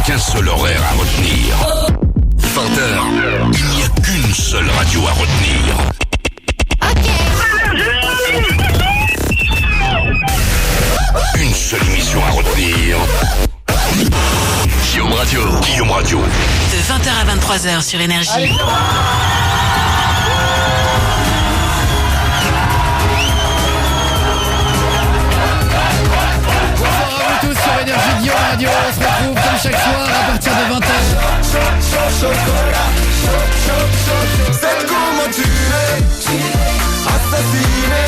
qu'un seul horaire à retenir. 20h, il n'y a qu'une seule radio à retenir. Une seule émission à retenir. Guillaume Radio. De 20h à 23h sur Énergie. Allez. Sur Énergie, Guillaume Radio, on se retrouve comme chaque soir à partir de 20h. C'est comment tu es assassiné.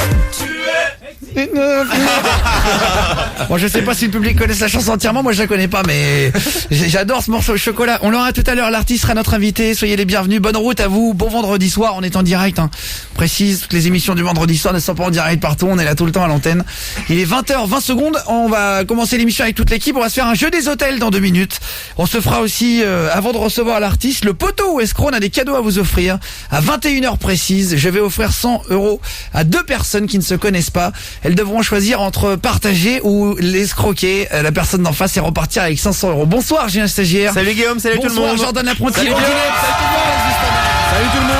Bon, je sais pas si le public connaît la chanson entièrement, moi je la connais pas, mais j'adore ce morceau de chocolat. On l'aura tout à l'heure, l'artiste sera notre invité, soyez les bienvenus, bonne route à vous, bon vendredi soir, on est en direct, hein. Précise, toutes les émissions du vendredi soir ne sont pas en direct partout, on est là tout le temps à l'antenne. Il est 20h20, on va commencer l'émission avec toute l'équipe, on va se faire un jeu des hôtels dans 2 minutes. On se fera aussi, avant de recevoir l'artiste, le poteau ou escroc, on a des cadeaux à vous offrir, à 21h précise, je vais offrir 100 € à 2 personnes qui ne se connaissent pas. Elles devront choisir entre partager ou l'escroquer la personne d'en face et repartir avec 500 €. Bonsoir, j'ai un stagiaire. Salut Guillaume, salut tout le monde. Bonsoir Jordan l'apprenti. Salut Guillaume. Salut tout le monde.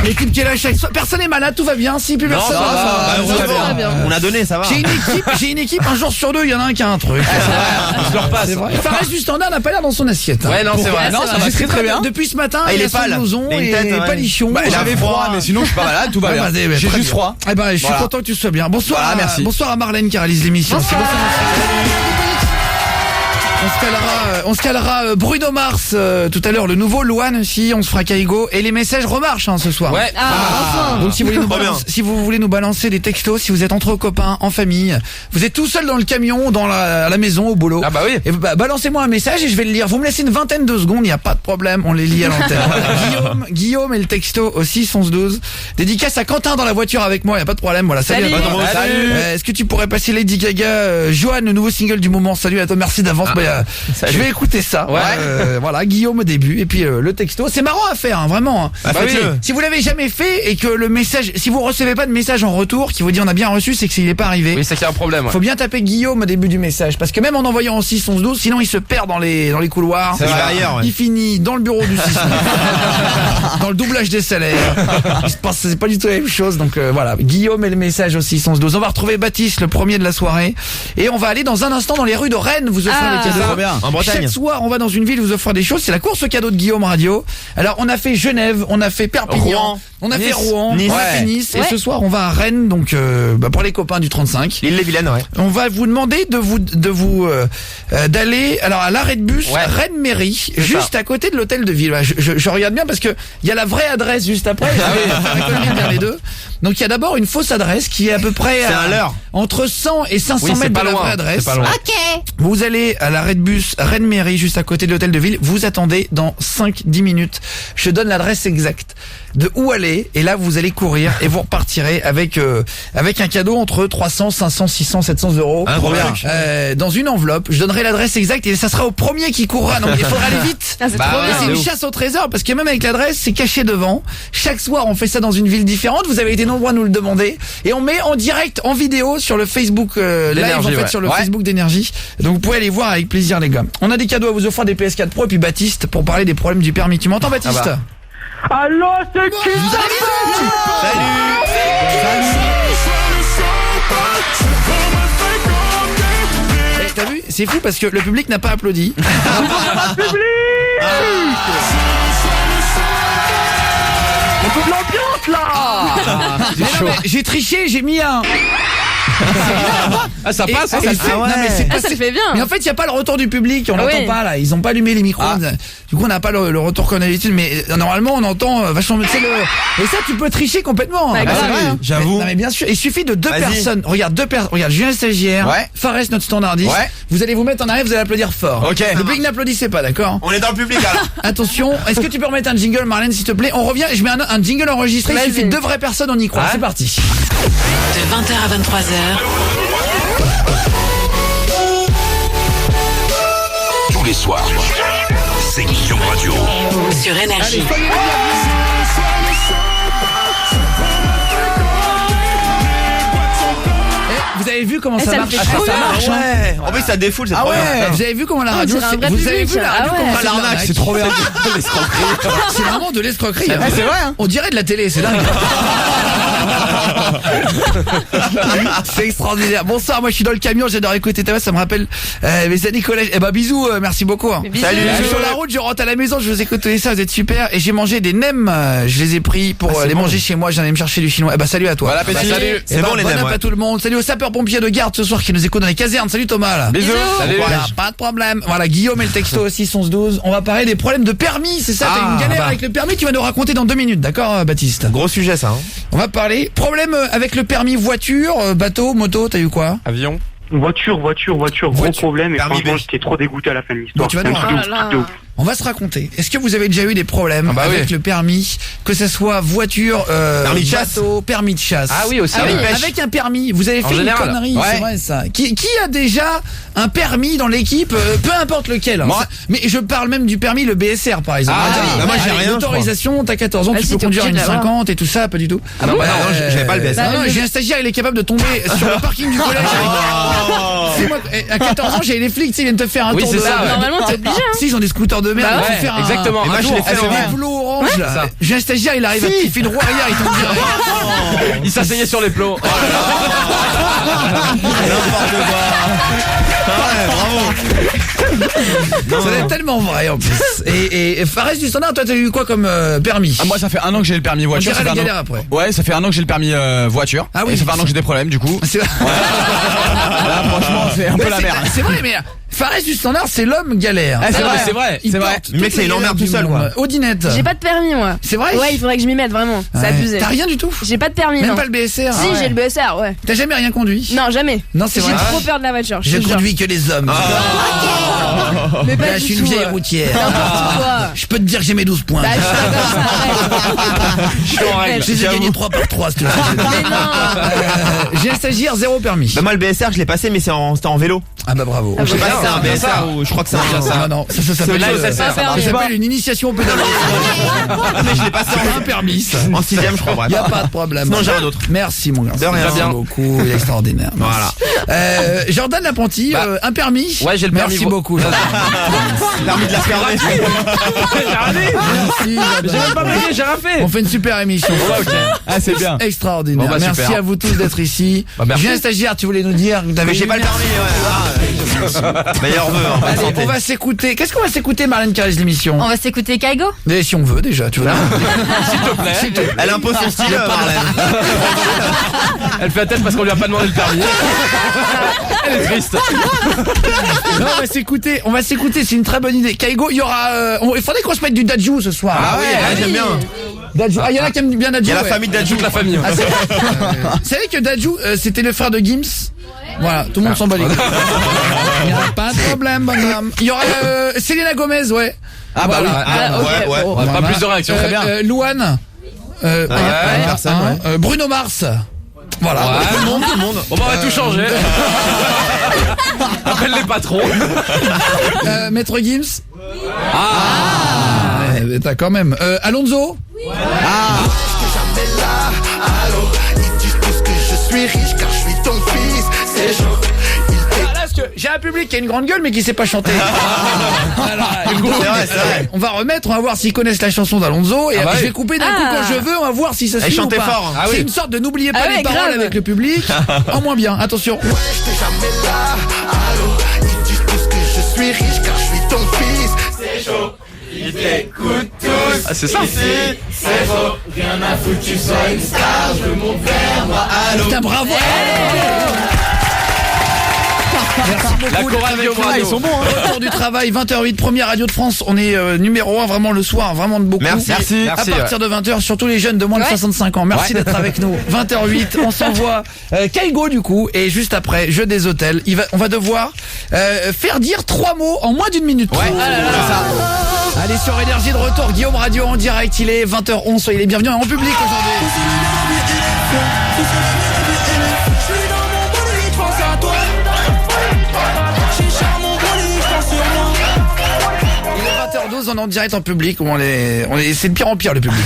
L'équipe qui est là chaque soir. Personne n'est malade, tout va bien. Si plus personne. va bien. On a donné, ça va. J'ai une équipe, un jour sur 2, il y en a un qui a un truc. Je le repasse. Fares du standard n'a pas l'air dans son assiette. Ouais, non, c'est vrai. Non, ça va très bien. Depuis ce matin, il a est son pâle. blouson et palichon. J'avais froid, mais sinon je suis pas malade, tout va bien. J'ai juste froid. Eh ben, je suis content que tu sois bien. Bonsoir, merci. Bonsoir à Marlène qui réalise l'émission. On se calera Bruno Mars tout à l'heure, le nouveau Louane aussi, on se fera Kaigo et les messages remarchent ce soir. Ouais. Donc si vous voulez nous balancer des textos, si vous êtes entre copains, en famille, vous êtes tout seul dans le camion, à la maison, au boulot. Ah bah oui. Et balancez-moi un message et je vais le lire. Vous me laissez une vingtaine de secondes, il n'y a pas de problème, on les lit à l'antenne. Guillaume et le texto au 6 11 12. Dédicace à Quentin dans la voiture avec moi, il n'y a pas de problème. Voilà, salut. Salut. Est-ce que tu pourrais passer Lady Gaga, Johan, le nouveau single du moment. Salut à toi, merci d'avance. Je vais écouter ça. Ouais. Voilà, Guillaume au début et puis le texto. C'est marrant à faire, hein, vraiment. Si vous l'avez jamais fait et que le message, si vous recevez pas de message en retour qui vous dit on a bien reçu, c'est qu'il est pas arrivé. Oui, c'est qu'il y a un problème. Faut bien taper Guillaume au début du message parce que même en envoyant en 6 11 12, sinon il se perd dans les couloirs. C'est ailleurs. Il finit dans le bureau du 6 dans le doublage des salaires. Il se passe, c'est pas du tout la même chose. Donc voilà, Guillaume et le message au 6 11 12. On va retrouver Baptiste, le premier de la soirée, et on va aller dans un instant dans les rues de Rennes vous offrir des cadeaux. Ça va bien. En Bretagne. Chaque soir, on va dans une ville vous offrir des choses. C'est la course au cadeau de Guillaume Radio. Alors, on a fait Genève, on a fait Perpignan, Rouen, on a Nice, fait Rouen, Nice. on a fait Nice, et ce soir, on va à Rennes, donc pour les copains du 35. L'île-les-Vilaine, ouais. On va vous demander d'aller alors à l'arrêt de bus Rennes Mairie, juste à côté de l'hôtel de ville. Je regarde bien parce que il y a la vraie adresse juste après. Je vais faire l'économie de les deux. Donc il y a d'abord une fausse adresse qui est à peu près entre 100 et 500 mètres de la vraie adresse. Ok. Vous allez à l'arrêt de bus Rennes Mairie, juste à côté de l'hôtel de ville. Vous attendez dans 5-10 minutes. Je donne l'adresse exacte de où aller. Et là, vous allez courir et vous repartirez avec un cadeau entre 300, 500, 600, 700 €. Dans une enveloppe. Je donnerai l'adresse exacte et ça sera au premier qui courra. Donc il faudra aller vite. C'est une chasse au trésor parce que même avec l'adresse, c'est caché devant. Chaque soir, on fait ça dans une ville différente. Vous avez été nombreux à nous le demander. Et on met en direct, en vidéo sur le Facebook live, en fait, sur le Facebook d'Énergie. Donc vous pouvez aller voir avec plaisir, les gars. On a des cadeaux à vous offrir, des PS4 Pro et puis Baptiste pour parler des problèmes du permis. Tu m'entends, Baptiste? Allô, c'est qui? T'as vu? C'est fou parce que le public n'a pas applaudi. On peut de l'ambiance là. J'ai triché, j'ai mis un... ça passe, ça le fait bien. Mais en fait, il n'y a pas le retour du public, on n'entend pas là, ils n'ont pas allumé les micros. Du coup, on n'a pas le retour qu'on a d'habitude, mais normalement, on entend vachement. Et ça, tu peux tricher complètement. C'est vrai, j'avoue. Mais bien sûr, il suffit de 2 personnes. Regarde, regarde, Julien stagiaire, Fares notre standardiste. Vous allez vous mettre en arrière, vous allez applaudir fort. Ok. Le public n'applaudissez pas, d'accord? On est dans le public alors. Attention, est-ce que tu peux remettre un jingle, Marlène, s'il te plaît? On revient, je mets un jingle enregistré, il suffit de 2 vraies personnes, on y croit. C'est parti. De 20h à 23h. Tous les soirs, c'est Guillaume Radio. Sur Énergie. Vous avez vu comment Eh, ça ça me marche? fait trop Ça bien. marche, ouais. En plus, ça défoule, c'est trop bien. Vous avez vu comment la Ah, on radio, dirait un vrai vous avez public. vu la radio Ah comment ouais. c'est de L'arnaque, c'est trop bien. C'est vraiment de l'escroquerie. hein. C'est vrai, hein. On dirait de la télé, c'est dingue. C'est extraordinaire. Bonsoir, moi je suis dans le camion, j'adore écouter ta voix, ça me rappelle mes années collège. Eh ben bisous, merci beaucoup. hein. Bisous. Salut. Je suis sur la route, je rentre à la maison, je vous écoute ça, vous êtes super. Et j'ai mangé des nems, je les ai pris pour les manger chez moi, j'en ai me chercher du chinois. Eh ben salut à toi. Bon appétit. Salut. C'est bon les bon nems. app à tout le monde. Salut aux sapeurs-pompiers de garde ce soir qui nous écoutent dans les casernes. Salut Thomas là. Bisous. Salut. Voilà, pas de problème. Voilà, Guillaume et le texto aussi 11-12. On va parler des problèmes de permis, c'est ça, t'as une galère avec le permis, tu vas nous raconter dans 2 minutes, d'accord Baptiste? Gros sujet ça. On va parler problème avec le permis voiture, bateau, moto, t'as eu quoi? Avion. Voiture, gros problème. Et Permis franchement, B. j'étais trop dégoûté à la fin de l'histoire. Bon, tu vas C'est un nous truc de ouf, raconter. truc de ouf. On va se raconter. Est-ce que vous avez déjà eu des problèmes Ah bah avec oui. le permis, que ce soit voiture, Permis de chasse. bateau, permis de chasse? Ah oui aussi. Ah oui, avec pêche. avec un permis, vous avez En fait général. une connerie, Ouais. c'est vrai ça. Qui a déjà un permis dans l'équipe, peu importe lequel. hein. Moi. Ça- Mais je parle même du permis, le BSR par exemple. Ah oui. Bah moi, j'ai Allez, rien, je l'autorisation, t'as 14 ans, Ah tu si, peux t'es conduire obligé une de l'avoir. 50 et tout ça, pas du tout. Ah non, bah non, j'avais pas le BSR. Non, j'ai un stagiaire, il est capable de tomber sur le parking du collège. C'est moi, à 14 ans, j'ai les flics, tu sais, ils viennent te faire un Oui, tour c'est de ça, ouais. Normalement, t'es obligé, hein. Si, ils ont des scooters de merde, Bah ils vont ouais, faire exactement. un Et moi, je tour. l'ai fait, C'est ouais. des plots orange, là. ça. J'ai un stagiaire, il arrive, il fait une roue arrière, il tombe direct. Il s'asseyait sur les plots. C'est tellement vrai, en plus. Et Fares du Standard, toi, t'as eu quoi comme permis? Ah, moi ça fait 1 an que j'ai le permis On voiture. dirait ça fait la un an- galère après. Ouais, ça fait 1 an que j'ai le permis voiture. Ah oui, Et ça fait 1 an c'est- que j'ai des problèmes du coup. C'est Là franchement c'est un peu la merde. c'est vrai, mais Fares du Standard, c'est l'homme galère. Ah, c'est vrai, c'est vrai, Il c'est vrai. porte Le mec, toutes c'est les une emmerde galères tout seul, du quoi. monde. Audinette. J'ai pas de permis, moi. C'est vrai? Ouais, il faudrait que je m'y mette, vraiment. C'est Ouais. abusé. T'as rien du tout? J'ai pas de permis, Même non. pas le BSR? Si, j'ai le BSR, ouais. T'as jamais rien conduit? Non, jamais. Non, c'est J'ai vrai. trop peur de la voiture. je J'ai te jure. conduit que les hommes. Mais pas Là, je du suis une tout. vieille routière. N'importe quoi. Je peux te dire que j'ai mes 12 points. Bah, je suis pas comme ça, arrête. Je suis en règle. Je les ai gagnés 3 par 3, si tu veux. Mais non. J'ai un stagiaire, 0 permis. Bah moi le BSR je l'ai passé mais c'était en vélo. Ah bah bravo. Je sais pas si c'est un bien BSR ou je crois que c'est un Ah non, ça s'appelle là, ça sert, ça s'appelle une initiation au pédalo. mais je l'ai passé Un permis, ça. en 6ème je crois. Bref. Y a pas de problème. Sinon, j'ai un autre. Merci mon garçon. De rien. Merci beaucoup, il est extraordinaire. Voilà. Jordan L'Apprenti, un permis. Ouais, j'ai le permis. Merci beaucoup. Jordan. L'armée de la fermée. Merci. Jordan. pas payé, j'ai rien fait. On fait une super émission. Ah c'est bien. Extraordinaire. Bon, bah, merci super. à vous tous d'être ici. merci. J'ai un stagiaire, tu voulais nous dire que t'avais Mais j'ai pas le permis. Meilleur vœu. Allez, Santé. on va s'écouter. Qu'est-ce qu'on va s'écouter, Marlène Carrez, l'émission? On va s'écouter Kaigo. Mais si on veut déjà, tu vois. S'il te plaît. Elle impose son style, Marlène. Elle fait la tête parce qu'on lui a pas demandé le permis. Elle est triste. Non, on va s'écouter, c'est une très bonne idée. Kaigo, il y aura, il faudrait qu'on se mette du Dadju ce soir. Ah oui, j'aime bien. Dadju. Ah, il y en a qui aiment bien Dadju. Il y a la ouais. famille d'Adjout. La famille. Ah, c'est savez que Dadju, c'était le frère de Gims. Voilà, tout le monde s'en bat les couilles. Il n'y a pas de problème, bonhomme. Il y aura Selena Gomez, ouais. Ah bah oui. Ah, ok, ouais. bon. Pas plus de réaction, très bien. Louane. personne, ouais. Bruno Mars. Voilà. Tout le monde. Bon bah on va tout changer. Appelle les patrons. Maître Gims. Ouais, t'as quand même. Alonso. Ils disent tous que je suis riche car je suis ton fils. C'est chaud. Là, parce que j'ai un public qui a une grande gueule mais qui sait pas chanter. Voilà, C'est vrai, c'est vrai. on va remettre, on va voir s'ils connaissent la chanson d'Alonso et bah je oui. vais couper d'un coup quand je veux, on va voir si ça Elle suit ou chantait pas. fort, hein. Ah C'est oui. une sorte de n'oubliez pas Ah les ouais, paroles grave. avec le public. En moins bien, attention. Ouais, j'étais jamais là. Allô, ils disent tous que je suis riche car je suis ton fils. C'est chaud. Ils t'écoutent tous. Ah c'est ça. C'est faux. Rien à foutre, tu sois une star. Je veux mon verre, moi. Allô. Putain, bravo. Merci La beaucoup. chorale d'être avec Guillaume nous. Radio. Ils sont bons, hein. Retour du travail, 20h08, première radio de France. On est numéro 1 vraiment le soir, vraiment de beaucoup. Merci. À partir de 20h, surtout les jeunes de moins de 65 ans. Merci d'être avec nous. 20h08, on s'envoie Kaigo du coup. Et juste après, jeu des hôtels. On va devoir faire dire 3 mots en moins d'une minute. Ouais. Allez sur Énergie de retour, Guillaume Radio en direct. Il est 20h11, soyez les bienvenus en public aujourd'hui. Il est 20h12, moins en direct en public, où c'est de pire en pire le public.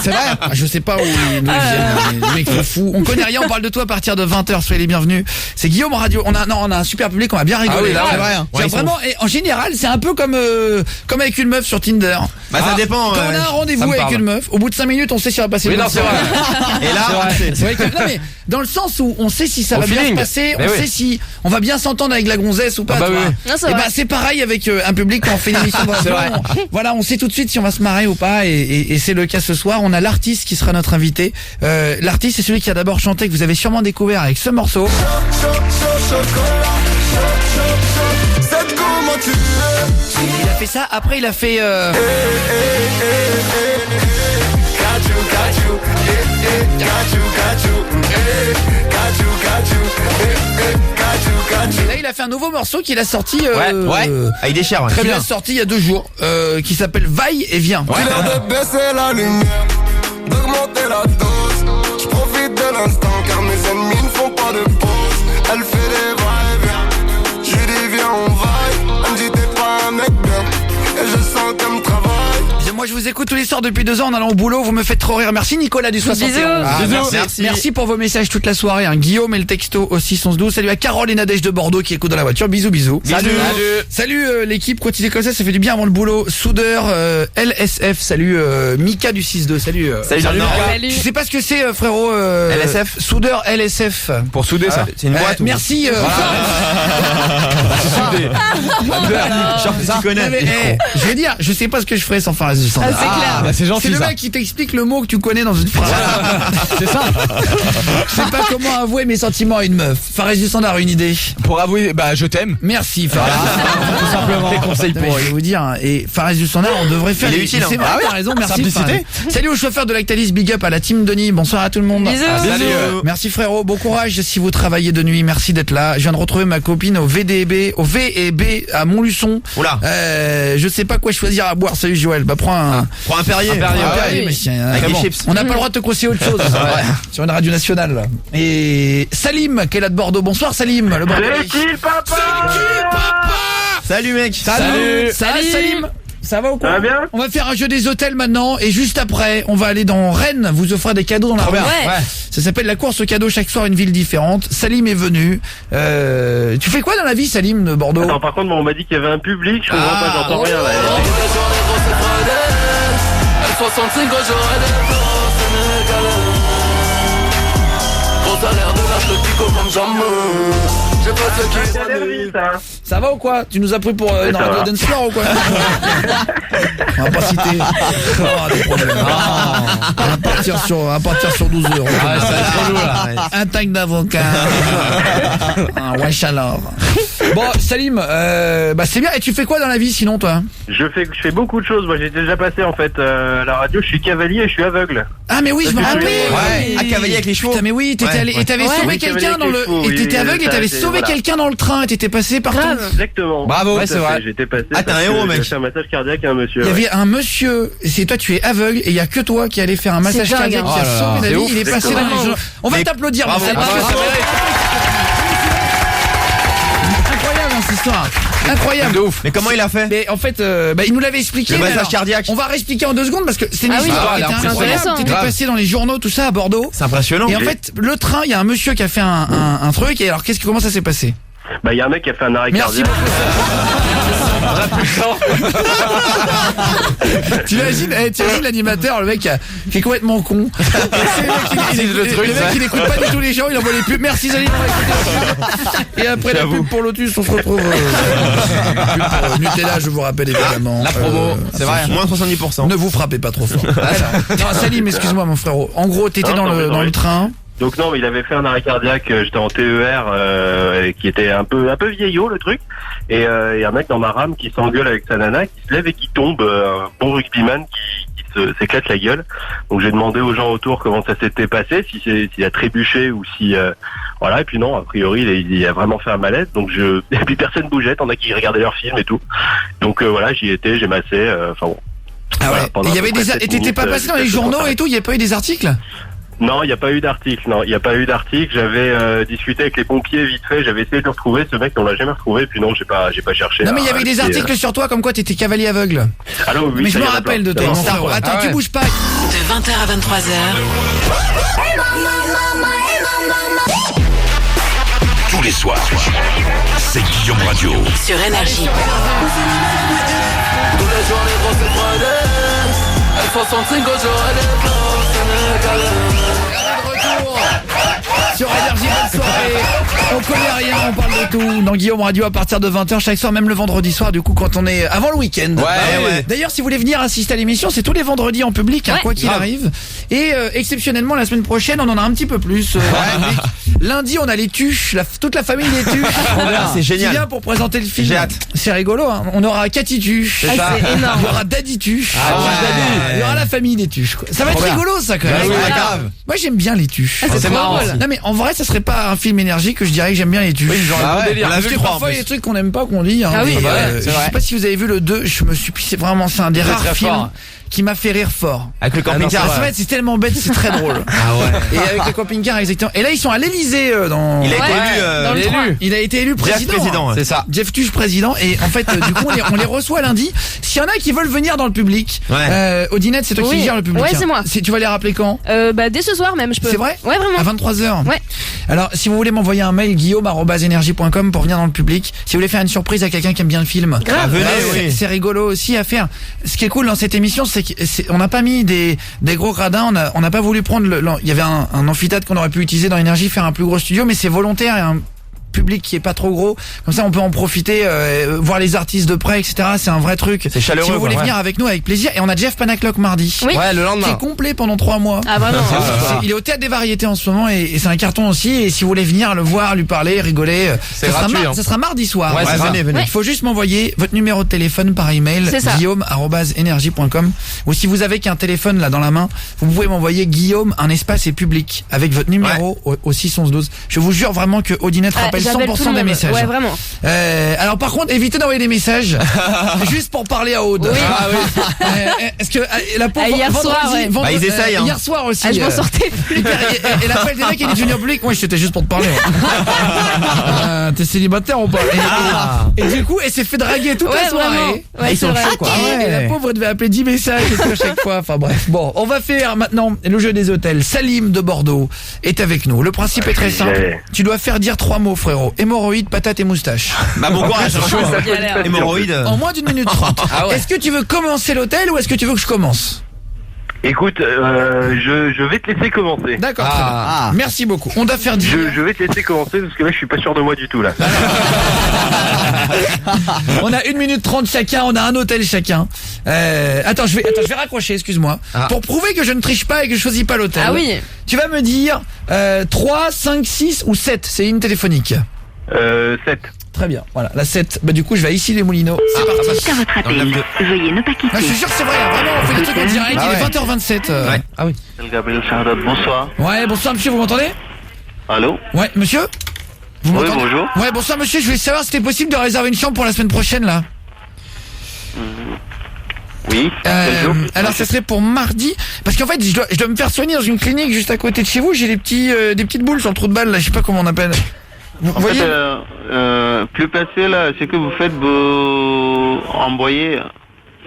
C'est vrai. Je sais pas où ils nous viennent, les mecs sont fous. On connaît rien, on parle de toi à partir de 20h, soyez les bienvenus. C'est Guillaume Radio. On a un super public, on va bien rigoler. Ah oui, c'est vrai. Genre vraiment, et en général, c'est un peu comme avec une meuf sur Tinder. Bah ça dépend. Quand on a un rendez-vous ça me avec parle. une meuf, au bout de 5 minutes, on sait si on va passer Oui, une non, bonne c'est soirée. vrai. Et là, C'est vrai que, non mais dans le sens où on sait si ça Au va bien se feeling. passer, Mais on oui. sait si on va bien s'entendre avec la gonzesse ou pas. Ah bah tu vois. oui. Non, c'est Et vrai. bah c'est pareil avec un public quand on fait une émission de C'est radio. vrai. Voilà, on sait tout de suite si on va se marrer ou pas, et c'est le cas ce soir. On a l'artiste qui sera notre invité. L'artiste, c'est celui qui a d'abord chanté, que vous avez sûrement découvert avec ce morceau. C'est comment tu es. Il a fait ça. Après, il a fait. Et là, il a fait un nouveau morceau qu'il a sorti. Ouais. Ah, il déchire. Ouais. Qu'il a sorti il y a 2 jours, qui s'appelle Vaille et Viens. Tu l'air de baisser la lumière, d'augmenter la dose. Je profite de l'instant car mes ennemis ne font pas de pause. Elle fait des va-et-vient. Je lui dis viens on vaille. Elle me dit t'es pas un mec bien. Et je sens comme travail. Moi, je vous écoute tous les soirs depuis 2 ans en allant au boulot. Vous me faites trop rire. Merci Nicolas du 71. Bisous. Ah, Bisous. merci. Merci pour vos messages toute la soirée. Hein. Guillaume et le texto au 61112. Salut à Carole et Nadège de Bordeaux qui écoutent dans la voiture. Bisous, bisous. Salut. Salut l'équipe. Continuez comme ça fait du bien avant le boulot. Soudeur LSF. Salut Mika du 62. Salut. Salut. Salut. Tu sais pas ce que c'est frérot LSF? Soudeur LSF. Pour souder ça. C'est une boîte. Merci. Tu connais. Non, mais, je veux dire, je sais pas ce que je ferais sans faire du standard. Ah, c'est clair. Bah, c'est C'est gentil le ça. mec qui t'explique le mot que tu connais dans une phrase. C'est ça. Je sais pas comment avouer mes sentiments à une meuf. Fares du standard, une idée. Pour avouer, bah je t'aime. Merci Fares. Tout simplement. Des conseils Non, mais pour je vais vous dire, et Fares du standard, on devrait faire. Il est utile, hein. C'est vrai, Ah oui. t'as raison, merci. Simplicité. Fares. Salut aux chauffeurs de Lactalis, big up à la team Denis. Bonsoir à tout le monde. Bisous. Salut. Merci frérot, bon courage si vous travaillez de nuit, merci d'être là. Je viens de retrouver ma copine au VDB à Montluçon. Oula. Je sais pas quoi choisir à boire. Salut Joël, bah prends un Prends un Perrier. Perrier, Ah, ouais. oui, mais tiens, Avec vraiment. des chips. On n'a pas le droit de te conseiller autre chose sur une radio nationale là. Et Salim qui est là de Bordeaux. Bonsoir Salim, le Bordelais. C'est qui le papa? Salut mec. Salut. Ça va Salut. Salim? Ça va ou quoi? Ça va bien? On va faire un jeu des hôtels maintenant et juste après, on va aller dans Rennes, vous offrez des cadeaux dans la rue. Ouais. Ça s'appelle la course aux cadeaux, chaque soir une ville différente. Salim est venu. Tu fais quoi dans la vie Salim de Bordeaux? Attends, par contre, on m'a dit qu'il y avait un public, je comprends pas, j'entends rien là. C'est allergie, ça. Ça va ou quoi? Tu nous as pris pour une ça radio va. dance floor ou quoi? On va pas citer. Oh, des problèmes. On va partir sur 12 heures. Ah, ça va être relou là. Un tank d'avocat. Un wesh alors. Bon, Salim, bah c'est bien. Et tu fais quoi dans la vie sinon toi? Je fais beaucoup de choses. Moi, j'ai déjà passé en fait à la radio. Je suis cavalier et je suis aveugle. Ah mais oui, je me Ah, rappelle. Ouais. À cavalier avec les chevaux. Putain mais oui, t'étais Ouais, allé ouais. et t'avais Ouais. sauvé Oui, quelqu'un cavalier dans le avec les chevaux, et t'étais oui, aveugle et ça, t'avais c'est- sauvé voilà. quelqu'un dans le train et t'étais passé partout. Grave. Exactement. Bravo. Tout Ouais, à c'est fait. vrai. J'étais passé. Ah, t'es un parce héros, que mec. J'ai fait un massage cardiaque à un monsieur. Il y ouais. avait un monsieur, c'est toi tu es aveugle et il y a que toi qui allait faire un massage dingue, cardiaque hein. qui a Oh là là, sauvé la c'est vie, ouf. il est passé dans les gens. On va Mais- t'applaudir Bravo, Marcel, parce que bravo. c'est incroyable hein, cette histoire. Incroyable. De ouf. Mais comment il a fait? Mais en fait, il nous l'avait expliqué. Le mais massage alors, cardiaque. On va réexpliquer en 2 secondes parce que c'est une Ah oui, histoire qui c'est était incroyable. intéressant. T'étais Grave. passé dans les journaux, tout ça à Bordeaux. C'est impressionnant. Et en fait, le train, il y a un monsieur qui a fait un truc. Et alors, comment ça s'est passé? Bah, il y a un mec qui a fait un arrêt Merci cardiaque. T'imagines l'animateur, le mec qui est complètement con. Le mec il écoute pas du tout les gens, il envoie les pubs. Merci Zaline, on va écouter. Et après la pub pour Lotus, on se retrouve. Pub pour Nutella, je vous rappelle évidemment. La promo, c'est vrai. Moins 70%. Ne vous frappez pas trop fort. Non, Salim, excuse-moi mon frérot. En gros, t'étais Non, dans le train. Donc non, mais il avait fait un arrêt cardiaque. J'étais en TER, qui était un peu vieillot le truc. Et il y a un mec dans ma rame qui s'engueule avec sa nana, qui se lève et qui tombe, un bon rugbyman qui s'éclate la gueule. Donc j'ai demandé aux gens autour comment ça s'était passé, s'il a trébuché ou si voilà. Et puis non, a priori il a vraiment fait un malaise. Donc et puis personne bougeait, t'en as qui regardaient leurs films et tout. Donc voilà, j'y étais, j'ai massé. Enfin bon. Ah Voilà, ouais. pendant Et il y à peu avait près des, 7 et t'étais pas minutes, passé dans les j'étais journaux content. et tout, il y a pas eu des articles? Non, il n'y a pas eu d'article. Non, il n'y a pas eu d'article. J'avais discuté avec les pompiers vite fait. J'avais essayé de le retrouver. Ce mec, on l'a jamais retrouvé. Puis non, j'ai pas cherché. Non mais il y avait des articles sur toi comme quoi t'étais cavalier aveugle. Alors, oui, Mais je ça me y est, rappelle de d'accord. toi. C'est bon. Mon frérot. Attends, tu bouges pas. De 20h à 23h, Tous les soirs, c'est Guillaume Radio. sur Énergie. Sur Énergie, bonne soirée. On connaît rien, on parle de tout. Dans Guillaume Radio à partir de 20h chaque soir, même le vendredi soir, du coup, quand on est avant le week-end. Ouais. D'ailleurs, si vous voulez venir assister à l'émission, c'est tous les vendredis en public, hein, Ouais. quoi qu'il arrive. Et exceptionnellement, la semaine prochaine, on en a un petit peu plus. En public. Lundi, on a les Tuches, toute la famille des Tuches. C'est génial. Qui vient pour présenter le film. J'ai hâte. C'est rigolo, hein. On aura Cathy Tuche. Ah, c'est énorme. Il y aura Daddy Tuche. ouais. Il y aura la famille des Tuches, quoi. Ça va être Trop bien. rigolo, ça, quand Ouais, même. ouais, Voilà. grave. Moi, j'aime bien les Tuches. Ah, c'est trop marrant. drôle. Non mais en vrai ça serait pas un film Énergie que je dirais que j'aime bien les Tuches. Ah ouais, on l'a Parce vu que le 3 en parfois il y a plus. des trucs qu'on aime pas qu'on dit. Hein. Ah oui, Et, bah ouais, je c'est vrai. sais pas si vous avez vu le 2, je me suis c'est vraiment c'est un des rares très films fort. qui m'a fait rire fort. Avec le camping-car. Alors, c'est tellement bête, c'est très drôle. Ah ouais. Et avec le camping-car exactement. Et là ils sont à l'Elysée dans Il a été Ouais, élu. dans le élu. 3. il a été élu Jeff président. président. C'est ça. Jeff Tuche président et en fait du coup on les reçoit lundi. S'il y en a qui veulent venir dans le public, Ouais. Odinette c'est toi qui Oui. gères le public. Ouais, hein. c'est moi. Tu vas les rappeler quand? Bah dès ce soir même, je peux. C'est vrai? Ouais, vraiment. À 23h. Ouais. Alors, si vous voulez m'envoyer un mail, guillaume@energie.com pour venir dans le public. Si vous voulez faire une surprise à quelqu'un qui aime bien le film. Grave. venez, c'est- oui. c'est rigolo aussi à faire. Ce qui est cool dans cette émission, c'est qu'on n'a pas mis des gros gradins. On n'a pas voulu prendre il y avait un amphithéâtre qu'on aurait pu utiliser dans Énergie, faire un plus gros studio, mais c'est volontaire et un public qui est pas trop gros. Comme ça, on peut en profiter, voir les artistes de près, etc. C'est un vrai truc. C'est chaleureux, Si vous voulez quoi. venir avec nous, avec plaisir. Et on a Jeff Panaclock mardi. Oui. Ouais, le Qui est lendemain. complet pendant 3 mois. Ah vraiment. Il est au Théâtre des Variétés en ce moment et c'est un carton aussi. Et si vous voulez venir le voir, lui parler, rigoler, C'est gratuit, hein. ça sera mardi soir. Ouais, c'est ça. venez, venez. Il faut juste m'envoyer votre numéro de téléphone par email, C'est ça. guillaume@energie.com. Ou si vous avez qu'un téléphone là dans la main, vous pouvez m'envoyer Guillaume un espace et public avec votre numéro au 61112. Je vous jure vraiment que Odinette Ah, rappelle j'appelle tout 100% le des monde. messages. Ouais, vraiment. Alors par contre, évitez d'envoyer des messages juste pour parler à Aude. Oui. Ah oui. Est-ce que la pauvre Hier vendredi, soir, ouais. vendredi- Bah, ils essayent, hein. Hier soir aussi. Ah, je m'en sortais plus. Et l'appel des mecs, il est devenu public. Moi, c'était juste pour te parler. T'es célibataire ou pas? Et du coup, elle s'est fait draguer toute Ouais, la soirée. vraiment. Ouais, Ils c'est sont vrai. chauds, quoi. Et la pauvre, elle devait appeler 10 messages et tout à chaque fois. Enfin bref. Bon, on va faire maintenant le jeu des hôtels. Salim de Bordeaux est avec nous. Le principe est très simple. Tu dois faire dire 3 mots, frérot. Hémorroïdes, patates et moustaches. Bah bon courage, franchement. Galère. Hémorroïdes. En moins d'1 minute 30. Ah ouais. Est-ce que tu veux commencer l'hôtel ou est-ce que tu veux que je commence? Écoute, je vais te laisser commencer. D'accord. très bien. Ah. Merci beaucoup. On doit faire dire. Je vais te laisser commencer parce que là je suis pas sûr de moi du tout là. On a 1 minute 30 chacun, on a un hôtel chacun. Attends, je vais raccrocher, excuse-moi. Pour prouver que je ne triche pas et que je choisis pas l'hôtel. Ah oui. Tu vas me dire 3, 5, 6 ou 7, c'est une téléphonique. 7. Très bien, voilà, la 7. Bah du coup, je vais à ici les Moulineaux. C'est parti. Sur votre Dans le appel, 9-2. veuillez ne pas quitter. Ah, je suis sûr que c'est vrai, hein, vraiment, on fait des trucs en direct, Ah il ouais. est 20h27. Ouais. Ah oui. Gabriel Charlotte, bonsoir. Ouais, bonsoir monsieur, vous m'entendez? Allô? Ouais, monsieur? Vous Oui, m'entendez? bonjour. Ouais, bonsoir monsieur, je voulais savoir si c'était possible de réserver une chambre pour la semaine prochaine là. Oui. Quel jour? Alors ça serait pour mardi parce qu'en fait je dois me faire soigner dans une clinique juste à côté de chez vous. J'ai des petites boules sur le trou de balle là, je sais pas comment on appelle. Vous En voyez fait, plus passé là, ce que vous faites,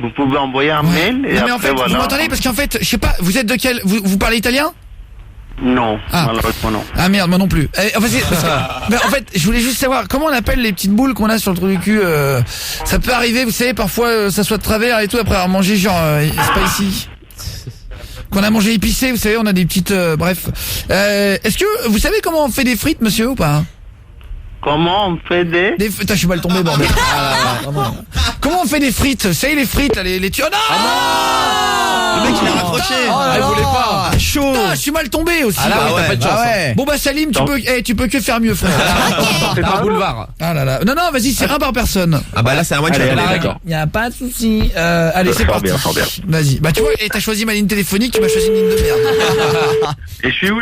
vous pouvez envoyer un mail et Non, mais après en fait, voilà. vous m'entendez parce qu'en fait, je sais pas, vous êtes de quel vous parlez italien? Non, Ah. malheureusement non. Ah merde, moi non plus. En fait, en fait, je voulais juste savoir comment on appelle les petites boules qu'on a sur le trou du cul. Ça peut arriver, vous savez, parfois ça soit de travers et tout après avoir mangé genre spicy. Qu'on a mangé épicé, vous savez, on a des petites bref. Est-ce que vous savez comment on fait des frites, monsieur, ou pas? Comment on fait des... Putain, je suis mal tombé, bordel. Comment on fait des frites? Vous savez, les frites, là, les tuyaux. Le mec il a raccroché. Elle voulait pas. Chaud. Putain, je suis mal tombé aussi. Ah là, là. t'as pas de chance. ouais. Bon bah Salim, tu peux que faire mieux, frère. C'est pas boulevard. Ah là là. Non, vas-y, c'est un par personne. Ah bah là c'est un one shot. Allez, Là, allez, d'accord. Y a pas de souci. Allez, c'est Fort parti. bien, fort bien. Vas-y. Bah tu vois, et t'as choisi ma ligne téléphonique, tu m'as choisi une ligne de merde. Et je suis où?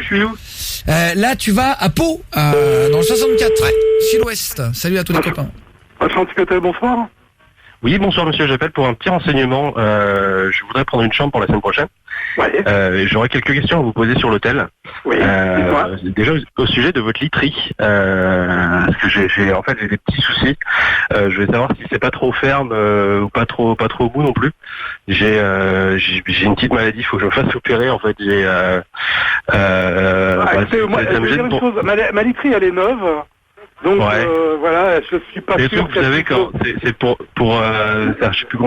Là, tu vas à Pau, dans le 64, sud-ouest. Salut à tous les copains. Hôtel, bonsoir. Oui, bonsoir monsieur, j'appelle pour un petit renseignement. Je voudrais prendre une chambre pour la semaine prochaine. J'aurais quelques questions à vous poser sur l'hôtel. Oui, dites-moi. Déjà au sujet de votre literie, parce que j'ai des petits soucis. Je voulais savoir si c'est pas trop ferme ou pas trop au bout non plus. J'ai une petite maladie, il faut que je me fasse opérer. En fait, j'ai moi, je vais dire une chose. Ma literie, elle est neuve. Donc voilà, je suis pas sûr. sûr. Vous savez quand c'est pour je sais plus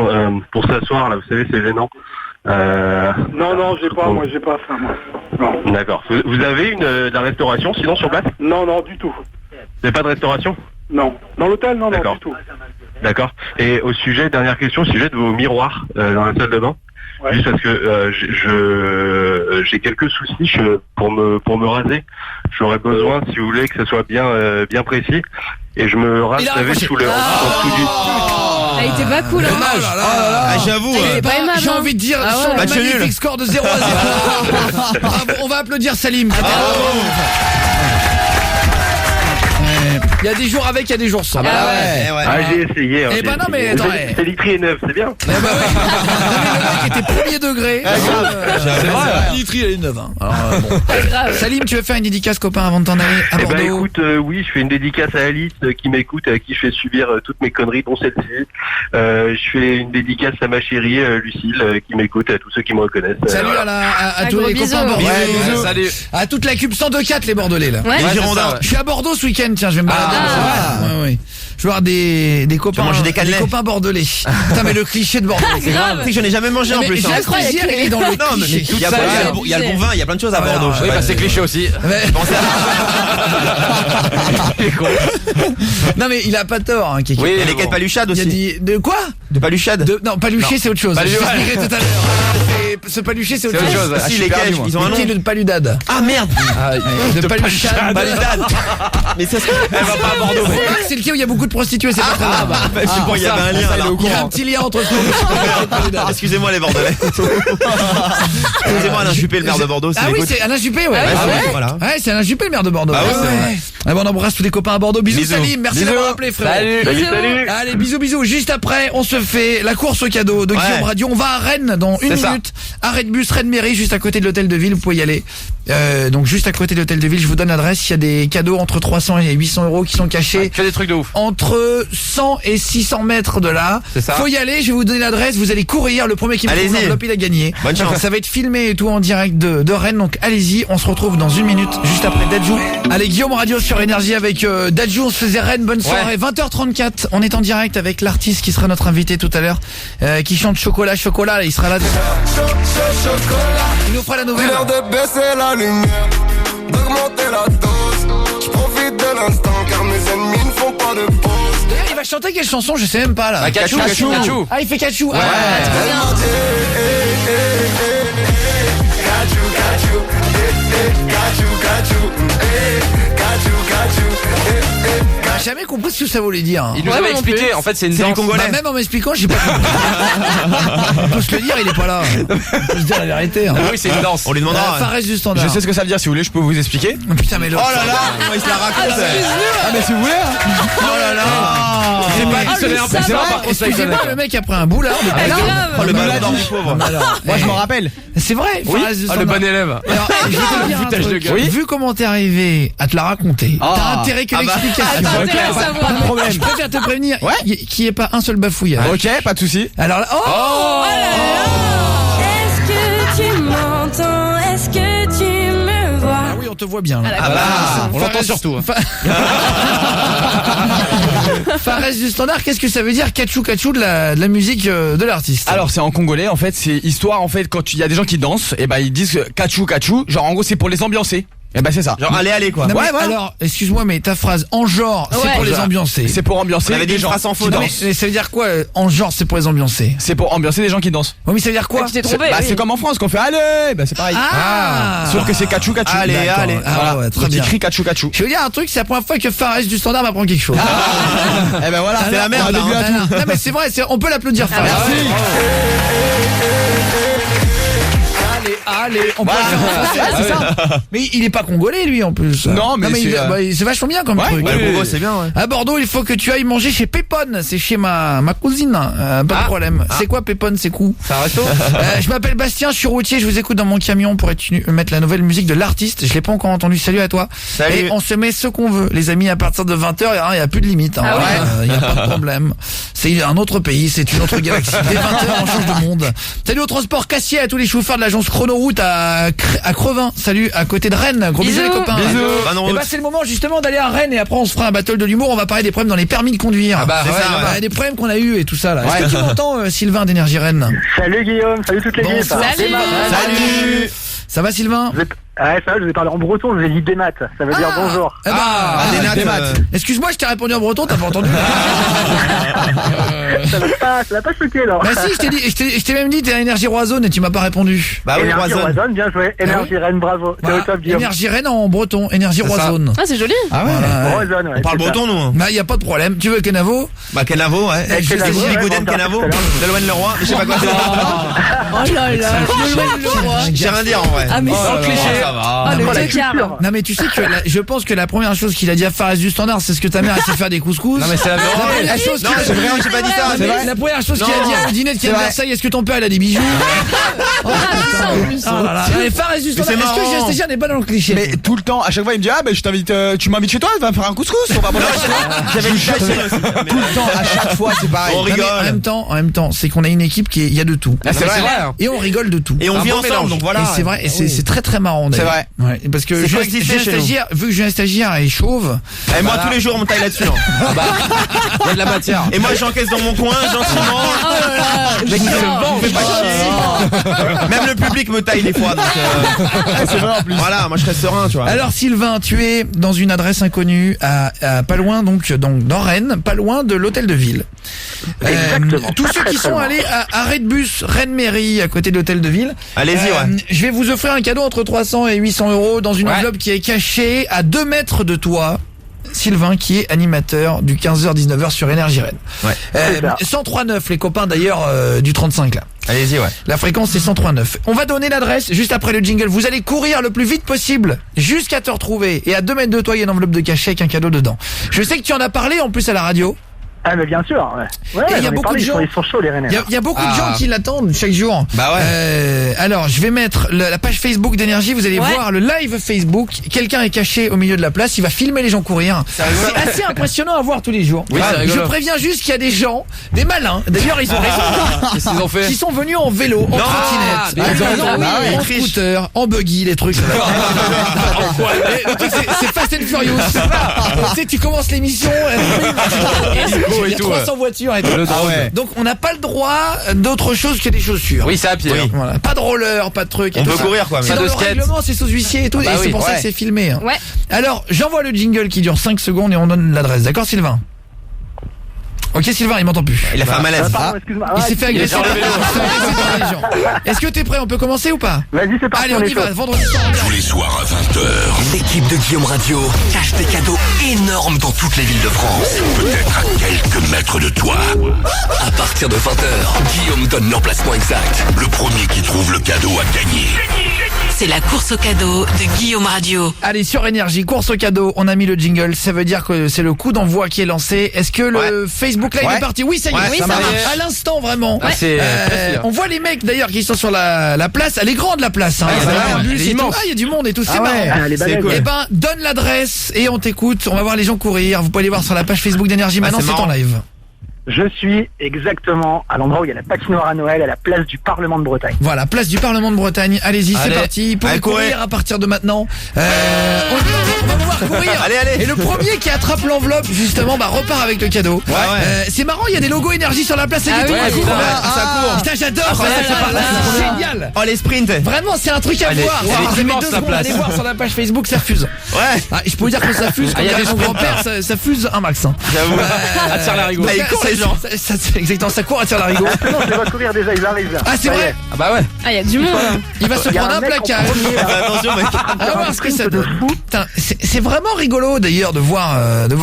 pour s'asseoir là, vous savez, c'est gênant. Non, j'ai pas ça, moi. Non. D'accord. Vous avez de la restauration sinon sur place? Non, du tout. Vous n'avez pas de restauration? Non. Dans l'hôtel, non, du tout. D'accord. Et dernière question, au sujet de vos miroirs dans la salle de bain. Ouais. Juste parce que j'ai quelques soucis pour me raser. J'aurais besoin, si vous voulez, que ce soit bien précis. Et je me rase sous le il était pas cool, hein. J'avoue. J'ai envie de dire sur le magnifique score de 0-0. Bravo, on va applaudir Salim. Il y a des jours avec, il y a des jours sans. J'ai essayé. Eh ben non mais attends. C'est literie neuve, c'est bien. Eh ben ouais. Le mec était premier degré. C'est vrai. Literie elle est neuve. Salim, tu veux faire une dédicace copain avant de t'en aller à Bordeaux? Écoute, oui, je fais une dédicace à Alice qui m'écoute, à qui je fais subir toutes mes conneries, dont celle-ci. Je fais une dédicace à ma chérie Lucille qui m'écoute, à tous ceux qui me reconnaissent. Salut à tous les copains bordelais. Salut. À toute la cube 102.4 les Bordelais là. Les Girondins. Je suis à Bordeaux ce week-end, tiens, je vais me balader. Ouais. Je vais voir des copains, des copains bordelais. Putain, mais le cliché de Bordeaux, c'est grave. Tu sais que j'en ai jamais mangé en plus. J'ai le plaisir, il est dans le cliché. Il y a le bon vin, il y a plein de choses à Bordeaux. Oui, c'est cliché aussi. Non mais il a pas tort. Oui, il y a les quêtes paluchades aussi. De quoi? De paluchades? Non, paluché c'est autre chose. Je t'expliquerai tout à l'heure. Ce paluché c'est autre chose. Si les quêtes, ils ont un nom. De paludade. Ah merde. De paluchade. Mais ça elle va pas à Bordeaux. C'est le cas où il y a beaucoup de prostituées, c'est pas très grave. Je suppose qu'il y avait un lien là. Il y a un petit lien entre ce Excusez-moi les Bordelais. Excusez-moi Alain Juppé, le maire de Bordeaux. Ah oui, c'est Alain Juppé, ouais. Ouais, c'est Alain Juppé, le maire de Bordeaux. Ah ouais. Ah bon, on embrasse tous les copains à Bordeaux. Bisous Salim, merci d'avoir appelé frère. Salut. Allez, bisous. Juste après, on se fait la course au cadeau de Guillaume Radio. On va à Rennes dans une minute. Arrêt de bus Rennes Mairie, juste à côté de l'hôtel de ville. Vous pouvez y aller. Donc juste à côté de l'hôtel de ville, je vous donne l'adresse. Il y a des cadeaux entre 300 et 800 euros qui sont cachés. Tu fais des trucs de ouf. Entre 100 et 600 mètres de là. C'est ça. Faut y aller, je vais vous donner l'adresse. Vous allez courir. Le premier qui me trouve l'enveloppe, il a gagné. Bonne chance. Ça va être filmé et tout en direct de Rennes. Donc allez-y, on se retrouve dans une minute, juste après Dadju. Allez, Guillaume Radio sur Énergie avec Dadju. On se faisait Rennes. Bonne soirée. 20h34. On est en direct avec l'artiste qui sera notre invité tout à l'heure, qui chante Chocolat. Là, il sera là. Il nous fera la nouvelle. C'est l'heure de baisser la lumière, d'augmenter la dose. Je profite de l'instant car mes ennemis ne font pas de pause. D'ailleurs, il va chanter quelle chanson? Je sais même pas là. Kachou. Ah, il fait Kachou. Ouais. J'ai jamais compris ce que ça voulait dire. Il nous avait expliqué, en fait c'est une danse. Bah, même en m'expliquant, j'ai pas compris. On peut se le dire, il est pas là. On peut se dire la vérité. Hein. Oui, c'est une danse. On lui demandera. Fares du standard. Je sais ce que ça veut dire, si vous voulez, je peux vous expliquer. Putain, mais l'autre. Oh là là, il se la raconte. Ah mais si vous voulez. Oh là là. C'est pas dictionnaire précédent, par contre, Excusez-moi, le mec a pris un boulard. Oh le ballon d'or du pauvre. Moi je m'en rappelle. C'est vrai. Oui. Fares du Le standard. bon élève. Alors, je vais te dire un Foutage de truc. gueule. Oui. Vu comment t'es arrivé à te la raconter, t'as intérêt que l'explication. T'as intérêt à savoir. Pas de problème. Je préfère te prévenir qu'il n'y ait pas un seul bafouillage. Ok, pas de souci. Alors là, Est-ce que tu m'entends? Est-ce que tu me vois? Ah oui, on te voit bien. Là. Ah bah, on l'entend surtout. Fares du standard, qu'est-ce que ça veut dire Kachou de la musique de l'artiste? Alors c'est en congolais en fait, c'est histoire en fait quand il y a des gens qui dansent, et ben ils disent Kachou, genre en gros c'est pour les ambiancer. Et ben c'est ça. Genre allez quoi. Non, mais alors, excuse-moi, mais ta phrase en genre, c'est pour les ambiancer. C'est pour ambiancer. On avait dit des une gens phrase en faux qui danse. dansent. Mais ça veut dire quoi en genre, c'est pour les ambiancer? C'est pour ambiancer des gens qui dansent. Oui, mais ça veut dire quoi? Tu t'es trompé. Bah c'est comme en France qu'on fait allez, bah c'est pareil. Ah. Sauf que c'est Kachou. Allez, D'accord. allez. Ah Voilà. ouais, très Donc bien. il crie Kachou. Je veux dire un truc, c'est la première fois que Fares du standard m'apprend quelque chose. Eh ben voilà, c'est la merde. Non mais c'est vrai, on peut l'applaudir Fares. merci. Allez, allez, on peut le faire en français. Ouais, c'est ça. Mais il est pas congolais lui en plus. Non, mais c'est vachement bien comme truc. Ouais, le Congo, c'est bien, ouais. À Bordeaux, il faut que tu ailles manger chez Pépone. C'est chez ma cousine. Pas de problème. C'est quoi Pépone? C'est cool. C'est un resto? Je m'appelle Bastien, je suis routier, je vous écoute dans mon camion pour mettre la nouvelle musique de l'artiste. Je l'ai pas encore entendu. Salut à toi. Salut. Et on se met ce qu'on veut. Les amis, à partir de 20h, il y a plus de limite. Hein. Ah ouais. Il y a pas de problème. C'est un autre pays, c'est une autre galaxie. Dès 20h, on change de monde. Salut au transport Cassier, à tous les chauffeurs de l'agence Chronoroute à Crevin. Salut, à côté de Rennes. Gros bisous les copains. Et bah c'est le moment justement d'aller à Rennes et après on se fera un battle de l'humour. On va parler des problèmes dans les permis de conduire. Ah bah, ouais, Des problèmes qu'on a eu et tout ça là. Est-ce que tu m'entends Sylvain d'Énergie Rennes? Salut Guillaume, salut toute l'équipe. Salut. Ça va Sylvain? Ouais, ça va, je vais parler en breton, je vous ai dit des maths, ça veut dire bonjour. Des maths. Excuse-moi, je t'ai répondu en breton, t'as pas entendu? Ça va pas choquer là. Bah si, je t'ai même dit t'es à Énergie Roazhone et tu m'as pas répondu. Bah oui, Énergie Roazhone, bien joué. Énergie Rennes, bravo. C'est au top Guillaume. Énergie Rennes en breton, Énergie Roazhone. Ah, c'est joli. Ah ouais. Roazhone, ouais. On parle breton, nous. Hein. Bah y a pas de problème. Tu veux Kenavo? Bah, Kenavo, ouais. Kenavo, ouais, Bigouden, on Kenavo. parle tout à Nolwenn Leroy. Je sais pas quoi dire. Oh là là, le roi. J'ai rien à dire, en vrai. Ah, mais Oh, cliché. Ça va. Ah, le tocard. Non mais tu sais que je pense que la première chose qu'il a dit à Fares du Standard, c'est ce que ta mère a fait faire des couscous. Non mais c'est la La vérité. première chose Non, qu'il a c'est vrai, j'ai pas dit ça. C'est vrai. La première chose qu'il a dit à le dîner de Ken Versailles, est-ce que ton père il a des bijoux? Oh là là. Et Fares du Standard, est-ce que j'ai stagiaire n'est pas dans le cliché? Mais tout le temps, à chaque fois, il me dit ah ben je t'invite, tu m'invites chez toi, va me faire un couscous, on va manger. J'avais une chaîne aussi. Tout le temps, à chaque fois, c'est pareil. On Non, mais rigole. en même temps, c'est qu'on a une équipe il y a de tout. Ah, c'est vrai. Et on rigole de tout. Et on vit ensemble, donc voilà. Et c'est vrai, et c'est très très marrant. C'est d'ailleurs. Ouais, parce que C'est j'ai factifié un chez nous. stagiaire, vu que j'ai un stagiaire et chauve. Et moi, tous les jours, on me taille là-dessus. Hein. Il y a de la matière. Et moi, j'encaisse dans mon coin, gentiment. Mec, il se venge. Fais pas chier. Même le public me taille des fois. Donc, C'est vrai en plus. voilà, moi, je serais serein, tu vois. Alors Sylvain, tu es dans une adresse inconnue à pas loin donc dans Rennes, pas loin de l'hôtel de ville. Exactement. Tous ceux qui sont allés à arrêt de bus Rennes Mairie à côté de l'hôtel de ville. Allez-y, ouais. Je vais vous offrir un cadeau entre 300 et 800 euros dans une enveloppe qui est cachée à 2 mètres de toi. Sylvain qui est animateur du 15h-19h sur Énergie Rennes. Ouais. 103.9 les copains d'ailleurs du 35 là. Allez-y, ouais. La fréquence c'est 103.9. On va donner l'adresse juste après le jingle. Vous allez courir le plus vite possible jusqu'à te retrouver. Et à 2 mètres de toi, il y a une enveloppe de cachet avec un cadeau dedans. Je sais que tu en as parlé en plus à la radio. Ah mais bien sûr, ouais. Ouais, Et il y a j'en ai beaucoup parlé, de gens. ils sont chauds les Rennais. Il y a beaucoup de gens qui l'attendent chaque jour. Bah ouais. Alors, je vais mettre la page Facebook d'Énergie. Vous allez voir le live Facebook. Quelqu'un est caché au milieu de la place. Il va filmer les gens courir. C'est assez impressionnant à voir tous les jours. Oui, c'est je rigolo. préviens juste qu'il y a des gens, des malins. D'ailleurs, ils ont raison. Qu'est-ce qu'ils ont fait? Qui sont venus en vélo, en trottinette, en scooter, en buggy, les trucs. Le truc, c'est Fast and Furious. Tu sais, tu commences l'émission, il y a 300 voitures et tout. Donc on n'a pas le droit d'autre chose que des chaussures. Oui, c'est à pied. Voilà. Pas de roller, pas de truc. On peut courir, quoi. C'est Pas dans de le skate. règlement, c'est sous huissier et tout. Bah et c'est oui, pour ça ouais. que c'est filmé. Ouais. Alors, j'envoie le jingle qui dure 5 secondes et on donne l'adresse. D'accord, Sylvain? Ok, Sylvain, il m'entend plus. Il a fait un malaise. Pardon, excuse-moi. Il s'est fait agresser. sur le vélo. Il s'est fait agresser par les gens. Est-ce que t'es prêt? On peut commencer ou pas? Vas-y, c'est parti. Allez, on y va. Vendredi soir. Tous les soirs à 20h, l'équipe de Guillaume Radio cache des cadeaux énormes dans toutes les villes de France. Peut-être à quelques mètres de toi. À partir de 20h, Guillaume donne l'emplacement exact. Le premier qui trouve le cadeau a gagné. C'est la course au cadeau de Guillaume Radio. Allez, sur Énergie, course au cadeau, on a mis le jingle, ça veut dire que c'est le coup d'envoi qui est lancé. Est-ce que le Facebook Live est parti? Oui, ça y est, Ouais, ça ça marche. marche. À l'instant, vraiment. Ah, c'est précis, hein. On voit les mecs d'ailleurs qui sont sur la place, elle est grande la place. Hein. Ouais, Il y a c'est un vrai, bus elle est et tout. immense. Ah, il y a du monde et tout, c'est Ah ouais, marrant. elle est C'est balèze. cool. Eh ben, donne l'adresse et on t'écoute. On va voir les gens courir. Vous pouvez aller voir sur la page Facebook d'Énergie. Maintenant, c'est c'est en marrant. live. Je suis exactement à l'endroit où il y a la patinoire à Noël, à la place du Parlement de Bretagne. Voilà, place du Parlement de Bretagne. Allez-y, c'est Allez. parti. Vous pouvez Allez, courir courir. à partir de maintenant. On va pouvoir courir. Allez. Et le premier qui attrape l'enveloppe, justement, repart avec le cadeau. Ouais. C'est marrant, il y a des logos Énergie sur la place et Ah du tout. oui, Ça court. putain. Ça court. Putain, j'adore. Ah, C'est génial. Oh, les sprints. Vraiment, c'est un truc à Elle est- voir. elle est Vous avez immense, 2 la secondes, place. allez voir sur la page Facebook, ça fuse. Ouais. Ah, je peux vous dire que ça fuse. Ah, il y a Comme des dirait mon sprinters. grand-père, ça fuse un max. Hein. J'avoue. Attire la rigole. Là, il court, les gens. Ça, c'est exactement, ça court, attire l'arigot. Non, je les vois courir déjà, ils arrivent là. Ah, c'est Ça y vrai. est. Ah bah ouais. Ah, il y a du monde. Il va se Il y a prendre un mec en placard. premier, là. Attention mec. On va voir ce que ça donne. Putain, c'est vraiment rigolo d'ailleurs de voir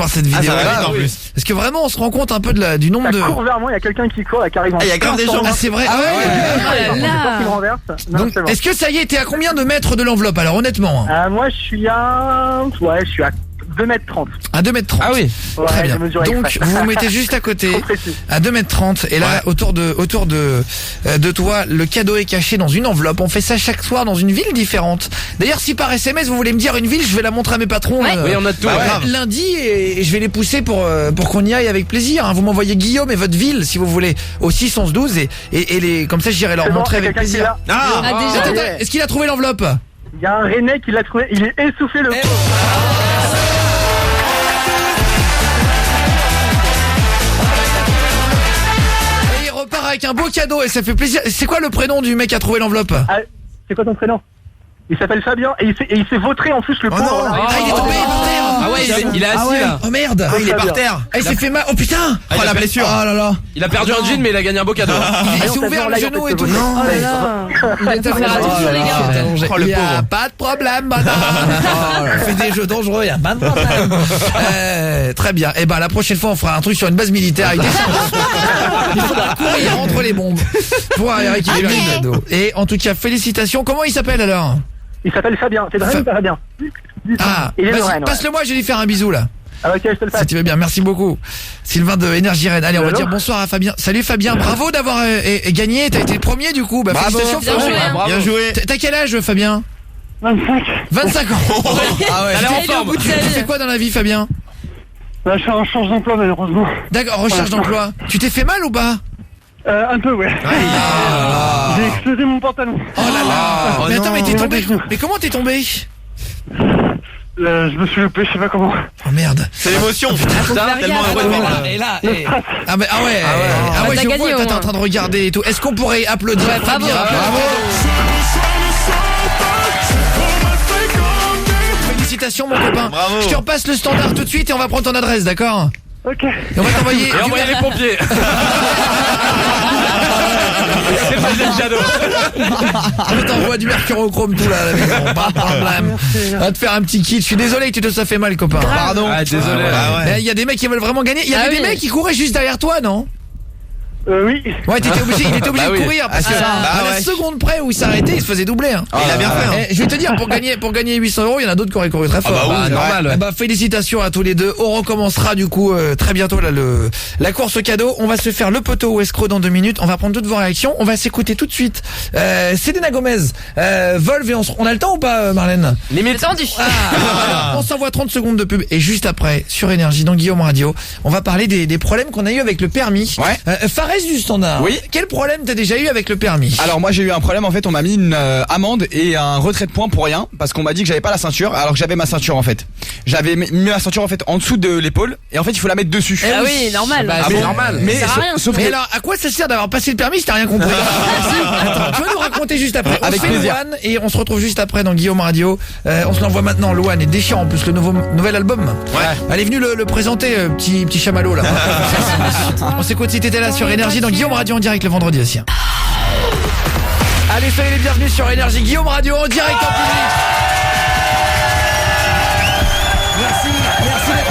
cette Ah, vidéo ça va là. vite en plus. Parce que vraiment on se rend compte un peu du nombre de. Ça court vers moi, il y a quelqu'un qui court, là, qui arrive en Ah, il y a grave des gens. Ah c'est vrai. Ah ouais. Oh là là. Il me renverse. Non, Donc c'est bon. est-ce que ça y est, t'es à combien de mètres de l'enveloppe alors honnêtement? Moi, je suis à 2m30. À 2m30. Ah oui. Ouais, Très bien. j'ai mesuré Donc exprès. vous vous mettez juste à côté. Trop précis. À 2m30 et là autour de toi le cadeau est caché dans une enveloppe. On fait ça chaque soir dans une ville différente. D'ailleurs si par SMS vous voulez me dire une ville, je vais la montrer à mes patrons Oui, on a tout. lundi et je vais les pousser pour qu'on y aille avec plaisir. Hein. Vous m'envoyez Guillaume et votre ville si vous voulez au 611-12 et les comme ça j'irai leur C'est bon, montrer il y a avec quelqu'un qui est plaisir. là. Ah, déjà. Attends, est-ce qu'il a trouvé l'enveloppe? Il y a un Rennais qui l'a trouvé, il est essoufflé le pauvre. Et il repart avec un beau cadeau et ça fait plaisir. C'est quoi le prénom du mec qui a trouvé l'enveloppe? Ah, c'est quoi ton prénom? Il s'appelle Fabien et il s'est vautré en plus le pauvre. non. là. Ah il est tombé par terre. Ah ouais, il est assis là. Oh merde. Ah, il est par terre. Ah, il s'est fait mal. Oh putain. Oh la blessure. Oh là là. Il a perdu un jean mais il a gagné un beau cadeau. Il s'est ouvert le genou et tout. Oh là là. Il est faire attention, les gars. Il y a pas de problème, madame. On fait des jeux dangereux, il y a pas de problème. Très bien. Et ben la prochaine fois, on fera un truc sur une base militaire avec des il faudra courir entre les bombes pour récupérer le cadeau. Et en tout cas, félicitations. Comment il s'appelle alors? Il s'appelle Fabien, c'est de Rennes ou Fabien? Ah, Il est de vas-y, Rennes, ouais. passe-le-moi, je vais lui faire un bisou là. Ah ok, je te le fais. Si tu veux bien, merci beaucoup. Sylvain de Énergie Rennes. Allez, on va Allô dire bonsoir à Fabien. Salut Fabien, bravo d'avoir gagné. T'as été le premier du coup. Bah, Bravo. félicitations. Bien joué, hein. Bien joué. T'as quel âge Fabien? 25. 25 ans. Ah ouais. Elle est en Il est au forme. bout de sa Tu vie. fais quoi dans la vie Fabien? Là, je suis en recherche d'emploi malheureusement. D'accord, recherche d'emploi. Tu t'es fait mal ou pas? Un peu, ouais. J'ai explosé mon pantalon. Oh là là. Oh Mais attends, non. mais t'es J'ai tombé. mal au genou. Mais comment t'es tombé? Je me suis loupé, je sais pas comment. Oh merde. C'est l'émotion. Putain, tellement gaffe. heureux de voir. Et là, ah ouais, ah ouais, Bah, t'as je gagné, vois, au toi t'es en moins. train de regarder et tout. Est-ce qu'on pourrait applaudir bravo. Fabien? Bravo. Félicitations mon copain. Bravo. Je te repasse le standard tout de suite et on va prendre ton adresse, d'accord? Ok. Et on va t'envoyer. Et envoyer les pompiers. C'est le deuxième cadeau. On t'envoie du mercurochrome tout là, à la maison, pas de problème. On va te faire un petit kit. Je suis désolé que tu te sois fait mal, copain. Pardon. Ah, désolé. Ah ouais. Mais il y a des mecs qui veulent vraiment gagner. Il y avait Ah des oui. mecs qui couraient juste derrière toi, non? Oui. Ouais, il était obligé Bah oui. de courir parce que Ah, à la ouais. seconde près où il s'arrêtait, il se faisait doubler. Hein. Il a bien fait. Hein. Eh, je vais te dire, pour gagner 800 €, il y en a d'autres qui auraient couru très fort. bah oui, Ah, normal, ouais. Eh bah, félicitations à tous les deux. On recommencera du coup très bientôt là la course au cadeau. On va se faire le poteau ou escroc dans 2 minutes. On va prendre toutes vos réactions. On va s'écouter tout de suite. Selena Gomez, Volve et on a le temps ou pas, Marlène? Limite. Tendu. On s'envoie 30 secondes de pub et juste après sur Énergie dans Guillaume Radio, on va parler des problèmes qu'on a eu avec le permis. Ouais. Fares du Standard. Oui. Quel problème t'as déjà eu avec le permis? Alors moi j'ai eu un problème, en fait on m'a mis une amende et un retrait de points pour rien parce qu'on m'a dit que j'avais pas la ceinture alors que j'avais ma ceinture en fait. J'avais mis ma ceinture en fait en dessous de l'épaule et en fait il faut la mettre dessus. Ah oui, normal. Bah, Ah c'est bon normal. Mais Ça sert à rien, sauf Mais que alors, à quoi ça sert d'avoir passé le permis si t'as rien compris? Attends, tu vas nous raconter juste après. On Avec se fait plaisir. Louane et on se retrouve juste après dans Guillaume Radio. On se l'envoie maintenant. Louane est déchirant en plus le nouvel album. Ouais. Elle est venue le présenter, petit chamallow là. On s'écoute si t'étais là sur Énergie dans Guillaume Radio en direct le vendredi aussi. Allez, soyez les bienvenus sur Énergie Guillaume Radio en direct en public. Merci d'être avec nous.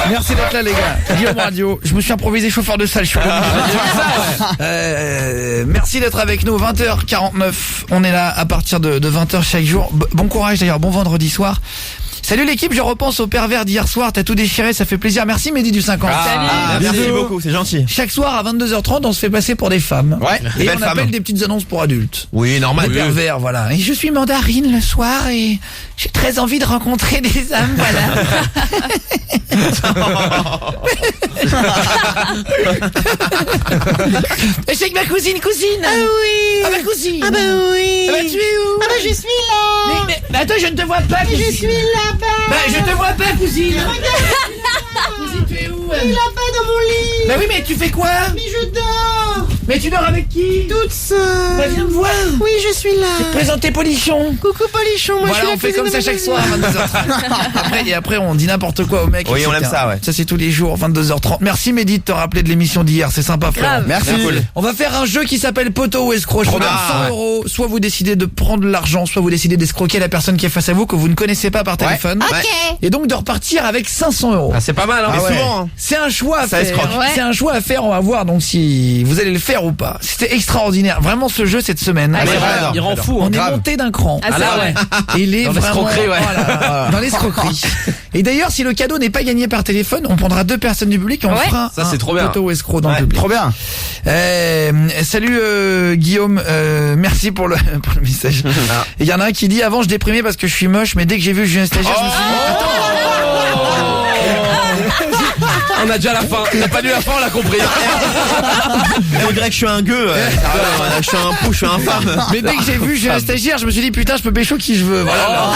Merci d'être là les gars. Guillaume Radio, je me suis improvisé chauffeur de salle, je suis merci d'être avec nous, 20h49. On est là à partir de 20h chaque jour. Bon courage d'ailleurs, bon vendredi soir. Salut l'équipe, je repense au pervers d'hier soir, t'as tout déchiré, ça fait plaisir. Merci Mehdi du 50. Merci Bisous. beaucoup, c'est gentil. Chaque soir à 22h30, on se fait passer pour des femmes. Ouais, Et belles on femmes. appelle des petites annonces pour adultes. Oui, normal. Des pervers, voilà. Et je suis mandarine le soir et j'ai très envie de rencontrer des hommes, voilà. Et c'est que ma cousine. Ah oui. Ah ma cousine. Ah bah oui. Ah bah tu es où? Ah bah je suis là. Mais attends, je ne te vois pas, cousine. Je suis là-bas. Bah je te vois pas, cousine. Cousine, tu es où? Là-bas dans mon lit. Bah oui, mais tu fais quoi? Mais je dors. Mais tu dors avec qui? Toute seule. Bah viens me voir. Oui, je suis là. Je vais te présenter Polichon. Coucou Polichon, moi Voilà, je suis on la fait comme ça cousine chaque de soir à 22h30. après on dit n'importe quoi au mec. Oui, on etc. aime ça, ouais. Ça c'est tous les jours, 22h30. Merci Mehdi de te rappeler de l'émission d'hier, c'est sympa frère. Merci. On va faire un jeu qui s'appelle Poteau ou escroc. Je vous donne 100 euros. Soit vous décidez de prendre l'argent, soit vous décidez d'escroquer la personne qui est face à vous que vous ne connaissez pas par téléphone. Ok. Et donc de repartir avec 500 euros. Ah, c'est pas mal, hein. Mais ouais. souvent, hein. C'est un choix à Ça faire. escroque. Ouais. C'est un choix à faire. On va voir donc si vous allez le faire ou pas. C'était extraordinaire. Vraiment ce jeu cette semaine. Ah, Alors, c'est vrai, Il rend fou. on est grave. monté d'un cran. Ah, ça, ouais. Et il est Dans vraiment l'escroquerie, ouais. voilà, dans l'escroquerie. Et d'ailleurs, si le cadeau n'est pas gagné par téléphone, on prendra 2 personnes du public et on Ouais. fera Ça, c'est un trop bien. Poteau ou escroc dans le public. Trop bien. Salut Guillaume, merci pour le message. Il y en a un qui dit avant je déprimais parce que je suis moche, mais dès que j'ai vu Julien Stagiaire, je me suis dit On a déjà la fin. T'as pas lu la fin, on l'a compris. On dirait que je suis un gueux. Je suis un pou, je suis un femme. mais dès que j'ai vu Julien Stagiaire, je me suis dit putain, je peux pécho qui je veux. Voilà.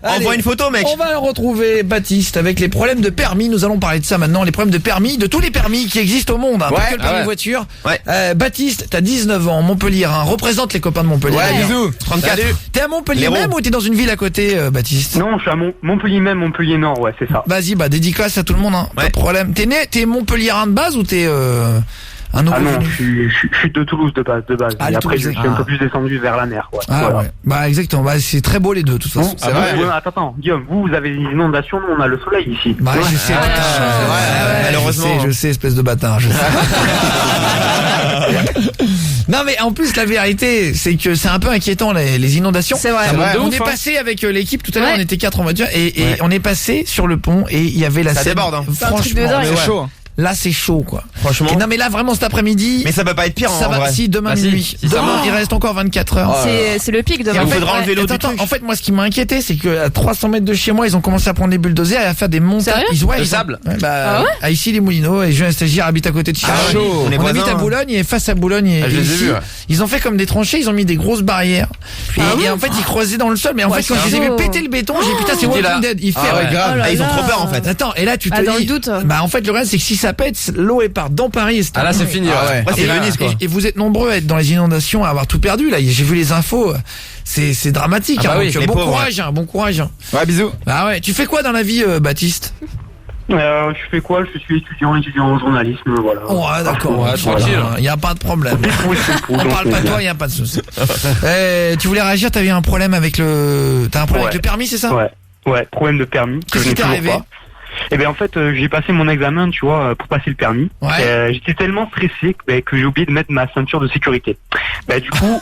Allez, Envoie une photo, mec. on va retrouver Baptiste avec les problèmes de permis. Nous allons parler de ça maintenant, les problèmes de permis, de tous les permis qui existent au monde, hein, pas Ouais, que le permis ouais. voiture. Ouais. Baptiste, t'as 19 ans, Montpellier, hein, représente les copains de Montpellier. Ouais, bisous. 34. T'es à Montpellier L'Hérault. même ou t'es dans une ville à côté, Baptiste? Non, je suis à Montpellier même, Montpellier Nord, ouais, c'est ça. Vas-y, bah dédicace à tout le monde, hein. Pas Ouais. de problème. T'es Montpelliérain de base ou t'es un nouveau Ah non, venu? je suis de Toulouse de base. Ah, Et les après, je Toulousains. suis un peu plus descendu vers la mer, ouais. Ah Voilà. ouais. Bah exactement. Bah c'est très beau les deux de toute façon. Ah, vrai. ouais, attends, Guillaume, vous avez des inondations, nous on a le soleil ici. Bah je sais. ouais, malheureusement. Je sais, espèce de bâtard. Je sais. Non mais en plus la vérité c'est que c'est un peu inquiétant les inondations. C'est vrai. Ça monte de On ouf, est hein. passé avec l'équipe tout à l'heure, Ouais. on était 4 en voiture et Ouais. on est passé sur le pont et il y avait la Ça Seine. déborde, hein. C'est un truc de Franchement, dingue. C'est ouais. chaud. hein. Là c'est chaud quoi. Franchement. Et non mais là vraiment cet après-midi. Mais ça peut pas être pire ça en va vrai. si demain Bah, si. minuit. Si ça Demain monte. il reste encore 24 heures. C'est le pic de Et en Il fait, faudra enlever l'eau du attends, truc. en fait, moi, ce qui m'a inquiété, c'est que à 300 mètres de chez moi, ils ont commencé à prendre des bulldozers et à faire des montées. Sérieux De sable. À ici les Moulineaux et Julien Stagiaire habite à côté de chez Ah, moi. chaud. On est On voisins, habite à hein. Boulogne et face à Boulogne et, Ah, je et les ai ici, vus, ouais. ils ont fait comme des tranchées, ils ont mis des grosses barrières. Et en fait, ils creusaient dans le sol. Mais en fait, quand je les ai vus péter le béton, j'ai dit putain, c'est J'étais là. Walking Dead. Il fait Ah ouais, ouais. grave. Oh là Ah, ils ont là. trop peur en fait. Attends, et là tu te Ah, dans dis, le doute. bah en fait le problème c'est que si ça pète, l'eau est part dans Paris. Et c'est Ah là, c'est fini. Ah ouais. ouais. Ouais, c'est et, Venise quoi. et vous êtes nombreux à être dans les inondations, à avoir tout perdu là. J'ai vu les infos, c'est dramatique. Ah bah hein, oui, donc, les bon pauvres, courage, hein, bon courage. hein. Ouais, bisous. Ah ouais, tu fais quoi dans la vie, Baptiste? Je fais quoi? Je suis étudiant en journalisme, voilà. Oh, ouais, d'accord, Ouais, tranquille. Il y a pas de problème. Oui, c'est cool, On donc, parle pas de bien. toi, il y a pas de souci. Tu voulais réagir, t'as eu un problème avec le avec le permis, c'est ça? Ouais, problème de permis. Qu'est-ce qui t'est arrivé? Eh ben en fait, j'ai passé mon examen, tu vois, pour passer le permis. Ouais. J'étais tellement stressé que j'ai oublié de mettre ma ceinture de sécurité. Du coup,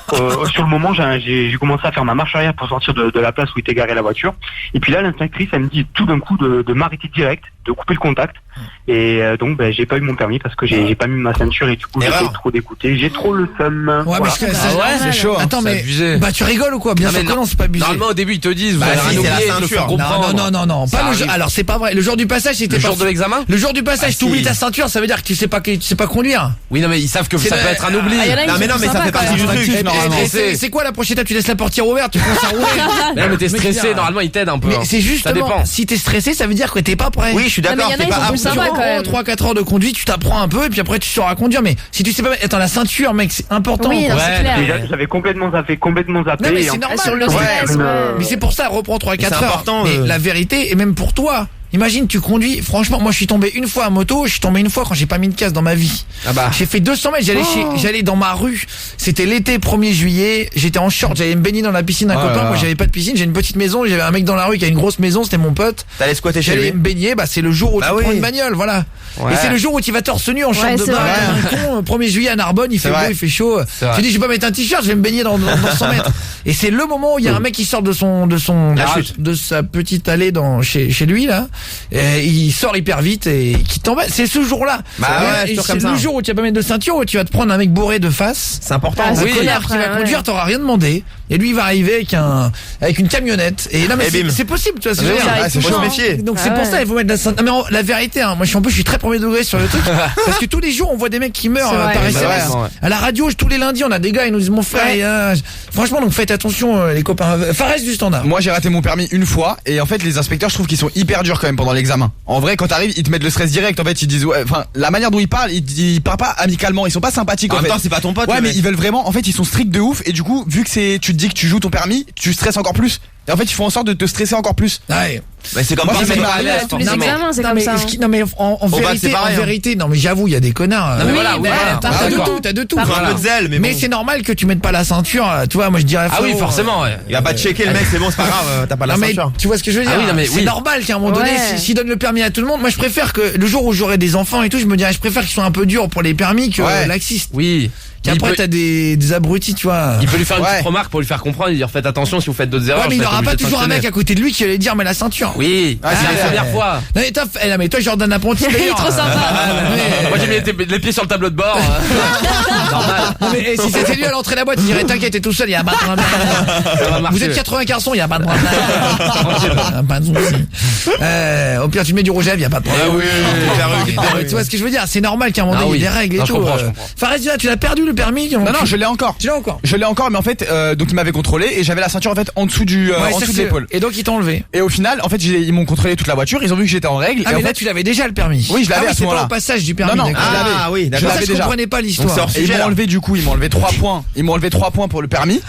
sur le moment, j'ai commencé à faire ma marche arrière pour sortir de la place où était garée la voiture. Et puis là, l'inspectrice, elle me dit tout d'un coup de m'arrêter direct, de couper le contact. Et donc, j'ai pas eu mon permis parce que j'ai pas mis ma ceinture et du coup, Erreur. j'étais trop dégoûté. J'ai trop le seum. Ouais, Voilà. parce que C'est chaud. hein. Attends, c'est mais abusé. bah tu rigoles ou quoi? Bien Non, sûr mais que non, c'est pas abusé. Normalement, au début, ils te disent, vous Bah, avez si, rien c'est la oublié, de le faire ceinture. comprendre. Non, Ça pas le jour. arrive. Alors c'est pas vrai. Le jour du passage, c'était Le pas jour de l'examen? Le jour du passage, Ah, t'oublies si. ta ceinture, ça veut dire que tu sais pas conduire. Oui, non, mais ils savent que C'est ça le- peut être un oubli. Ah, y en a, ils Non, mais sont non, mais ça sympas, fait quand partie même. du truc. Et normalement. c'est quoi la prochaine étape? Tu laisses la portière ouverte, tu commences à rouler. Mais non, mais t'es Mais stressé, tiens. normalement, ils t'aident un peu. Mais hein. c'est Ça justement, dépend. si t'es stressé, ça veut dire que t'es pas prêt. Oui, je suis Non, mais d'accord, y en a, t'es ils pas sont apte. plus sympas, quand même. 3-4 heures de conduite, tu t'apprends un peu et puis après tu sors à conduire. Mais si tu sais pas, attends, la ceinture, mec, c'est important. Oui, non, Ouais, c'est clair. Et j'avais complètement zappé. Non, mais et c'est en- normal. Sur le Ouais. stress, ouais. Mais c'est pour ça, reprends 3-4 C'est heures. important, Mais la vérité, et même pour toi, imagine, tu conduis, franchement, moi je suis tombé une fois à moto, je suis tombé une fois quand j'ai pas mis de casque dans ma vie. Ah bah. J'ai fait 200 mètres, j'allais dans ma rue, c'était l'été 1er juillet, j'étais en short, j'allais me baigner dans la piscine d'un Oh là copain, là. moi j'avais pas de piscine, j'ai une petite maison, j'avais un mec dans la rue qui a une grosse maison, c'était mon pote. T'allais squatter chez J'allais lui. me baigner, bah c'est le jour où Bah tu oui. prends une bagnole, voilà. Ouais. Et c'est le jour où tu vas torse nu en short de c'est bain, vrai. comme un con, 1er juillet à Narbonne, il fait C'est beau, vrai. il fait chaud. vrai. Tu dis, je vais pas mettre un t-shirt, je vais me baigner dans 100 mètres. Et c'est le moment où il y a un mec qui sort de sa petite allée chez lui, là. Et il sort hyper vite et qui tombe. C'est ce jour-là. Bah ouais, Et c'est c'est comme ça. le jour où tu vas pas mettre de ceinture, où tu vas te prendre un mec bourré de face. C'est important. Ah, c'est Un Oui. connard qui va Après, conduire, ouais. t'auras rien demandé. Et lui, il va arriver avec une camionnette. Et non, mais Et bim. c'est possible, tu vois. Ça arrive c'est tout chaud. le temps. Faut se méfier. Donc Ah c'est pour ouais. ça il faut mettre la ceinture. Non, mais la vérité, hein, moi je suis très premier degré sur le truc parce que tous les jours on voit des mecs qui meurent C'est vrai. par Bah SMS. ouais, ouais. À la radio, tous les lundis on a des gars, ils nous disent mon frère. Ouais. Franchement, donc faites attention les copains. Fares du standard. Moi j'ai raté mon permis une fois et en fait les inspecteurs je trouve qu'ils sont hyper durs quand même. quand même pendant l'examen. En vrai, quand t'arrives, ils te mettent le stress direct. En fait, ils disent ouais. Enfin, la manière dont ils parlent, ils parlent pas amicalement. Ils sont pas sympathiques. En En même fait. temps, c'est pas ton pote. Ouais, le mais mec. ils veulent vraiment. En fait, ils sont stricts de ouf. Et du coup, vu que tu te dis que tu joues ton permis, tu stresses encore plus. Et en fait, ils font en sorte de te stresser encore plus. Ouais. Mais c'est comme Moi, pas ça m'est Bah, arrivé. tous les Non, mais- examens, c'est non, comme mais ça. non mais en bac, vérité, c'est pareil, en hein. vérité, non mais j'avoue, il y a des connards. Non, mais Oui, voilà, oui, bah, voilà. par T'as de contre, tout, t'as de tout. Par Faut un peu de zèle, mais Mais bon. c'est normal que tu mettes pas la ceinture. Tu vois, moi je dirais. Ah oui, frérot, forcément, ouais. Il va pas te checker le mec, c'est bon, c'est pas grave, t'as pas la Non mais ceinture. tu vois ce que je veux dire. Ah oui, non, mais c'est oui. normal qu'à un moment donné, Ouais. s'ils donnent le permis à tout le monde, moi je préfère que le jour où j'aurai des enfants et tout, je me dirais, je préfère qu'ils soient un peu durs pour les permis que Ouais. laxistes. Oui. Qu'après Il peut- t'as des abrutis, tu vois. Il peut lui faire une Ouais. petite remarque pour lui faire comprendre, lui dire faites attention si vous faites d'autres erreurs. Ouais, mais je il vais être aura pas obligé de toujours un mec sanctionner. à côté de lui qui allait dire mais la ceinture. Oui, Ah, c'est c'est la vrai. première fois. Non mais toi Jordan apprenti. Il est trop sympa. Moi j'ai mis les pieds sur le tableau de bord. Normal. Non mais si c'était lui à l'entrée de la boîte, il dirait t'inquiète, t'es tout seul, il y a pas de problème. Ça va marcher. Vous êtes 80 garçons, il y a pas de problème. Pas de souci. Au pire tu mets du rouge à lèvres, il y a pas de problème. Ah oui. Tu vois ce que je veux dire, c'est normal qu'à un moment Ah donné il y ait oui. des règles et Non, je tout. comprends, je comprends. Fares, tu l'as perdu le permis. Non, je l'ai encore. Tu l'as encore. Je l'ai encore, mais en fait, donc ils m'avaient contrôlé et j'avais la ceinture en fait en dessous du, Ouais, en ça, dessous de c'est- l'épaule. Et donc ils t'ont enlevé. Et au final, en fait, ils m'ont contrôlé toute la voiture. Ils ont vu que j'étais en règle. Ah et en mais là fait, tu l'avais déjà le permis. Oui, je l'avais Ah à ce c'est pas moment-là. au passage du permis. Non, non, d'accord. je l'avais. Ah oui, Je d'accord. Ça, l'avais je déjà. comprenais pas Donc, c'est l'histoire. hors Et ils sujet, m'ont là. enlevé du coup, ils m'ont enlevé 3 points. Ils m'ont enlevé 3 points pour le permis.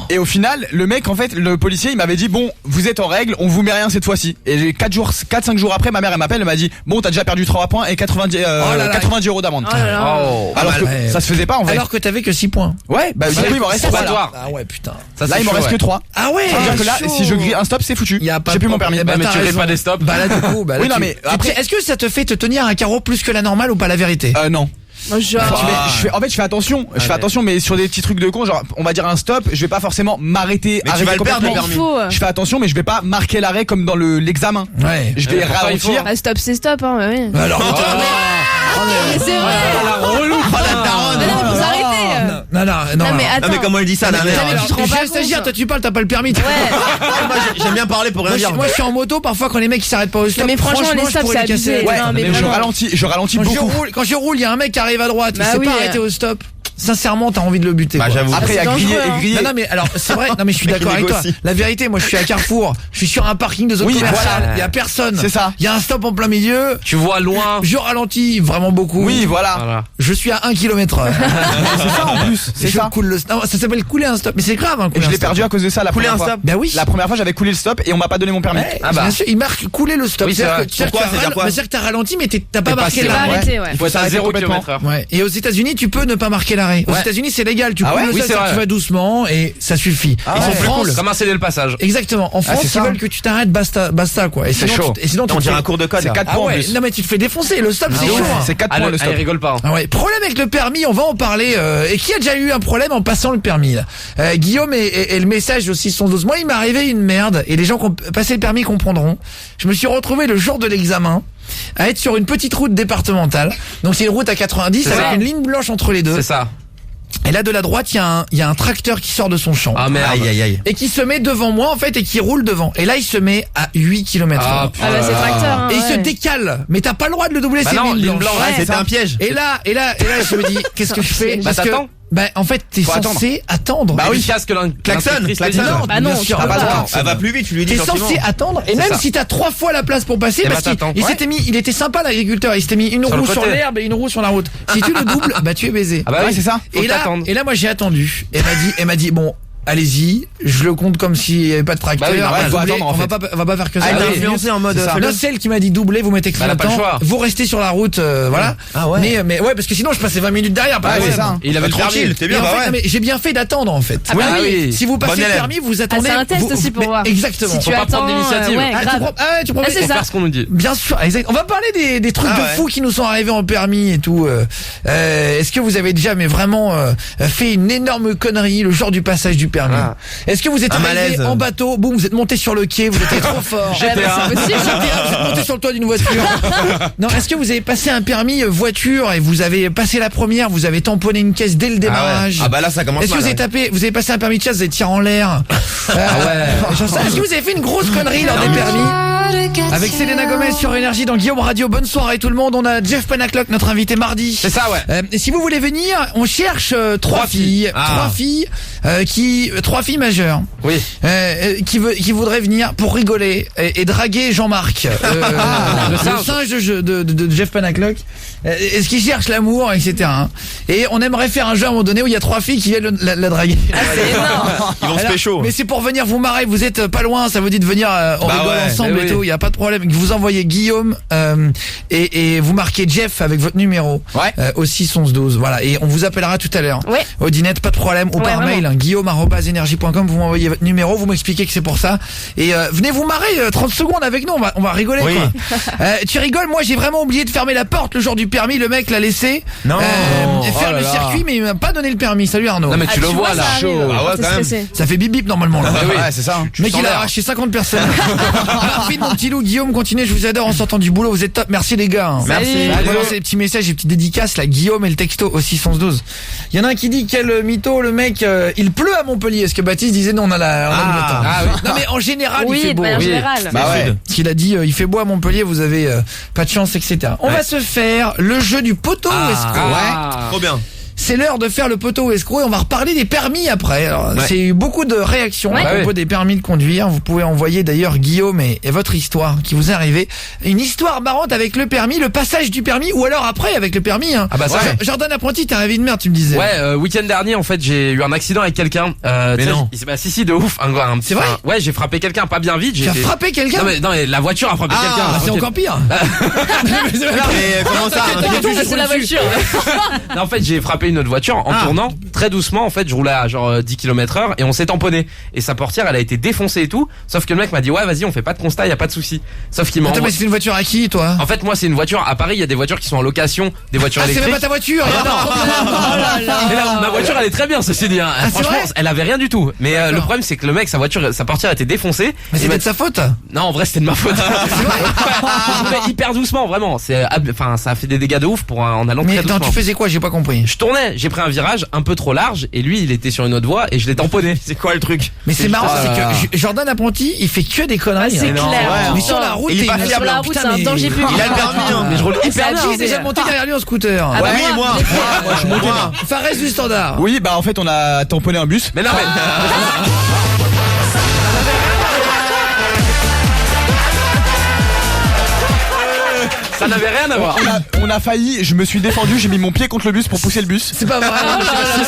Et au final, le mec, en fait, le policier, il m'avait dit bon, vous êtes en règle, on vous met rien cette fois-ci. Et 4-5 jours après, ma mère elle m'appelle, elle m'a dit bon, t'as déjà perdu 3 points et 90 là là. 90 euros d'amende. Oh là là. Oh. Alors que Ouais. ça se faisait pas en vrai. Alors que t'avais que 6 points. Ouais, bah du coup il m'en reste 3 là. probatoire. Ah ouais putain. Ça, Là c'est il m'en chaud, reste que ouais. 3. Ah ouais. Ça veut dire que là, chaud. si je grille un stop, c'est foutu. Y a pas J'ai de plus mon problème. permis. Eh ben, mais t'as tu grilles raison. pas des stops. Bah là du coup, bah là, Oui, non, tu- mais tu- après- Est-ce que ça te fait te tenir un carreau plus que la normale ou pas la vérité? Non. Genre. En fait, je fais attention. Je fais attention, mais sur des petits trucs de con, genre, on va dire un stop, je vais pas forcément m'arrêter, Mais tu arrêter vas le perdre, complètement. le Il faut. Je fais attention, mais je vais pas marquer l'arrêt comme dans l'examen. Ouais. Je vais pourquoi il faut ralentir. Bah, stop, c'est stop, hein, bah oui. Alors, Mais c'est vrai. La relou. Mais non, mais vous arrêtez. non, Non, mais attends. Non mais comment elle dit ça, Non, mais la mère jamais tu te rends pas stagiaire, compte. toi tu parles, t'as pas le permis. toi. Ouais. Moi j'aime bien parler pour rien Moi, dire. moi je suis en moto, parfois quand les mecs ils s'arrêtent pas au stop. Non, mais franchement, les je stops, pourrais c'est les casser. abusé. Ouais. Non, mais Mais je vraiment. ralentis Quand beaucoup. quand je roule, il y a un mec qui arrive à droite, Bah il s'est oui. pas arrêté au stop. Sincèrement, t'as envie de le buter. Bah quoi. j'avoue. Après, il y a c'est grillé dangereux, hein. et grillé. Non, non, mais alors, c'est vrai, non, mais je suis Mec, d'accord il avec toi. négocie. La vérité, moi, je suis à Carrefour, je suis sur un parking de zone Oui, commerciale, voilà. il y a personne. C'est ça. Il y a un stop en plein milieu, Tu vois loin. je ralentis vraiment beaucoup. Oui, voilà. Voilà. Je suis à 1 km/h. C'est ça en plus. C'est Je ça. coule le stop. Non, ça s'appelle couler un stop, mais c'est grave, hein, Et couler je un l'ai stop. perdu à cause de ça la Couler première un fois. stop. Bah oui. La première fois, j'avais coulé le stop et on m'a pas donné mon permis. Ouais, Ah bah. bien sûr, il marque couler le stop. Oui, c'est vrai. C'est-à-dire que Pourquoi, tu as c'est-à-dire quoi c'est-à-dire que t'as ralenti, mais t'as pas T'es marqué passé. Pas l'arrêt. arrêté, ouais. Il faut être à s'arrêter 0 complètement. km/h. Ouais. Et aux États-Unis, tu peux ne pas marquer l'arrêt. Aux Ouais. États-Unis, c'est légal. Tu Ah coules ouais le Oui, stop, c'est vrai. tu vas doucement et ça suffit. Ah Et ouais, en c'est France, cool. Comme un céder le passage. exactement. En France, c'est ils ça. veulent que tu t'arrêtes, basta quoi. Et C'est sinon, chaud. Et sinon, tu On te dirait fais- un cours de code. C'est là. 4 Ah points en ouais. plus. Non mais tu te fais défoncer. Le stop, c'est ouais. chaud. hein. C'est 4 Ah, points le il stop. rigole pas. hein. Ah ouais, problème avec le permis, on va en parler. Et qui a déjà eu un problème en passant le permis là Guillaume et le message aussi 612. Moi, il m'est arrivé une merde et les gens qui ont passé le permis comprendront. Je me suis retrouvé le jour de l'examen à être sur une petite route départementale. Donc c'est une route à 90 C'est avec ça. une ligne blanche entre les deux. C'est ça. Et là de la droite, il y a un tracteur qui sort de son champ. Ah merde. Aïe aïe aïe. Et qui se met devant moi en fait et qui roule devant. Et là il se met à 8 km/h. Ah, Ah bah c'est tracteur. hein, Et il se ouais. décale. Mais t'as pas le droit de le doubler, Bah c'est non, une ligne ligne blanche. blanche, Ouais, c'était un piège. Et là, je me dis, qu'est-ce que je fais? Bah, Parce que, t'attends. bah, en fait, t'es Faut censé attendre. Bah oui, casque Klaxon, l'inspectrice. Non, Bah non, bien sûr, tu peux pas pas. de klaxon. Elle va plus vite, tu lui dis T'es gentiment. censé attendre, et C'est même ça. si t'as 3 fois la place pour passer, Eh parce ben, qu'il t'attends. il s'était mis, il était sympa l'agriculteur, il s'était mis une Sur roue le sur côté. l'herbe et une roue sur la route. Si tu le doubles, bah tu es baisé. Ah bah oui, c'est ça. Faut Et là, t'attendre. moi j'ai attendu. Elle m'a dit bon, allez-y, je le compte comme s'il y avait pas de tracteur. Bah oui, normal, Doubler, faut attendre, en on va fait. pas, on va pas faire que ça. Ah, elle Ah t'a oui. influencé en mode. C'est ça. Non, c'est elle qui m'a dit doubler, vous mettez que Bah, elle a pas le temps, choix. vous restez sur la route, voilà. Ah ouais. Mais ouais, parce que sinon je passais 20 minutes derrière. par Ah oui, exemple. c'est ça. Et il avait le tranquille, permis. t'es Et bien, en bah fait, ouais. non, mais j'ai bien fait d'attendre en fait. Ah bah oui. Si vous passez Bon le élève. permis, vous attendez. c'est un test aussi pour mais voir. Exactement. Si tu Faut pas prendre attends, l'initiative. ouais, Ah, tu grave. prends- ah ouais, tu prends- Ah, c'est Faut ça. faire ce qu'on nous dit. Bien sûr, exact. On va parler des trucs Ah de ouais. fous qui nous sont arrivés en permis et tout. Est-ce que vous avez déjà mais vraiment fait une énorme connerie le jour du passage du permis? Ah. Est-ce que vous êtes Un arrivé malaise. en bateau, boum, vous êtes monté sur le quai, vous étiez trop fort. GTA. C'est possible, GTA, vous êtes monté sur le toit d'une voiture. Non, est-ce que vous avez passé un permis voiture et vous avez passé la première, vous avez tamponné une caisse dès le démarrage? Ah bah là ça commence Est-ce que mal. vous avez passé un permis de chasse, vous avez tiré en l'air? Est-ce que vous avez fait une grosse connerie lors des permis? Avec Selena Gomez sur Énergie dans Guillaume Radio. Bonne soirée tout le monde. On a Jeff Panaclock, notre invité mardi. C'est ça, ouais. Et si vous voulez venir, on cherche trois filles. Trois filles majeures. Oui. Qui voudraient venir pour rigoler et draguer Jean-Marc. Le singe de Jeff Panaclock. Est-ce qu'il cherche l'amour, etc. hein. Et on aimerait faire un jeu à un moment donné où il y a trois filles qui viennent la draguer. C'est énorme. Ils vont se pécho. Mais c'est pour venir vous marrer. Vous êtes pas loin. Ça vous dit de venir. On rigole ensemble et tout. Il y a pas de problème. Vous envoyez Guillaume et vous marquez Jeff avec votre numéro au 61112. Voilà. Et on vous appellera tout à l'heure. Ouais. Au dinette, pas de problème. Ou par mail, guillaume@energie.com. Vous m'envoyez votre numéro. Vous m'expliquez que c'est pour ça. Et venez vous marrer 30 secondes avec nous. On va rigoler. Oui. Quoi. Tu rigoles. Moi j'ai vraiment oublié de fermer la porte le jour du permis. Le mec l'a laissé faire le circuit, mais il m'a pas donné le permis. Salut Arnaud. Non mais tu le vois là. Chaud. Ah ouais, quand même. Ça fait bip bip normalement là. Ouais, c'est ça. Le mec il a arraché 50 personnes. Marvin, mon petit loup, Guillaume, continuez, je vous adore en sortant du boulot, vous êtes top. Merci les gars. Merci. Vous balancez les petits messages, les petites dédicaces là, Guillaume et le texto au 612. Il y en a un qui dit quel mytho le mec, il pleut à Montpellier. Est-ce que Baptiste disait non, on a le temps. Oui. Non mais en général il fait Oui, beau. en général. Bah ouais. Ce qu'il a dit, il fait beau à Montpellier, vous avez pas de chance, etc. On va se faire le jeu du poteau escroc. Trop bien. C'est l'heure de faire le poteau escroc et on va reparler des permis après. Alors, c'est eu beaucoup de réactions à propos des permis de conduire. Vous pouvez envoyer d'ailleurs Guillaume et votre histoire qui vous est arrivée. Une histoire marrante avec le permis, le passage du permis ou alors après avec le permis. Hein. Ah bah ça. Jordan Apprenti, t'es arrivé de merde, tu me disais. Ouais, week-end dernier en fait j'ai eu un accident avec quelqu'un. Mais non. Si de ouf. C'est vrai. Ouais, j'ai frappé quelqu'un pas bien vite. Tu as frappé quelqu'un? Non mais la voiture a frappé quelqu'un. C'est encore pire. Mais comment ça? C'est la voiture. Non, en fait j'ai frappé une autre voiture en tournant très doucement. En fait je roulais à genre 10 km/h et on s'est tamponné. Et sa portière elle a été défoncée et tout. Sauf que le mec m'a dit ouais vas-y on fait pas de constat, y a pas de souci. Sauf qu'il m'a Attends, mais c'est une voiture à qui toi? En fait moi c'est une voiture à Paris, il y a des voitures qui sont en location, des voitures c'est électriques. même pas ta voiture. Mais là, ma voiture elle est très bien ceci dit. Franchement vrai elle avait rien du tout. Mais le problème c'est que le mec sa portière était défoncée. Mais c'était de sa faute. Non en vrai c'était de ma faute. Je roulais hyper doucement vraiment. Enfin ça a fait des dégâts de ouf en allant très doucement. Mais attends, tu faisais quoi? J'ai pas compris. Je tournais, j'ai pris un virage un peu trop large et lui il était sur une autre voie et je l'ai tamponné. C'est quoi le truc? Mais c'est marrant, c'est que Jordan Apprenti, il fait que des conneries. C'est clair. Mais sur la route, il est pas une- fiable. Sur la route, c'est un danger public. Il a le permis. Mais je roule hyper Qui est bien. déjà monté derrière lui en scooter? Ah bah Oui, moi. Moi, je montais. Fares du standard. Oui, bah en fait on a tamponné un bus. Mais non mais ça n'avait rien à voir. On a failli, je me suis défendu, j'ai mis mon pied contre le bus pour pousser le bus. C'est pas vrai.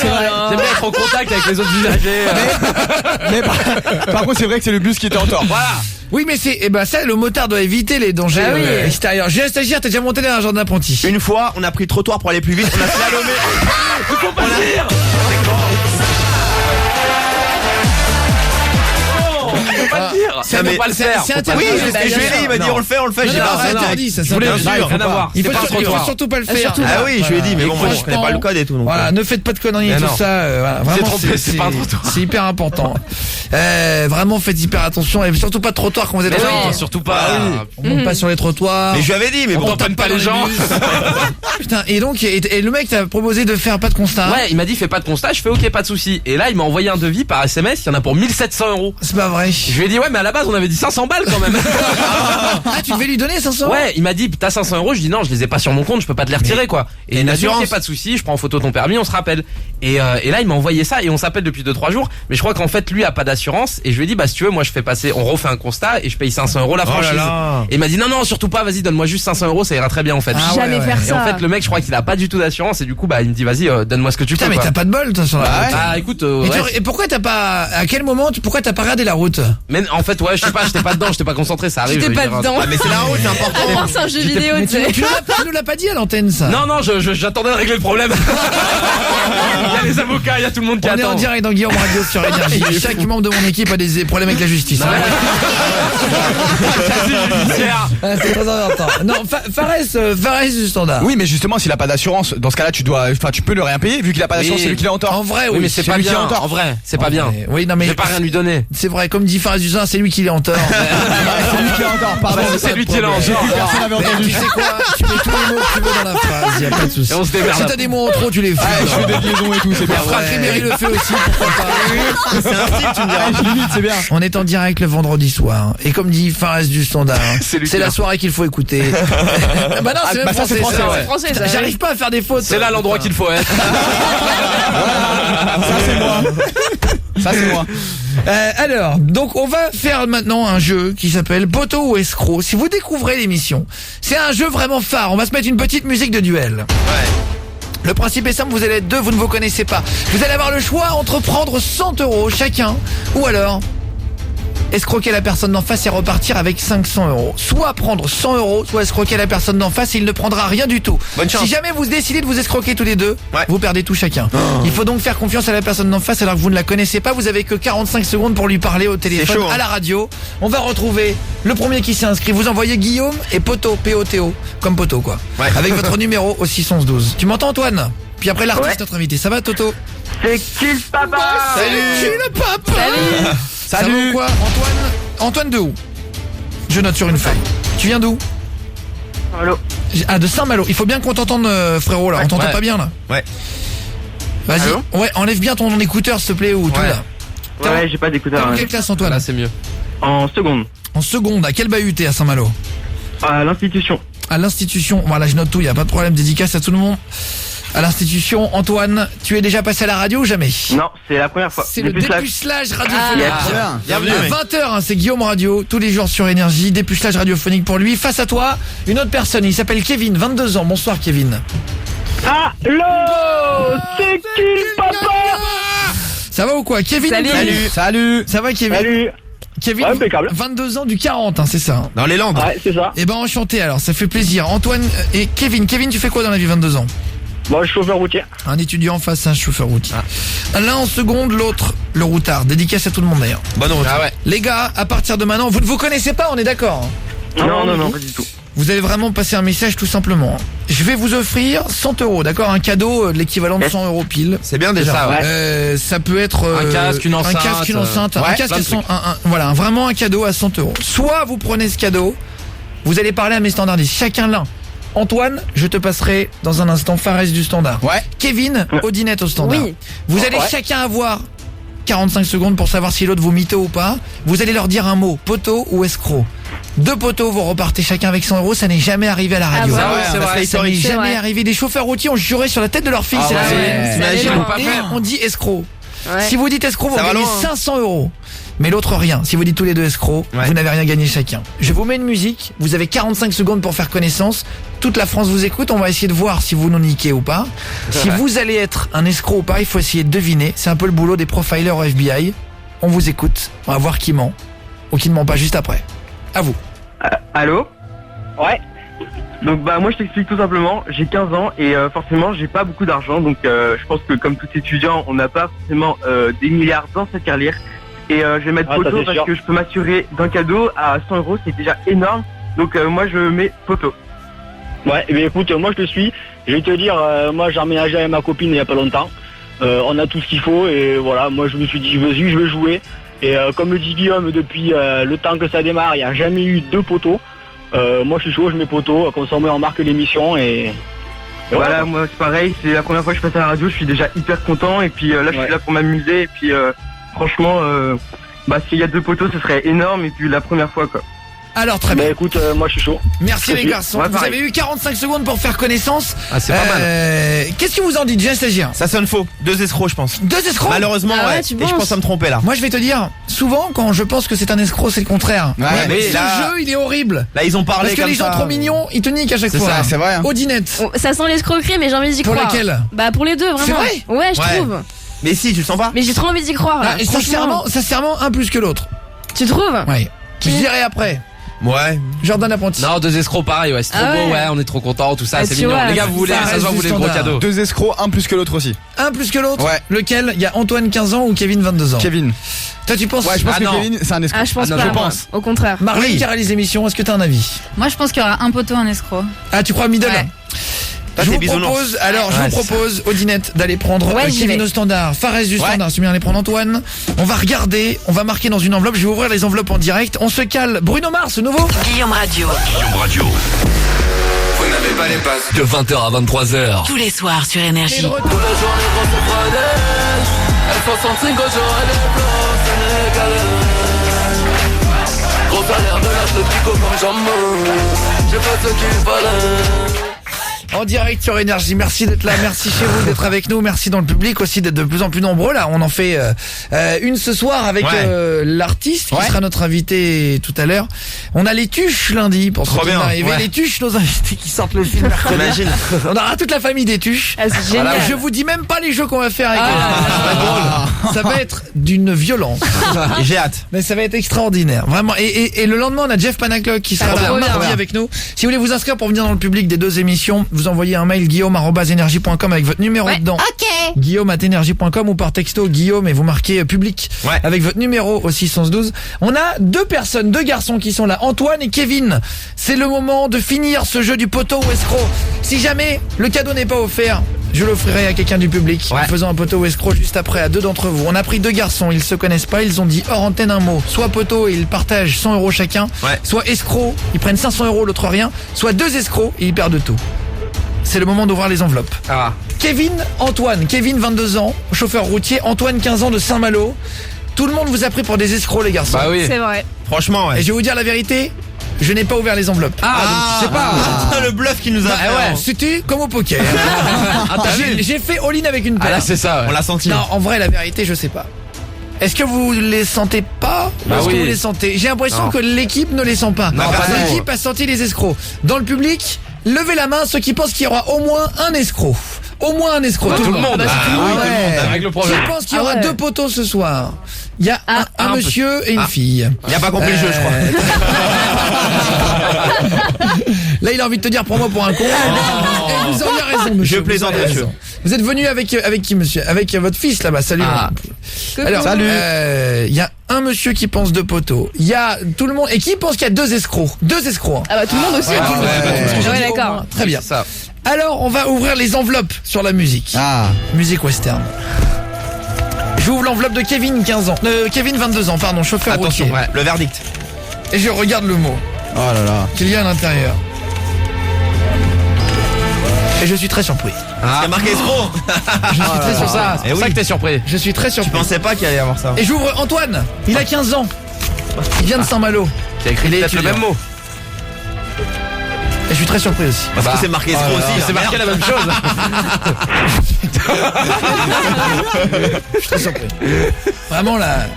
C'est vrai. J'aime bien être en contact avec les autres usagers. Mais par contre c'est vrai que c'est le bus qui était en tort. Voilà. Oui, mais ça, le motard doit éviter les dangers Ah oui. extérieurs. Julien Stagiaire, t'as déjà monté derrière un Jordan Apprenti. Une fois, on a pris le trottoir pour aller plus vite. On a slalomé. Faut pas le dire. Faut pas le dire. C'est Faut pas le faire. c'est Faut pas le interdit. Oui, faire. c'est ce que je lui ai dit. Il m'a dit on le fait, on le fait. Non, J'ai non, pas c'est arrêté. interdit, ça Je voulais s'interdit. dire, rien à voir. Il C'est pas un faut trottoir. surtout pas le faire. Surtout Ah oui, je lui ai dit, mais bon, moi je connais pas le code et tout. Donc. Voilà, ne faites pas de conneries et Mais tout non. ça. Voilà, vraiment, trompé, c'est pas un trottoir. C'est hyper important. Vraiment, faites hyper attention et surtout pas de trottoir quand vous êtes Mais en non, train. surtout pas. On monte pas sur les trottoirs. Mais je lui avais dit, mais On bon. tamponne pas les gens. Putain, et donc, et le mec t'a proposé de faire pas de constat. Ouais, il m'a dit fais pas de constat, je fais ok, pas de souci. Et là, il m'a envoyé un devis par SMS, il y en a pour 1700 €. C'est pas vrai. Je lui ai dit ouais, mais à la base on avait dit 500 balles quand même. Ah, tu devais lui donner 500 €? Ouais, il m'a dit t'as 500 €, je dis non, je les ai pas sur mon compte, je peux pas te les retirer quoi. Et il m'a dit assurance. ok, pas de souci, je prends en photo ton permis, on se rappelle. Et là il m'a envoyé ça et on s'appelle depuis 2-3 jours, mais je crois qu'en fait lui a pas d'assurance et je lui ai dit bah si tu veux moi je fais passer, on refait un constat et je paye 500 € la franchise. Et il m'a dit non surtout pas, vas-y donne-moi juste 500 €, ça ira très bien en fait. Ah ouais, Jamais ouais. faire Et en ça. fait le mec je crois qu'il a pas du tout d'assurance et du coup bah il me dit vas-y donne-moi ce que tu Putain, peux. mais quoi. t'as pas de bol, toi, sur la route. Ah écoute Et, ouais, et pourquoi t'as pas, à quel moment, pourquoi t'as pas regardé la route? mais en fait ouais, je sais pas, j'étais pas dedans, j'étais pas concentré, ça arrive. J'étais je veux pas dire. dedans. Ah, mais c'est la route, c'est important. On pense à un jeu vidéo, Mais tu sais. tu nous l'as pas dit à l'antenne, ça. Non, j'attendais de régler le problème. Il y a les avocats, il y a tout le monde qui On est en attend. direct dans Guillaume Radio sur Énergie. Chaque membre de mon équipe a des problèmes avec la justice. Ah, c'est très important. Non, Fares du standard. Oui, mais justement s'il a pas d'assurance, dans ce cas-là tu peux ne rien payer vu qu'il a pas d'assurance, Oui. c'est lui qui est en tort. En vrai, Oui, mais c'est c'est pas lui qui est bien. en tort. En vrai, c'est pas bien. Oui, non, mais Je vais pas rien lui donner. c'est vrai, comme dit Fares, Fares du Zin, c'est lui qui est en tort. C'est lui qui est encore, pardon. C'est lui qui est là en tort. Personne n'avait Mais entendu. tu sais quoi, tu mets tous les mots que tu veux dans la phrase, y a pas de souci. Et on se démerde. Si t'as des mots en trop, tu les fous. Je fais des liaisons et tout, c'est bien. Franck Ribéry le fait aussi, pourquoi pas. C'est un style, tu me diras. Limite, c'est bien. On est en direct le vendredi soir. Et comme dit Fares du Standard, C'est lui c'est qui la l'a. soirée qu'il faut écouter. Bah non, c'est même bah ça, c'est français. français, ça. ouais. Français, ça. J'arrive pas à faire des fautes. C'est là l'endroit qu'il faut être. Ça, c'est moi. Ça, c'est moi. Alors, donc on va faire maintenant un jeu qui s'appelle Poteau ou Escroc. Si vous découvrez l'émission, c'est un jeu vraiment phare. On va se mettre une petite musique de duel. Le principe est simple, vous allez être deux, vous ne vous connaissez pas. Vous allez avoir le choix entre prendre 100 € chacun, ou alors escroquer la personne d'en face et repartir avec 500 €. Soit prendre 100 €, soit escroquer la personne d'en face et il ne prendra rien du tout. Bonne chance. Si jamais vous décidez de vous escroquer tous les deux, Ouais. vous perdez tout chacun. Il faut donc faire confiance à la personne d'en face alors que vous ne la connaissez pas. Vous avez que 45 secondes pour lui parler au téléphone, chaud, hein. à la radio. On va retrouver le premier qui s'est inscrit. Vous envoyez Guillaume et Poto, P-O-T-O, comme Poto quoi. Ouais. Avec votre numéro au 611-12. Tu m'entends Antoine? Puis après l'artiste, Ouais. notre invité. Ça va Toto? C'est qui le papa? Salut le papa. Salut. Ça va ou quoi Antoine de où? Je note sur une feuille. Tu viens d'où? Allô? Ah, de Saint-Malo. Il faut bien qu'on t'entende frérot là. On t'entend Ouais. pas bien là. Ouais. Vas-y. Allô? Ouais, enlève bien ton écouteur s'il te plaît ou tout Ouais. là. Ouais, j'ai pas d'écouteur. T'es en hein. quelle classe Antoine? Là, c'est mieux. En seconde. En seconde. À quel bahut t'es à Saint-Malo? À l'institution. À l'institution. Voilà, je note tout, il y a pas de problème. Dédicace à tout le monde. À l'institution, Antoine, tu es déjà passé à la radio ou jamais? Non, c'est la première fois. C'est le Dépucelage. dépucelage radiophonique. Ah, bien. Bienvenue, À mec. 20h, hein, c'est Guillaume Radio, tous les jours sur Énergie, dépucelage radiophonique pour lui. Face à toi, une autre personne, il s'appelle Kevin, 22 ans. Bonsoir Kevin. Allô? C'est qui le papa? Ça va ou quoi Kevin? Salut. Salut. Ça va Kevin? Salut. Kevin, Ouais, impeccable. 22 ans du 40, hein, c'est ça hein. Dans les Landes. Ouais, c'est ça. Eh ben enchanté alors, ça fait plaisir. Antoine et Kevin, tu fais quoi dans la vie 22 ans? Moi, je suis chauffeur routier. Un étudiant face à un chauffeur routier. L'un en seconde, l'autre le routard. Dédicace à tout le monde d'ailleurs. Bonne route. Ah ouais. Les gars, à partir de maintenant, vous ne vous connaissez pas, on est d'accord hein? Non, pas du tout. Vous allez vraiment passer un message tout simplement. Je vais vous offrir 100 €, d'accord? Un cadeau de l'équivalent de 100 € pile. C'est bien déjà. ça, ouais. Ça peut être Un casque, une enceinte, un casque, une enceinte, un ouais, casque, plein de voilà, vraiment un cadeau à 100 €. Soit vous prenez ce cadeau, vous allez parler à mes standardistes, chacun l'un. Antoine, je te passerai dans un instant Fares du standard. Ouais. Kevin, Odinette au standard. Oui. Vous allez chacun avoir 45 secondes pour savoir si l'autre vous mytho ou pas. Vous allez leur dire un mot, poteau ou escroc. 2 poteaux, vous repartez chacun avec 100 €, ça n'est jamais arrivé à la radio. Ah Ah ouais, c'est vrai. Ça n'est C'est jamais vrai. arrivé. Des chauffeurs routiers ont juré sur la tête de leur fille. Ah c'est la ouais. semaine. T'imagines, allé on pas Et faire. on dit escroc. Ouais. Si vous dites escroc, vous Ça va gagnez loin, hein. 500 €. Mais l'autre rien. Si vous dites tous les deux escrocs, Ouais. vous n'avez rien gagné chacun. Je vous mets une musique. Vous avez 45 secondes pour faire connaissance. Toute la France vous écoute. On va essayer de voir si vous nous niquez ou pas. Si vous allez être un escroc ou pas, il faut essayer de deviner. C'est un peu le boulot des profilers au FBI. On vous écoute. On va voir qui ment ou qui ne ment pas juste après. À vous. Allô? Ouais. Donc bah moi je t'explique tout simplement, j'ai 15 ans et forcément j'ai pas beaucoup d'argent, donc je pense que comme tout étudiant on n'a pas forcément des milliards dans cette carrière et je vais mettre poteau parce que je peux m'assurer d'un cadeau à 100 €, c'est déjà énorme, donc moi je mets poteau. Ouais, mais écoute, moi je te suis. Je vais te dire, moi j'ai emménagé avec ma copine il y a pas longtemps. On a tout ce qu'il faut et voilà, moi je me suis dit vas-y, je vais jouer. Et comme le dit Guillaume, depuis le temps que ça démarre, il n'y a jamais eu 2 poteaux. Moi je suis chaud, je mets poteau, comme ça on marque l'émission et Voilà, moi c'est pareil, c'est la première fois que je passe à la radio, je suis déjà hyper content et puis là je suis là pour m'amuser et puis franchement, bah s'il y a 2 poteaux ce serait énorme et puis la première fois quoi. Alors très bien. Bah écoute, moi je suis chaud. Merci les Merci. garçons. Ouais, Vous pareil. avez eu 45 secondes pour faire connaissance. Ah, c'est pas mal. Qu'est-ce que vous en dites, Jess Stagiaire? Ça sonne faux. 2 escrocs, je pense. 2 escrocs? Malheureusement, Ah ouais, ouais. tu Et je penses pense à me tromper là. Moi je vais te dire, souvent quand je pense que c'est un escroc, c'est le contraire. Ouais, mais ce là- jeu il est horrible. Là, ils ont parlé Parce que comme les gens ça. trop mignons, ils te niquent à chaque C'est fois. ça, c'est vrai, hein. Odinette. Oh, ça sent l'escroquerie, mais j'ai envie d'y Pour croire. lesquels? Bah pour les deux, vraiment. C'est vrai Ouais, je Ouais. trouve. Mais si, tu le sens pas? Mais j'ai trop envie d'y croire. Là. Ah, et Franchement. sincèrement, un plus que l'autre. Tu trouves? Ouais. Je Qui? dirais après. Ouais. Jordan Apprenti. Non, 2 escrocs pareil, ouais, c'est trop Ah beau, ouais. ouais, on est trop contents, tout ça, Ah, c'est tu mignon. vois, Les gars, vous voulez, ça ça se reste voit, vous du voulez le gros standard. cadeau. 2 escrocs, un plus que l'autre aussi. Un plus que l'autre. Ouais. Lequel? Il y a Antoine 15 ans ou Kevin 22 ans. Kevin. Toi tu penses? Ouais, je pense Ah que non. Kevin, c'est un escroc. Ah, je pense Ah, non, pas. je moi. pense. Au contraire. Marlène Oui. qui réalise l'émission, est-ce que t'as un avis? Moi, je pense qu'il y aura un poteau, un escroc. Ah, tu crois middle? Ouais. Je vous propose, Odinette, d'aller prendre Kevin au standard, Fares du standard, c'est bien aller prendre Antoine. On va regarder, on va marquer dans une enveloppe, je vais ouvrir les enveloppes en direct. On se cale. Bruno Mars, nouveau Guillaume Radio. Guillaume Radio. Vous n'avez pas les passes. De 20h à 23h. Tous les soirs sur Énergie. Toute la journée quand on prenait F65 au jour et des plans sénégalais. Gros salaire de l'âge de Pico comme jamais. J'ai pas ce qu'il fallait. En direct sur Énergie, merci d'être là, merci chez vous d'être avec nous, merci dans le public aussi d'être de plus en plus nombreux là. On en fait une ce soir avec l'artiste qui sera notre invité tout à l'heure. On a les Tuches lundi pour ce qui va arriver. Les Tuches, nos invités qui sortent le film mercredi. On aura toute la famille des Tuches. C'est génial. Voilà, je vous dis même pas les jeux qu'on va faire avec eux. Ça va être d'une violence. J'ai hâte. Mais ça va être extraordinaire, vraiment. Et le lendemain, on a Jeff Panaclock qui sera là mardi avec nous. Si vous voulez vous inscrire pour venir dans le public des deux émissions, vous envoyez un mail guillaume@energie.com avec votre numéro dedans. Guillaume@energie.com ou par texto Guillaume et vous marquez public avec votre numéro au 612. On a deux garçons qui sont là, Antoine et Kevin. C'est le moment de finir ce jeu du poteau ou escroc. Si jamais le cadeau n'est pas offert, je l'offrirai à quelqu'un du public en faisant un poteau ou escroc juste après à deux d'entre vous. On a pris deux garçons, ils se connaissent pas, ils ont dit hors antenne un mot. Soit poteau et ils partagent 100 € chacun, soit escroc, ils prennent 500 €, l'autre rien, soit deux escrocs et ils perdent tout. C'est le moment d'ouvrir les enveloppes. Kevin, Antoine. Kevin, 22 ans, chauffeur routier. Antoine, 15 ans, de Saint-Malo. Tout le monde vous a pris pour des escrocs, les garçons. Bah oui. C'est vrai. Franchement, Et je vais vous dire la vérité, je n'ai pas ouvert les enveloppes. Donc tu sais pas. Le bluff qui nous a fait. C'était comme au poker. J'ai fait all-in avec une paire. Là, c'est ça. On l'a senti. Non, en vrai, la vérité, je sais pas. Est-ce que vous les sentez pas ou est-ce que vous les sentez? J'ai l'impression que l'équipe ne les sent pas. L'équipe a senti les escrocs. Dans le public, levez la main ceux qui pensent qu'il y aura au moins un escroc. Au moins un escroc. Tout le monde. Avec le problème. Je pense qu'il y aura deux poteaux ce soir. Il y a un monsieur et une fille. Il a pas compris le jeu, je crois. Là, il a envie de te dire prends-moi pour un con. Et vous auriez raison, monsieur. Je plaisante, monsieur. Vous êtes venu avec qui, monsieur? Avec votre fils là-bas. Salut. Alors, salut. Il y a un monsieur qui pense deux poteaux. Il y a tout le monde et qui pense qu'il y a deux escrocs. Deux escrocs. Ah bah tout le monde aussi. Ouais, d'accord. Très bien. Alors, on va ouvrir les enveloppes sur la musique. Musique western. J'ouvre l'enveloppe de Kevin, 15 ans. Kevin, 22 ans, pardon, chauffeur routier. Attention, le verdict. Et je regarde le mot. Oh là là. Qu'il y a à l'intérieur. Et je suis très surpris. C'est marqué escroc. Je suis très surpris. C'est pour ça que t'es surpris. Je suis très surpris. Tu pensais pas qu'il allait y avoir ça. Et j'ouvre Antoine. Il a 15 ans. Il vient de Saint-Malo. Qui a écrit peut-être le même mot. Et je suis très surpris aussi. Parce que c'est marqué escroc aussi. C'est marqué la même chose. Je suis très surpris. Vraiment la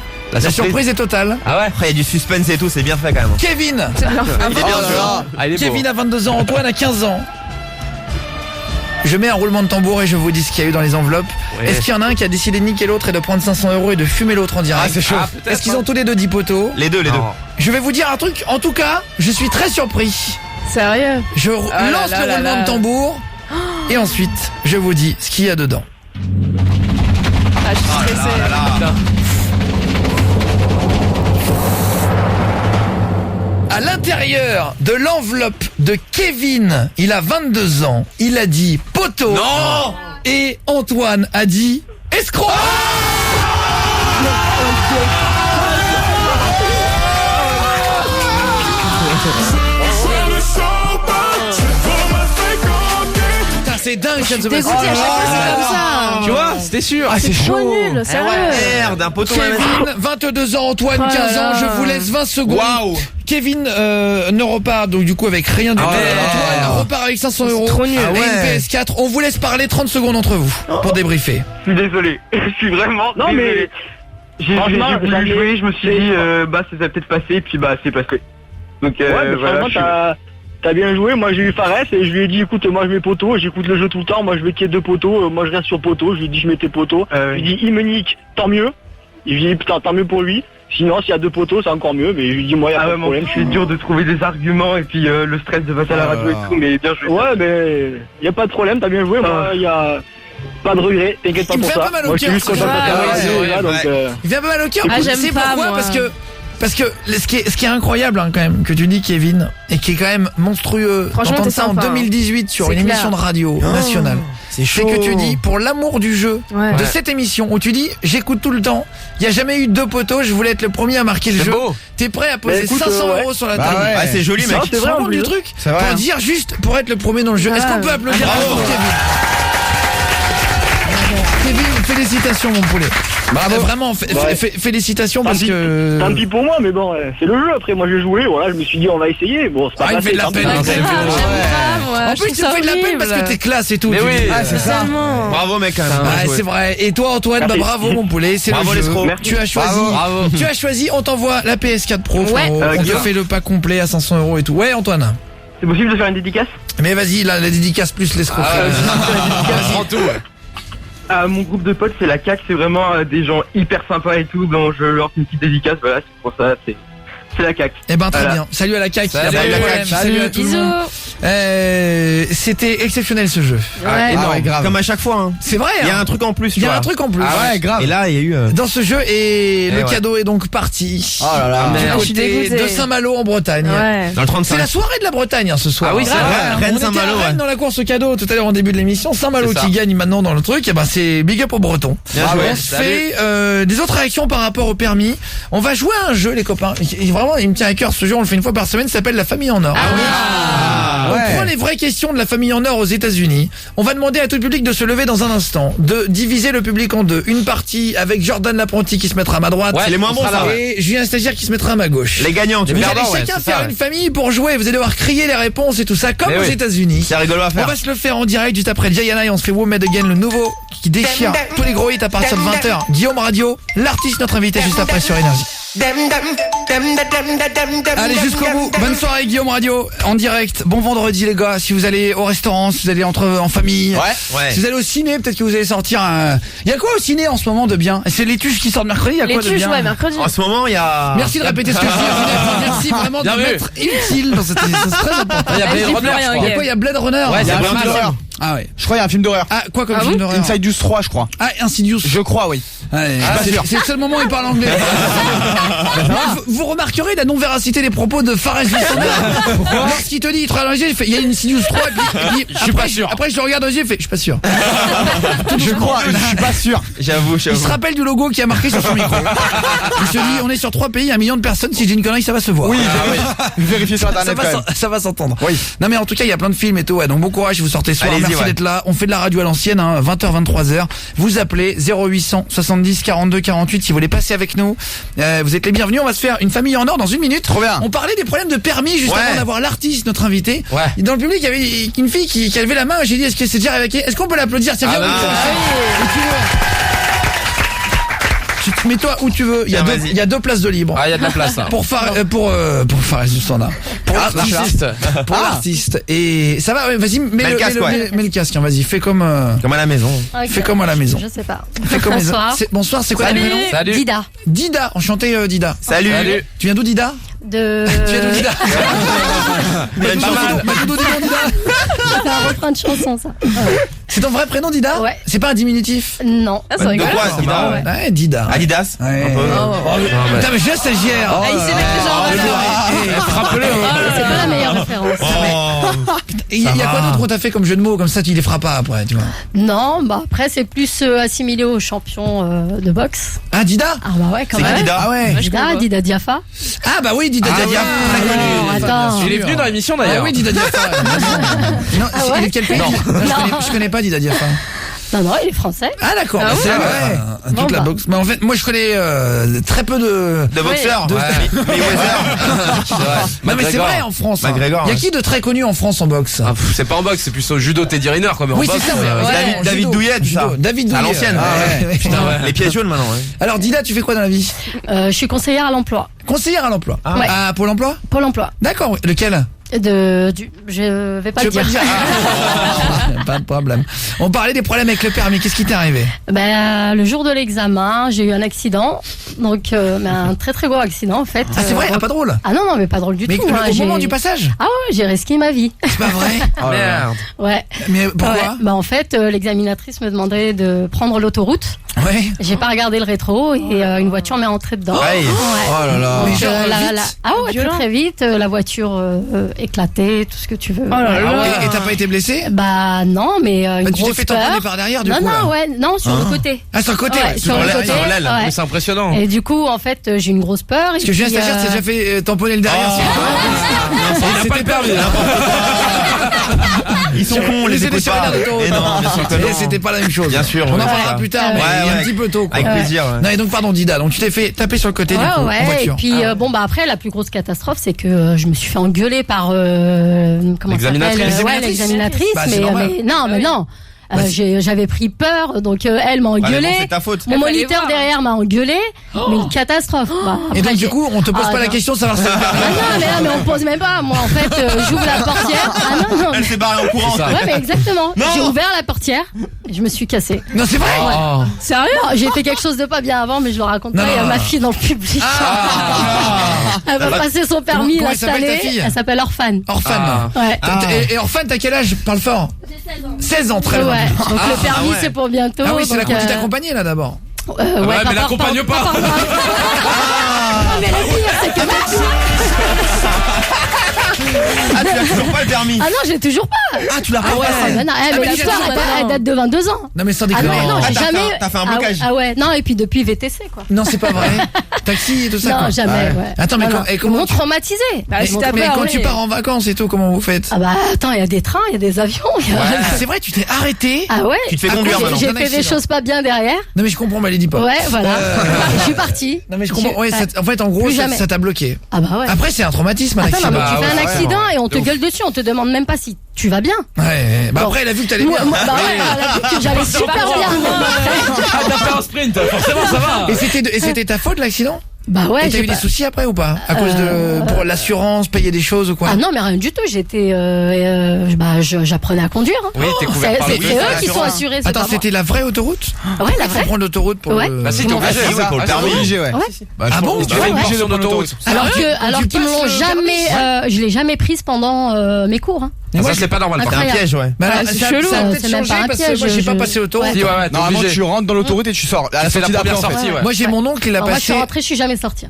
surprise est totale. Ah ouais. Après il y a du suspense et tout, c'est bien fait quand même. Kevin. Kevin a 22 ans, Antoine a 15 ans. Je mets un roulement de tambour et je vous dis ce qu'il y a eu dans les enveloppes. Est-ce qu'il y en a un qui a décidé de niquer l'autre et de prendre 500 € et de fumer l'autre en direct? C'est chaud. Est-ce qu'ils ont tous les deux 10 poteaux? Les deux. Je vais vous dire un truc, en tout cas, je suis très surpris. Sérieux? Je lance le roulement de tambour et ensuite, je vous dis ce qu'il y a dedans. Ah, je suis stressée. À l'intérieur de l'enveloppe de Kevin, il a 22 ans, il a dit poteau. Non. Et Antoine a dit escroc. C'est dingue, ça se passe. Dégoûté, à chaque fois c'est comme ça. Tu vois, c'était sûr. C'est trop nul, sérieux. Merde, un poteau. Kevin, 22 ans, Antoine, 15 ans, je vous laisse 20 secondes. Waouh. Kevin ne repart donc du coup avec rien du tout. Antoine repart avec 500 €. Trop nul. Et une PS4. On vous laisse parler 30 secondes entre vous pour débriefer. Je suis désolé. Je suis vraiment désolé. J'ai voulu jouer, je me suis dit ça va peut-être passer et puis c'est passé. Donc voilà. T'as bien joué, moi j'ai eu Fares et je lui ai dit écoute moi je mets poteau, j'écoute le jeu tout le temps, moi je veux qu'il y ait deux poteaux, moi je reste sur poteau, je lui ai dit je mettais poteau, je lui ai dit il me nique, tant mieux, il me dit putain tant mieux pour lui, sinon s'il y a deux poteaux c'est encore mieux, mais je lui ai dit moi il y a pas de problème. C'est dur de trouver des arguments et puis le stress de passer à la radio et tout, mais bien joué. Ouais mais il y a pas de problème, t'as bien joué, moi il y a pas de regret, t'inquiète pas pour ça. Moi je suis juste content de passer à la radio donc il vient pas mal au cœur. J'aime pas pourquoi moi. Parce que Parce que ce qui est incroyable quand même que tu dis, Kevin, et qui est quand même monstrueux, Franchement, d'entendre t'es ça sympa, en 2018 sur C'est une clair. émission de radio nationale. C'est chaud. C'est que tu dis, pour l'amour du jeu de cette émission, où tu dis, j'écoute tout le temps, il n'y a jamais eu 2 poteaux, je voulais être le premier à marquer le jeu. beau. T'es prêt à poser écoute, 500 € sur la table. ouais, c'est joli, mec. Tu te rends compte du truc C'est vrai, pour hein. dire juste, pour être le premier dans le jeu. Est-ce qu'on peut applaudir pour Kevin? Kevin, félicitations mon poulet. Bravo. Vraiment, félicitations parce que... Tant pis pour moi, mais bon, c'est le jeu. Après, moi j'ai joué, voilà, je me suis dit on va essayer. Bon, c'est pas Ah, il me fait de la peine. Ouais, c'est grave, j'aime pas, moi. En plus, tu me fais de la peine parce que t'es classe et tout. Mais tu oui. dis. Ah, c'est ça. Tellement. Bravo, mec, quand même. Ouais, c'est vrai. Et toi, Antoine, bah bravo mon poulet, c'est Bravo, le jeu. l'escroc. Tu as choisi. Bravo. Tu as choisi. On t'envoie la PS4 Pro. Ouais. Frérot. On te Guillaume. fait le pack complet à 500 € et tout. Ouais, Antoine. C'est possible de faire une dédicace? Mais vas-y, la dédicace plus l'escroc. Prends tout. Mon groupe de potes, c'est la CAQ, c'est vraiment des gens hyper sympas et tout, donc je leur fais une petite dédicace, voilà, c'est pour ça, c'est la CAQ. Eh ben très Voilà. bien. Salut à la CAQ. Salut. Y a pas de problème. Salut à tout le Bisous. monde. C'était exceptionnel ce jeu. Ouais. Ah, grave. Comme à chaque fois, hein. C'est vrai. Il y a hein. un truc en plus, tu Il y a vois. un truc en plus. Ah ouais, grave. Et là, il y a eu. Dans ce jeu et le ouais. cadeau est donc parti. Oh là là. Du Je suis côté dégoûtée. de Saint-Malo en Bretagne. Ouais. Dans le C'est 35. la soirée de la Bretagne ce soir. Ah oui, c'est Grave. vrai. Rennes, On était Saint-Malo, à Rennes ouais. dans la course au cadeau tout à l'heure en début de l'émission. Saint-Malo C'est ça. qui gagne maintenant dans le truc. Et ben c'est big up aux Bretons. Bien joué. On se fait des autres réactions par rapport au permis. On va jouer à un jeu les copains. Vraiment il me tient à cœur ce jeu. On le fait une fois par semaine. Ça s'appelle la famille en or. On ouais. prend les vraies questions de la famille en or aux États-Unis. On va demander à tout le public de se lever dans un instant, de diviser le public en deux. Une partie avec Jordan l'apprenti qui se mettra à ma droite. Ouais, c'est les moins bons, ça, Et Julien Stagiaire qui se mettra à ma gauche. Les gagnants, tu Vous verras. allez chacun faire une famille pour jouer. Vous allez devoir crier les réponses et tout ça, comme Mais aux oui. États-Unis. C'est rigolo à On faire. va se le faire en direct juste après Gianna et on se fait Womed Again, le nouveau qui déchire tous les gros hits à partir de 20h. Guillaume Radio, l'artiste notre invité juste après sur Énergie. Allez jusqu'au bout. Bonne soirée Guillaume Radio en direct. Bon vendredi les gars. Si vous allez au restaurant, si vous allez en famille, Ouais. si vous allez au ciné, peut-être que vous allez sortir un... Il y a quoi au ciné en ce moment de bien? C'est les tuches qui sortent mercredi, il y a Les quoi de tuches, bien? ouais, mercredi. En ce moment, il y a. Merci de répéter ce que je dis. Merci vraiment Bien de vu. m'être utile dans cette émission. C'est très important. Il y a Ah, Blade je dis Runner, plus rien, je Il y crois. a quoi? Il y a Blade Runner. Ouais, Il y a c'est pas Blade mal. Runner. Ah ouais. Je crois qu'il y a un film d'horreur. Ah quoi comme Ah film bon d'horreur? Insidious 3, je crois. Ah Insidious. Je crois, oui. Ouais, pas c'est sûr. c'est le seul moment où il parle anglais. Vous remarquerez la non-véracité des propos de Fares Gisson. Lorsqu'il te dit, il travaille dans les yeux, il fait, il y a une Insidious 3 et puis Je suis pas sûr. Après je le regarde dans les yeux, il fait, je suis pas sûr. Je crois, je suis pas sûr. J'avoue. Il se rappelle du logo qui a marqué sur son micro. Il se dit, on est sur 3 pays, 1 million de personnes, si j'ai une connerie, ça va se voir. Oui, vérifiez sur Ça internet va, quand même. ça va s'entendre. Oui. Non mais en tout cas il y a plein de films et tout, ouais, donc bon courage si vous sortez ce soir. Allez-y, Merci ouais. d'être là. On fait de la radio à l'ancienne, hein, 20h 23h. Vous appelez 0800 70 42 48 si vous voulez passer avec nous. Vous êtes les bienvenus. On va se faire une famille en or dans une minute. Trop bien. On parlait des problèmes de permis juste Ouais. avant d'avoir l'artiste, notre invité. Ouais. Et dans le public il y avait une fille qui a levé la main. J'ai dit est-ce que c'est déjà arrivé? Est-ce qu'on peut l'applaudir? Tiens, viens Ah où bah, tu veux. Mets-toi où tu veux. Il y a Tiens, deux, vas-y. il y a 2 places de libre. Ah, il y a de la place, là. Pour Fares Gisson. Pour l'artiste. Pour l'artiste. Et ça va, ouais, vas-y, mets le casque, ouais. mets le casque, hein, vas-y, fais comme Comme à la maison. fais comme à la maison. Je sais pas. Fais comme Bonsoir. Bonsoir, c'est quoi ton prénom? Salut. Dida. Dida, enchanté Dida. Salut. Salut. Tu viens d'où Dida? De. Tu viens d'où Dida? Pas mal. C'est un refrain de chanson, ça. C'est ton vrai prénom Dida? Ouais. C'est pas un diminutif? Non. Ah, c'est De rigolo. quoi, ça. Dida? Ouais, Dida. Adidas. Ouais. Un peu. Putain mais je suis stagiaire. Ah, il s'est mis genre là. Frappe-le. C'est pas la meilleure référence. Il y a quoi d'autre qu'on t'a fait comme jeu de mots comme ça tu les feras pas après, tu vois? Non, bah après, c'est plus assimilé aux champions de boxe. Ah Dida? Ah bah ouais, quand C'est qui même. Dida? Ah ouais. Dida, Dida Diafa. Ah bah oui, Dida Ah Diafa. ouais. Très connu. Attends. Il est venu dans l'émission Ah d'ailleurs. oui, Dida Diafa. Non, Ah il ouais est de quel pays? Je connais pas Dida Diafa. Non, non, il est français. Ah d'accord, Ah c'est ouais. vrai. Toute Bon, la bah. boxe. Mais en fait, moi je connais très peu de... De boxeur. De- Ouais. Non mais c'est vrai en France. hein. McGregor, Il y a ouais. qui de très connu en France en boxe? Ah, pff, c'est pas en boxe, c'est plus au judo Teddy Riner quoi. Mais en Oui boxe, c'est ça. ouais. David Judo. Douillet, tout ça. Judo. David Douillet. À l'ancienne. Ah ouais. Putain, ouais. Les pieds jaunes maintenant. Ouais. Alors Dida, tu fais quoi dans la vie? Je suis conseillère à l'emploi. Conseillère à l'emploi. Ouais. À Pôle emploi? Pôle emploi. D'accord. Lequel? Je vais pas le dire. Pas de problème. On parlait des problèmes avec le permis. Qu'est-ce qui t'est arrivé? Le jour de l'examen, j'ai eu un accident. Donc, mais un très très gros accident en fait. Ah, c'est vrai? Pas drôle? Ah non, mais pas drôle du tout. Mais au moment du passage? Ah ouais, j'ai risqué ma vie. C'est pas vrai? Oh, merde. Ouais. Mais pourquoi? Ouais. En fait, l'examinatrice me demandait de prendre l'autoroute. Ouais. J'ai pas regardé le rétro et une voiture m'est entrée dedans. Ouais. Oh là là. Donc, Mais genre, ah ouais, très très vite. La voiture éclatée, tout ce que tu veux. Oh là là. Et t'as pas été blessé? Bah non, mais une Tu t'es grosse fait peur. tamponner par derrière du coup? Non, sur le côté. Ah, sur le côté? Ouais, sur le côté. Ouais. Mais c'est impressionnant. Et du coup, en fait, j'ai une grosse peur. Parce que j'ai un stagiaire qui s'est déjà fait tamponner le derrière. Il n'a pas le permis. Ils sont cons, les écoute pas. Et non, bien sûr que non. C'était pas la même chose. Bien sûr. On en ouais, parlera ça. plus tard, mais Ouais, il est un ouais. petit peu tôt, quoi. Avec plaisir. Ouais. Non, et donc, pardon, Dida. Donc, tu t'es fait taper sur le côté, du coup, en voiture. Et puis, après, la plus grosse catastrophe, c'est que je me suis fait engueuler par, comment l'examinatrice. ça s'appelle l'examinatrice. Bah, c'est normal. Mais non. J'avais pris peur, donc elle m'a Bah, mais engueulé. bon, c'est ta faute. Mon moniteur derrière m'a engueulé, mais une catastrophe. Bah, Et après, donc, du coup, on te pose pas la non. question de savoir si c'est le permis. Non, mais on me pose même pas. Moi, en fait, j'ouvre la portière. Ah non. Elle s'est barrée en courant. Ouais, mais exactement. Non. J'ai ouvert la portière et je me suis cassée. Non, c'est vrai? Oh. Sérieux? J'ai fait quelque chose de pas bien avant, mais je le raconte Non, pas. Il y a non, ma non. fille dans le public. Ah. Elle va passer son permis Comment là elle cette s'appelle, ta année. fille Elle s'appelle Orphane. Orphane. Ouais. Et Orphane, t'as quel âge? Parle fort. 16 ans, très bien. Ouais. Donc le permis, c'est pour bientôt. Ah oui, c'est la donc, conduite accompagnée, là, d'abord. Ouais, mais l'accompagne pas. Mais le pire, c'est que Ah, tu as toujours pas le permis. Ah non, j'ai toujours pas. Ah, tu l'as pas Ah ouais, passé. mais non, mais mais l'histoire, elle date de 22 ans. Non, mais sans Ah déconner. non, j'ai t'as jamais. fait t'as fait un blocage. Ah ouais, non, et puis depuis VTC, quoi. Non, c'est pas vrai. Taxi et tout ça, Non, quoi. jamais, ouais. Attends, mais Non, quand- non. et Ils comment m'ont tu- traumatisé. Bah, Ils m'ont t'as Mais peur, quand oui. tu pars en vacances et tout, comment vous faites? Ah bah attends, il y a des trains, il y a des avions. C'est vrai, tu t'es arrêté. Ah ouais. Tu te fais Ah, conduire j'ai- maintenant. J'ai d'un fait des accident. choses pas bien derrière. Non, mais je comprends, mais elle dit pas. Ouais, voilà. Je suis partie. Non, mais je comprends. Ouais, Ouais. en fait, en gros, Plus ça jamais. ça t'a bloqué. Ah bah ouais. Après, c'est un traumatisme, un Attends, non, accident. mais tu fais un ouais, accident et on te De ouf. gueule dessus, on te demande même pas si tu vas bien. Ouais. Bah Bon. après, elle a vu que t'allais Moi, bien. bah ouais, elle a vu que j'allais super bien. Ah, t'as fait un sprint, forcément ça va. Et c'était ta faute, l'accident? Bah ouais. Et t'as j'ai eu des pas- soucis après ou pas? À cause de, pour l'assurance, payer des choses ou quoi? Ah non, mais rien du tout. J'étais, j'apprenais à conduire. hein. Oui, t'es couvert par C'est le eux qui sont assurés. c'est Attends, pas moi. c'était la vraie autoroute? Ouais, la Il faut vraie. prendre l'autoroute pour Ouais. le... Bah si, t'es obligé. Ah, si, ouais, pour le permis. Obligé, ouais. Ouais. Ah bon? Tu fais une Ouais. portion d'autoroute. Alors Tu qu'ils me passes l'ont le jamais, permis je l'ai jamais prise pendant mes cours. hein. Mais moi, Ça, c'est pas normal. C'est un Incroyable. piège, ouais. Bah alors, c'est ça, chelou, ça a hein, peut-être c'est même changé pas un parce que piège, moi j'ai pas je- passé l'autoroute. Si, ouais, t'es Normalement, obligé. tu rentres dans l'autoroute et tu sors. À la Tu fais la sortie première d'après, en sortie, fait. ouais. Moi j'ai mon oncle, il a Alors, moi, je suis passé. rentrée, je suis jamais sortie.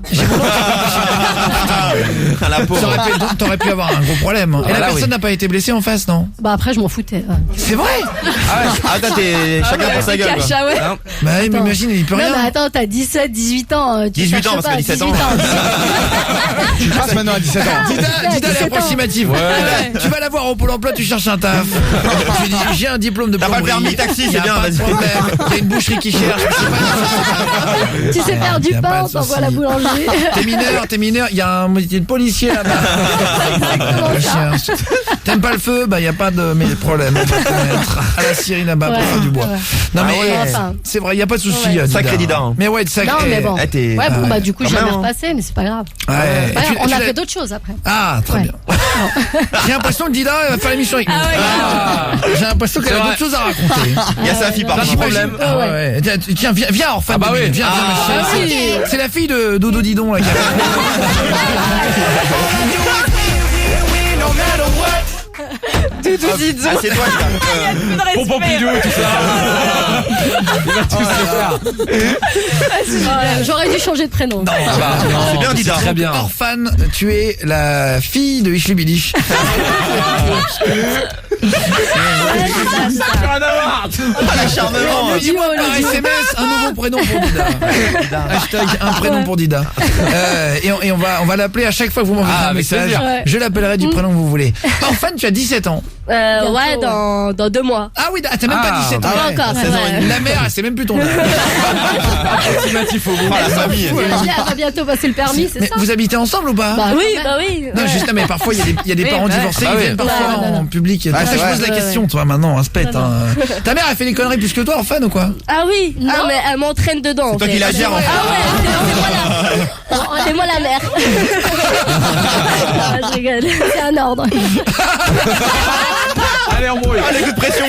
Ah, la pauvre. T'aurais pu avoir un gros problème. Et la là, personne oui. n'a pas été blessée en face, non? Bah après, je m'en foutais. C'est vrai? Ah, toi, t'es chacun pour sa gueule, quoi. Ah ouais. Non. Bah oui, mais Attends. imagine, il peut Non, mais rien. attends, t'as 17, 18 ans. Tu 18 ans, cherches parce qu'à pas, 17 ans. 18 Tu passes maintenant à 17 ans. Dida, elle est 17 ans. approximative. Tu vas la voir au Pôle emploi, tu cherches un taf. Tu lui dis, j'ai un diplôme de T'as pas le plomberie. permis taxi, Y c'est a bien, pas de vas-y. problème. Il y a une boucherie qui cherche. je sais pas. Tu sais faire du Y a pas pain, de on t'envoie à souci. la boulangerie. T'es mineur, il y a un métier de policier là-bas. Le chien. T'aimes pas le feu? Bah, y a pas de problème. On va te mettre à la scierie là-bas pour Ouais, faire du bois. ouais. Non, mais ouais. Enfin. c'est vrai, y a pas de souci. Ouais. Dida. Sacré Dida, hein. Mais ouais, sacré. Non, mais bon. Eh, t'es- Ouais, bon, bah du coup, Quand j'ai jamais même, hein. repassé, mais c'est pas grave. Ouais. Ouais, Et tu on a l'as- fait d'autres choses après. Ah, très Ouais. bien. J'ai l'impression que Dida elle va faire l'émission avec nous. J'ai l'impression qu'elle a C'est d'autres choses à raconter. Il y a sa fille, par Plein de contre. problèmes. Ah ouais. Tiens, viens, Orphane. Ah bah oui. Viens, Ah, ma chérie. C'est la fille de Dodo Didon là qui Doudou Didon. Ah, c'est toi qui as- Pour Pompidou, tout ça. Il va tous se faire. J'aurais dû changer de prénom. C'est bien, Dida. Très bien. Orphane, tu es la fille de Ishli Bidish. L'acharnement. Dis-moi par SMS un nouveau prénom pour Dida. Hashtag un prénom pour Dida. Et on va l'appeler à chaque fois que vous m'envoyez un avec message. plaisir. Ouais. Je l'appellerai du prénom que vous voulez. Orphane, tu as 17 ans. Ouais, dans 2 mois. Ah oui, t'as même pas 17 ans. Pas encore. ouais. La mère, elle sait même plus ton âge. Approximatif au bout. Ah, la famille. Elle va bientôt passer le permis, c'est Mais ça? vous habitez ensemble ou pas? Bah oui. Non, juste, non, mais parfois il y a des parents divorcés, bah ils oui. viennent parfois Ouais, en public. C'est pour ça que je pose la Ouais, question, toi, maintenant, un spect. Ta mère, elle fait des conneries plus que toi, Orphan ou quoi? Ah oui, ah, mais elle m'entraîne dedans. C'est toi qui la gère, en fait. C'est moi la mère. Je rigole, c'est un ordre. Allez, embrouille. Allez, coup de pression.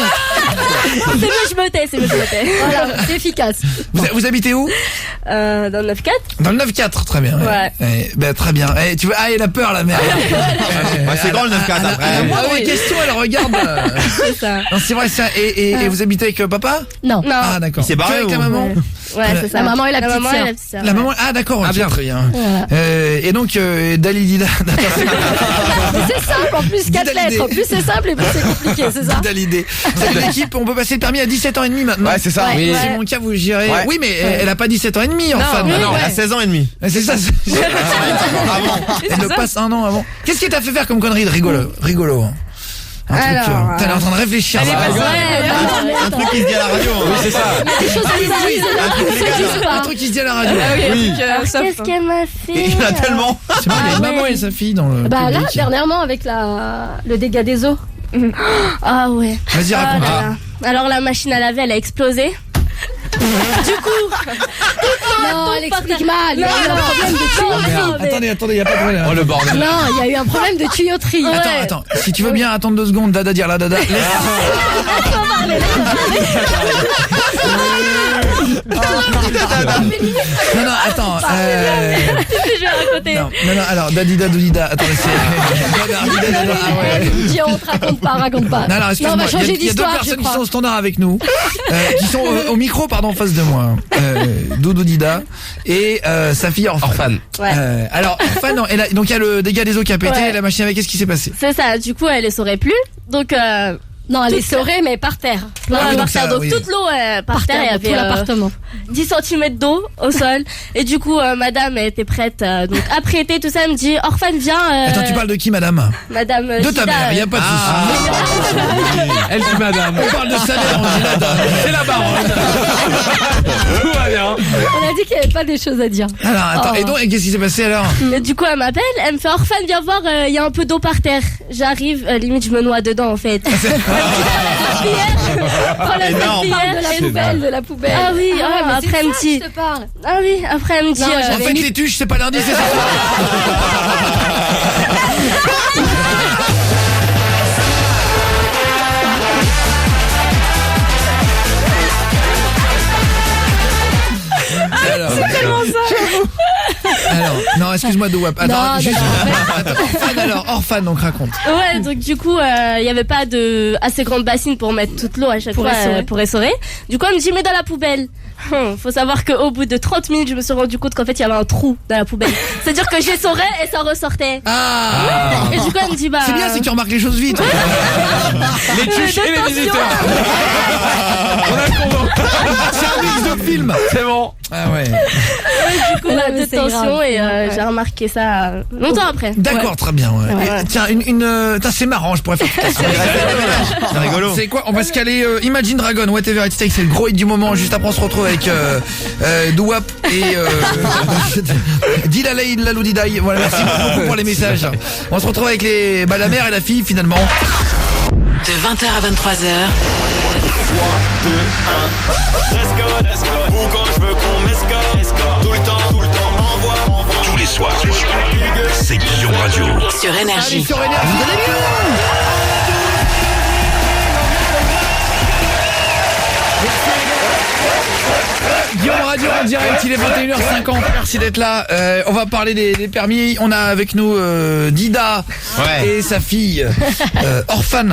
C'est mieux, je me tais. Voilà, c'est efficace. Vous habitez où? Dans le 9-4. Dans le 9-4, très bien. Ouais. Ben, très bien. Tu vois, elle a peur, la mère. C'est grand le 9-4 après. La question, elle regarde. C'est ça. Non, c'est vrai, ça. Et vous habitez avec papa? Non. Ah, d'accord. Il s'est barré avec ou... la maman? Ouais, c'est ça. La maman et la petite sœur. La maman, ah d'accord, Ah, ok, bien. très bien. Voilà. Et donc Dalidida. C'est simple, en plus 4 lettres. En plus c'est simple et plus c'est compliqué, c'est ça? Dalidé. Cette équipe, on peut passer le permis à 17 ans et demi maintenant. Ouais, c'est ça. Oui. Ouais. C'est mon cas, vous gérez. Ouais. Oui, mais elle a pas 17 ans et demi, enfin. oui, Non, elle a 16 ans et demi. C'est ça. Elle le passe un an avant. Qu'est-ce qui t'a fait faire comme connerie de rigolo? Alors, t'es en train de réfléchir. Elle est ça. pas Un truc qui se dit à la radio. Oui, c'est ça. Des choses Un truc qui se dit à la radio. Oui. qu'est-ce qu'elle m'a fait? Il y en a tellement. C'est vrai, il y a une maman et sa fille dans le. Bah là, public. dernièrement avec le dégât des eaux. Ah ouais. Vas-y, Ah raconte. là là. Alors la machine à laver, elle a explosé. Du coup, Non, elle explique mal. Il y a eu un problème de tuyauterie. Attendez, y a pas de problème. Oh le bordel. Non, il y a eu un problème de tuyauterie. Attends, si tu veux bien attendre 2 secondes, Dada dire la Dada. Non, attends. je vais raconter. Non, alors, Dadida, Doudida, attends, c'est. Dis, on te raconte pas. Non, alors, excuse-moi, on va changer il y a 2 d'histoire, je personnes qui crois. sont au standard avec nous, qui sont au micro, pardon, en face de moi. Doudou Dida et sa fille Orphan. Ouais. Alors, Orphan, non, donc il y a le dégât des eaux qui a pété, Ouais. la machine avec, qu'est-ce qui s'est passé? C'est ça, du coup, elle ne saurait plus. Donc, Non, elle est toute- saurée, mais par terre. non, oui, par donc ça, terre. Donc oui. toute l'eau par terre, il y dans tout avait l'appartement. 10 cm d'eau au sol. Et du coup, madame elle était prête. Donc après été, tout ça, elle me dit, Orphan, viens. Attends, tu parles de qui, madame? Madame De ta Gida, mère, y a pas de souci. Elle dit madame. On parle de salaire, on dit la dame. C'est la baronne. Tout va bien. On a dit qu'il n'y avait pas des choses à dire. Alors, attends, Oh. et donc, qu'est-ce qui s'est passé alors? Et du coup, elle m'appelle, elle me fait, Orphan, viens voir, il y a un peu d'eau par terre. J'arrive, limite, je me noie dedans, en fait. Prends la Énorme. serpillière, De la poubelle. Ah oui, mais après c'est elle me ça dit. que je te parle. Ah oui, après elle me dit. Non, En fait, les tuches, c'est pas lundi, c'est ça. Alors, non, excuse-moi, Douap. Attends, Non, juste. non, Attends, Orphan, donc raconte. Ouais, donc du coup, il y avait pas de assez grande bassine pour mettre toute l'eau à chaque Pour fois essorer. pour essorer. Du coup, elle me dit mets dans la poubelle. Faut savoir qu'au bout de 30 minutes, je me suis rendu compte qu'en fait, il y avait un trou dans la poubelle. C'est-à-dire que j'essorais et ça ressortait. Ah. Et du coup, elle me dit bah. C'est bien, c'est que tu remarques les choses vite. Les tuches et les visiteurs. On a le combo. C'est un mix de film. C'est bon. Ah ouais. Du coup, Ouais, la mais c'est détention grave. et Ouais. j'ai remarqué ça longtemps après. D'accord, Ouais. très bien. Ouais. Ouais. Et, tiens, putain, c'est marrant, je pourrais faire toute la soirée. C'est rigolo. C'est quoi? On va se caler Imagine Dragon, Whatever It Takes, c'est le gros hit du moment. Juste après, on se retrouve avec Douap et Dilalei Laloudidai. Voilà, merci beaucoup pour les messages. On se retrouve avec la mère et la fille finalement. De 20h à 23h, 3, 2, 1. Let's go. Ou quand je veux qu'on m'escorte. Tout le temps, envoie. Tous les soirs, c'est Guillaume Radio. sur Énergie. Sur Énergie. Guillaume Radio en direct, il est 21h50, merci d'être là. On va parler des permis. On a avec nous Dida et sa fille Orphan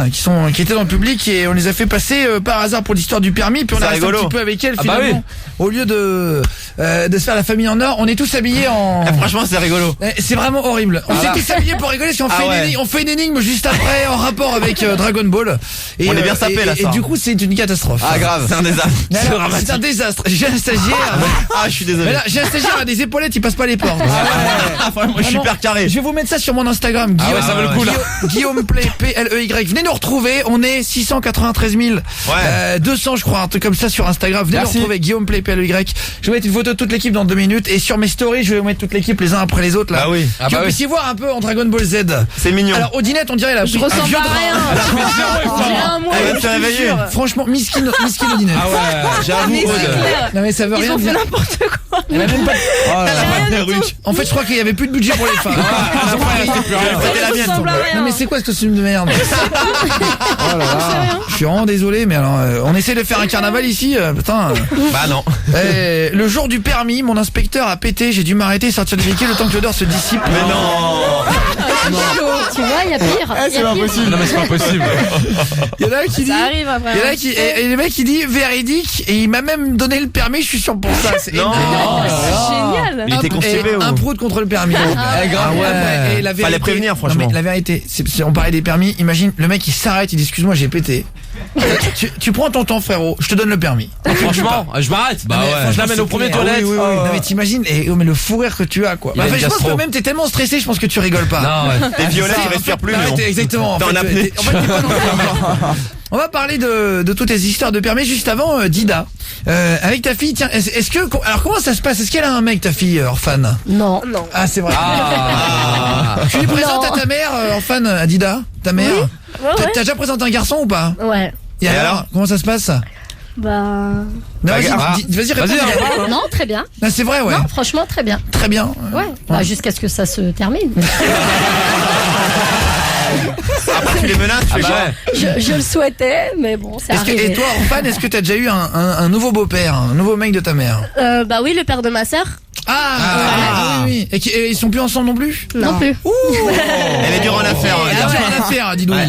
qui étaient dans le public et on les a fait passer par hasard pour l'histoire du permis. Puis on a resté un petit peu avec elle finalement. Au lieu de se faire la famille en or, on est tous habillés en. Franchement, c'est rigolo. C'est vraiment horrible. On s'est tous habillés pour rigoler. Si on fait une énigme juste après en rapport avec Dragon Ball. Et, On est bien sapé là, et ça. du coup, c'est une catastrophe. Ah grave, c'est un désastre. Alors, c'est un désastre. J'ai un stagiaire. Ah, je suis désolé. Mais là, j'ai un stagiaire à des épaulettes, il passe pas les portes. Moi, je suis hyper carré. Je vais vous mettre ça sur mon Instagram. Guillaume, ouais, ça vaut le coup, là. Guillaume Play, Pley. Venez nous retrouver. On est 693 200, je crois, un truc comme ça sur Instagram. Venez nous retrouver. Guillaume Play, Pley. Je vais mettre une photo de toute l'équipe dans 2 minutes. Et sur mes stories, je vais vous mettre toute l'équipe les uns après les autres, là. Ah oui. Que vous puissiez voir un peu en Dragon Ball Z. C'est mignon. Alors, Odinette, on dirait, elle a pris un vieux drap. J'ai un mois Elle va se réveiller. Franchement, Miskine Odinette. Ah ouais, j'avoue. Non mais ça veut rien dire. n'importe quoi. Elle a même pas. Elle a pas de perruque. En fait, je crois qu'il y avait plus de budget pour les femmes. Ils ont pas resté plus rien. C'était la mienne. Non mais c'est quoi ce costume de merde? Oh là là. Je suis vraiment désolé, mais alors on essaie de faire un carnaval ici, putain. Bah non. Le jour du permis, mon inspecteur a pété, j'ai dû m'arrêter et sortir du véhicule le temps que l'odeur se dissipe. Mais non. Tu vois, il y a pire. C'est pas possible. Non mais c'est pas possible. Il y en a un qui dit. Ça arrive après. Il y en a un qui et le mec il dit véridique et il m'a même donné le permis, je suis sûr pour ça. C'est Non. C'est génial. Il était constipé ou un prout contre le permis. ouais. Et la vérité, Fallait prévenir, franchement. Non, mais la vérité, on parlait des permis, imagine le mec il s'arrête, il dit excuse-moi, j'ai pété. Tu prends ton temps frérot, je te donne le permis. Franchement, je m'arrête. Non, mais Je l'amène au premier toilette. Oui. Non mais t'imagines mais le fou rire que tu as quoi. Il a une Je pense gastro. que même t'es tellement stressé, je pense que tu rigoles pas. Non, ouais. T'es violet, tu respires plus. mais bon. Exactement. T'es en apnée. En fait, t'es pas dans le On va parler de toutes les histoires de permis juste avant Dida. Avec ta fille, tiens, est-ce que alors comment ça se passe? Est-ce qu'elle a un mec ta fille orphane? Non. Ah, c'est vrai. Ah. Tu lui présentes Non. à ta mère orphane à Dida, ta mère? Ouais, ouais. T'as déjà présenté un garçon ou pas? Ouais. Et alors, comment ça se passe? Bah. Non, vas-y, vas-y, réponds. Vas-y, Non, très bien. Ah, c'est vrai, ouais. Non, franchement, très bien. Très bien. Ouais. Bah, jusqu'à ce que ça se termine. Après tu les menaces, tu fais quoi? Je le souhaitais, mais bon, c'est arrivé. Et toi, orphane, est-ce que t'as déjà eu un nouveau beau-père, un nouveau mec de ta mère? Bah oui, le père de ma sœur. Oui. Et ils sont plus ensemble non plus? Non plus. Elle est dure en affaires. Elle est dure en affaires, Didouille.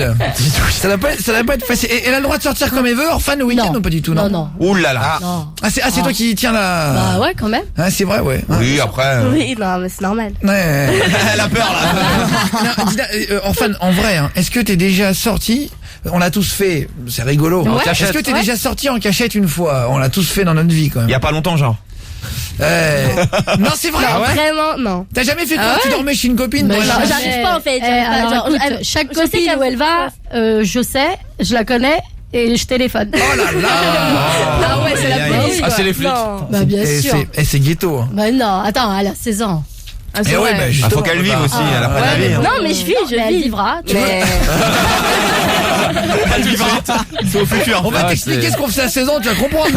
Ça va pas être facile. Et elle a le droit de sortir comme elle veut, orphane le week-end ou pas du tout? Non. Ouh là là. Non. Ah, c'est toi qui tiens la. Bah ouais, quand même. Ah, c'est vrai, ouais. Oui, après. Oui, non, mais c'est normal. Ouais. Elle a peur là. Non, Dida, orphane, en vrai, hein, est-ce que t'es déjà sorti? On l'a tous fait, c'est rigolo. Ouais. Est-ce que t'es déjà sorti en cachette une fois? On l'a tous fait dans notre vie quand Il y même. a pas longtemps genre. Non, c'est vrai. Non, vraiment, non. T'as jamais fait quoi? Ah ouais? Tu dormais chez une copine? Mais toi, Non, là j'arrive pas en fait. Alors, Genre, écoute, elle- chaque je sais copine qu'elle où elle va, je sais, je la connais et je téléphone. Oh là là. Ah ouais, c'est la police. Ah, c'est les flics. Non. Bah bien sûr. C'est ghetto. Hein. Bah non, attends, elle a 16 ans. Ah, c'est Et ouais, vrai. bah, Il justement, faut qu'elle vive aussi, elle a pas Ouais, la vie. mais- hein. Non, mais je vis. Mais elle vivra. Mais. C'est au futur. On va t'expliquer ce qu'on fait à 16 ans, tu vas comprendre.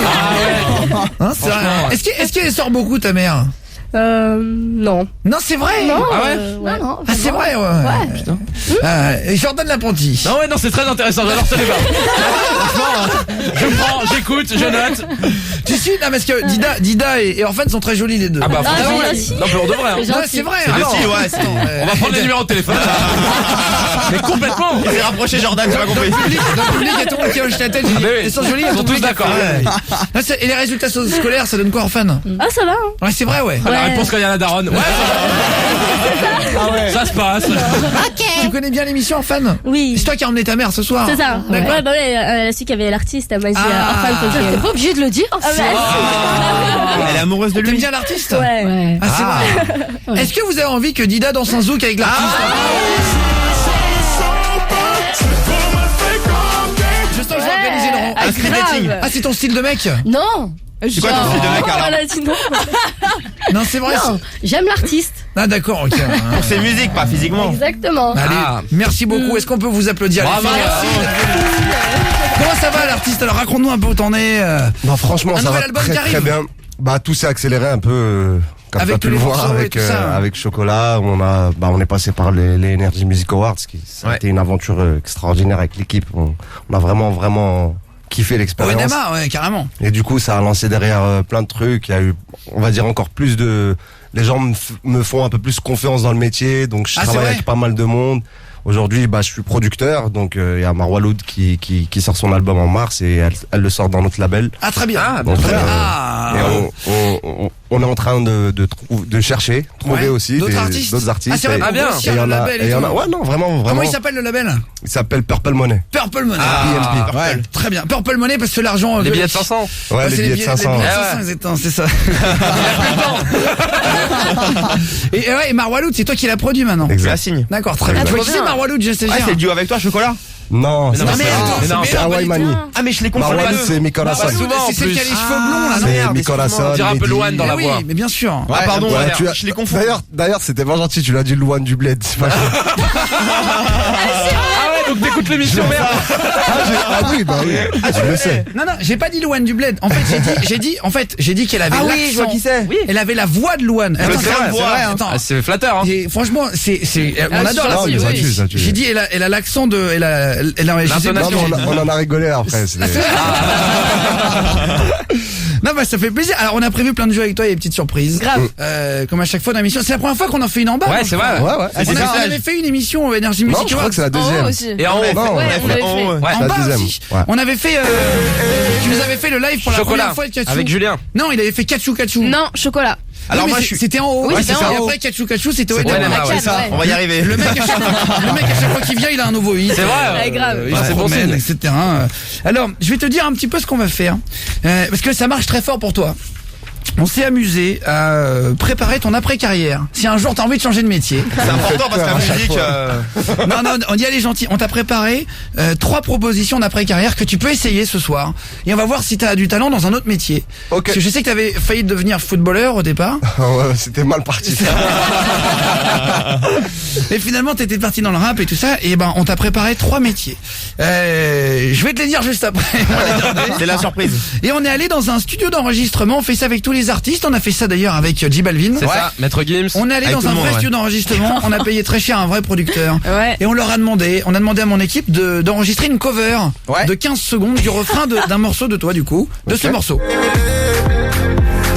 Hein, c'est vrai. Est-ce qu'elle sort beaucoup ta mère? Non. Non, c'est vrai. Non. Ah ouais? Non. Ah, c'est vrai, ouais. Et Jordan l'apprenti. Non, ouais, non, c'est très intéressant. J'adore ce débat. Franchement, je prends, j'écoute, je note. Tu suis? Non, parce que Dida et Orphan sont très jolis les deux. Ah bah, Ah, franchement, oui, aussi. non, mais on devrait. Hein. Non, c'est vrai. C'est alors. aussi, ouais, c'est. On va prendre les numéros de téléphone. Mais complètement. Il s'est rapproché Jordan, j'ai pas compris. Dans le public, il y a tout le monde qui hoche la tête. Ah, bah oui. Ils sont jolis, Ils sont tous d'accord. Et les résultats scolaires, ça donne quoi, Orphan? Ah, ça va, hein. Ouais, c'est vrai, ouais. Ah, la réponse quand il y a la daronne. Ouais, ça se passe. Tu connais bien l'émission, Orphan? Oui. C'est toi qui as emmené ta mère ce soir. C'est ça. D'accord. Ouais, bah ouais, celui qui avait l'artiste, elle m'a dit Orphan, T'es pas obligé de le dire. Ah, bah, Elle est amoureuse de T'aimes lui. bien l'artiste? ouais. Ouais. Ah, c'est vrai. Est-ce que vous avez envie que Dida danse un zouk avec l'artiste? Je sens que je vais organiser une rencontre. Un speed dating. Ah, c'est ton style de mec? Non. C'est quoi ton style de mec alors? Elle a dit non. Non, c'est vrai. Non, j'aime l'artiste. Ah, d'accord, ok. Pour ses musiques, pas physiquement. Exactement. Allez, Ah. merci beaucoup. Est-ce qu'on peut vous applaudir? Bravo. les filles? Comment ça va l'artiste? Alors raconte-nous un peu où t'en es. Non, franchement, Un ça nouvel va album très qui arrive. très bien. Bah tout s'est accéléré un peu comme Avec t'as pu tous le les voir morceaux et avec tout ça. avec Chocolat. On est passé par les Energy Music Awards, ça a Ouais. été une aventure extraordinaire avec l'équipe. On a vraiment kiffé l'expérience. ONMA, ouais, carrément. Et du coup, ça a lancé derrière plein de trucs. Il y a eu, on va dire, encore plus de... Les gens me font un peu plus confiance dans le métier, donc je Ah, c'est travaille vrai avec pas mal de monde. Aujourd'hui, bah, je suis producteur, donc il y a Marwa Loud qui sort son album en mars et elle le sort dans notre label. Ah, très bien. Ah, Donc, très bien. et on est en train de chercher, trouver Ouais. aussi D'autres artistes. d'autres artistes. Ah, c'est vrai, Et- ah, bien. et il y en a, label et et il y en a, tout. ouais, non, vraiment. Comment il s'appelle le label? Il s'appelle Purple Money. Purple Money. PMP. Ouais, très bien. Purple Money parce que l'argent. Les billets de 500. Ouais, les c'est billets de 500. Les billets de ouais. 500, exactement, c'est ça. et ouais, et Marwa Loud, c'est toi qui l'as produit maintenant. Exact. La signe. D'accord, très bien. Tu vois qui c'est Marwa Loud, je sais Ah, c'est le duo avec toi, Chocolat? Non, Mais non, ça, mais c'est- non, c'est Hawaii Mani. Ah, mais je les confonds Marwa pas Loud, c'est Mikola Marwa Son. Loud, c'est celle qui a les cheveux blonds là, non? C'est Mikola Son. On dirait un peu Mehdi. Louane dans la Mais voix. oui, mais bien sûr. Ah, pardon, Ouais, ouais, tu as- je les confonds. D'ailleurs, c'était pas gentil, tu l'as dit Louane du Bled. C'est pas Ah ouais, donc t'écoutes l'émission, merde. oui, je le sais. Non, j'ai pas dit Louane du Bled. En fait, j'ai dit qu'elle avait l'accent. Je vois qui c'est. Oui. Elle avait la voix de Louane. C'est vrai. Ah, c'est flatteur, hein. Et franchement, on adore la Non, ça tue. J'ai dit, elle a l'accent de, elle a Non, on en a rigolé après. Non, bah, ça fait plaisir. Alors, on a prévu plein de jeux avec toi et des petites surprises. Grave. Comme à chaque fois dans l'émission. C'est la première fois qu'on en fait une en bas. Ouais, c'est vrai. Ouais. On avait fait une émission Énergie Non, Musique je crois que c'est la deuxième. Et en haut. Non, Ouais, on l'avait fait. Ouais. En la bas deuxième. aussi. Ouais. On avait fait, tu nous avais fait le live pour la Chocolat. première fois de Kachou. Avec Julien. Non, il avait fait Kachou. Non, chocolat. Alors Oui, moi mais je suis. c'était en haut. Oui, c'était en Et haut. après Kachou, c'était au Ouais, Edema. Ça, ouais. on va y arriver. Le mec à chaque fois qu'il vient, il a un nouveau hit. C'est vrai. Ouais, grave. Il se c'est bon promène, signe. etc. Alors, je vais te dire un petit peu ce qu'on va faire. Parce que ça marche très fort pour toi. On s'est amusé à préparer ton après-carrière. Si un jour t'as envie de changer de métier. C'est important parce que la musique. Non, on y allait gentil. On t'a préparé 3 propositions d'après-carrière que tu peux essayer ce soir. Et on va voir si t'as du talent dans un autre métier. Ok. Parce que je sais que t'avais failli devenir footballeur au départ. Ouais, c'était mal parti. Et finalement t'étais parti dans le rap et tout ça. Et ben on t'a préparé 3 métiers. Je vais te les dire juste après. On va les garder. C'est la surprise. Et on est allé dans un studio d'enregistrement. On fait ça avec tous les artistes. On a fait ça d'ailleurs avec J Balvin. C'est ça, Maître Gims. On est allé Avec dans tout un le monde, vrai ouais. studio d'enregistrement. On a payé très cher un vrai producteur. Ouais. Et on leur a demandé, on a demandé à mon équipe d'enregistrer une cover de 15 secondes du refrain d'un morceau de toi du coup, de ce morceau.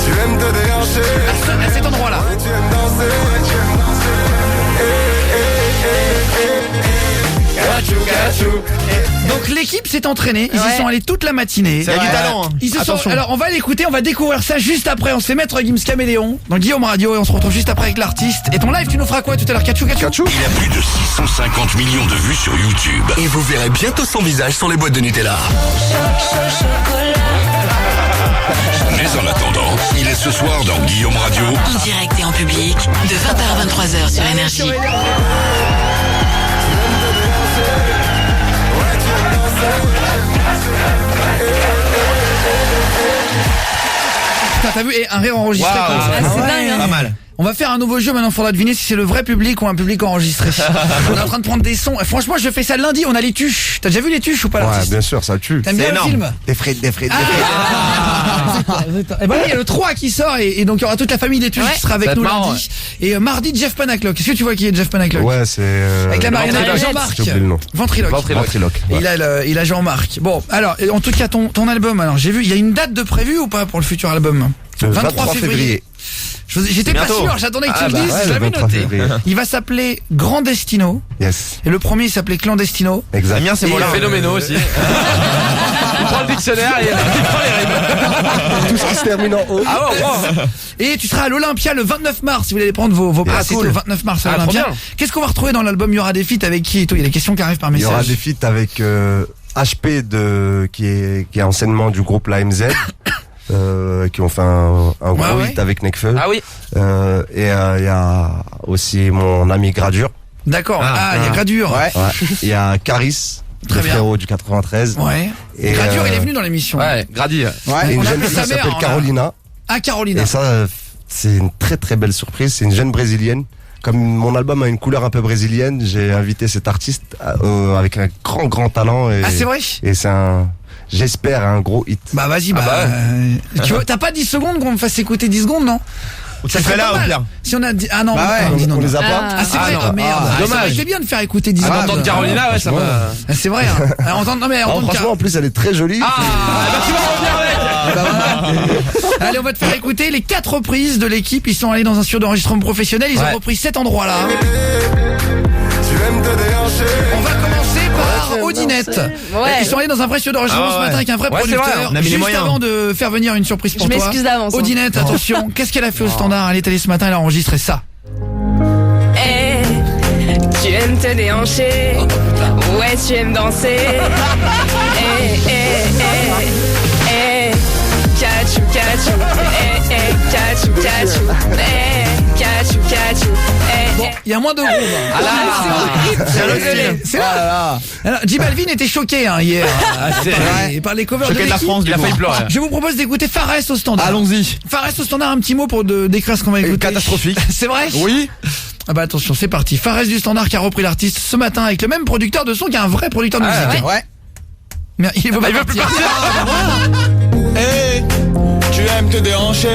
Tu aimes te déhancher, À cet endroit-là. tu aimes danser, Kachou. Donc l'équipe s'est entraînée, ils y Ouais. sont allés toute la matinée. Il y a du talent. Ils se sont, Attention. alors on va l'écouter, on va découvrir ça juste après. On se fait mettre Gims Caméléon dans Guillaume Radio et on se retrouve juste après avec l'artiste. Et ton live, tu nous feras quoi tout à l'heure? Kachou. Il a plus de 650 millions de vues sur YouTube. Et vous verrez bientôt son visage sur les boîtes de Nutella. Mais en attendant, il est ce soir dans Guillaume Radio. En direct et en public, de 20h à 23h sur Énergie. Putain, t'as vu? Et un rire enregistré Waouh. comme ça. Ah, c'est dingue, hein. Pas mal. On va faire un nouveau jeu maintenant, faudra deviner si c'est le vrai public ou un public enregistré. On est en train de prendre des sons. Franchement, je fais ça lundi, on a les tuches. T'as déjà vu les tuches ou pas Ouais, l'artiste? bien sûr, ça tue. T'aimes bien le film? Des frites. Et ben il y a le 3 qui sort et donc il y aura toute la famille des tuches qui sera avec Ça va nous être marrant, lundi. Et mardi, Jeff Panaclock. Est-ce que tu vois qui est Jeff Panaclock? Ouais, c'est. Avec la marionnette Ventriloque. Jean-Marc. J'ai oublié le nom. Ventriloque. Ventriloque. Et Ouais. il a Jean-Marc. Bon, alors, en tout cas, ton album, alors, j'ai vu, il y a une date de prévu ou pas pour le futur album? Le 23 février. J'étais pas bientôt. sûr, j'attendais que tu Ah le bah dises, ouais, je le l'avais 23 noté. février. Il va s'appeler Grand Destino. Yes. Et le premier, il s'appelait Clandestino. Exact. Le mien, c'est Et bon là. Phénoménaux aussi. Il prend le dictionnaire et il prend les rimes. Tout ce qui se termine en haut. Ah ouais, ouais. Et tu seras à l'Olympia le 29 mars, si vous voulez aller prendre vos places. cool. C'est le 29 mars à Ah, trop l'Olympia. bien. Qu'est-ce qu'on va retrouver dans l'album? Il y aura des feats avec qui et tout? Il y a des questions qui arrivent par Il y message. aura des feats avec HP qui est enseignement du groupe La MZ. Qui ont fait un gros ouais. hit avec Nekfeu. Ah oui. Et il y a aussi mon ami Gradure. D'accord. Ah, il y a Gradure. Ouais. Ouais. Il y a Caris, Très le bien. frérot du 93. Ouais. Et Gradure, il est venu dans l'émission. Ouais, Grady. Et On une a jeune appelé fille sa qui mère, s'appelle on a- Carolina. Ah, Carolina. Et ça, c'est une très très belle surprise. C'est une jeune brésilienne. Comme mon album a une couleur un peu brésilienne, j'ai invité cet artiste avec un grand talent. Et, Ah, c'est vrai? Et c'est j'espère, un gros hit. Bah vas-y, tu vois, t'as pas 10 secondes qu'on me fasse écouter 10 secondes, non? Ça serait fait là pas au mal. pire. Si on a dit, ah non, Bah ouais, non, on les a pas. Ah, c'est vrai, non. oh merde. Ah, Ça dommage. aurait été bien de faire écouter 10 Ah, secondes. entendre Carolina, ouais, ça m'a. Ah, c'est vrai, hein. Alors, non mais entendre Franchement, en plus, elle est très jolie. Ah, bah tu vas revenir avec. bah, voilà. Allez, on va te faire écouter les 4 reprises de l'équipe. Ils sont allés dans un studio d'enregistrement professionnel. Ils ont Ouais. repris cet endroit-là. Tu aimes te déhancher. On va commencer par Odinette. Ouais. Ils sont allés dans un vrai studio d'enregistrement Ah ce ouais. matin avec un vrai Ouais, c'est producteur. vrai, on a mis les Juste moyens. avant de faire venir une surprise pour Je toi. m'excuse d'avance, hein. Odinette, attention. Qu'est-ce qu'elle a fait au standard? Elle est allée ce matin, elle a enregistré ça. Eh, tu aimes te déhancher. Ouais, tu aimes danser. Kachou, kachou. Kachou, kachou. Kachou. Bon, il y a moins de groove. Ah là. C'est le délai. C'est là. Alors, J Balvin était choqué hier par les covers Choqué de la l'équipe. France, Il a failli pleurer. Je vous propose d'écouter Fares au standard. Allons-y. Fares au standard, un petit mot pour décrire ce qu'on va écouter. Catastrophique. C'est vrai? Oui. Ah bah attention, c'est parti. Fares du standard qui a repris l'artiste ce matin avec le même producteur de son qui est un vrai producteur de musique. Ouais. Mais il veut plus partir. Hey, tu aimes te déhancher.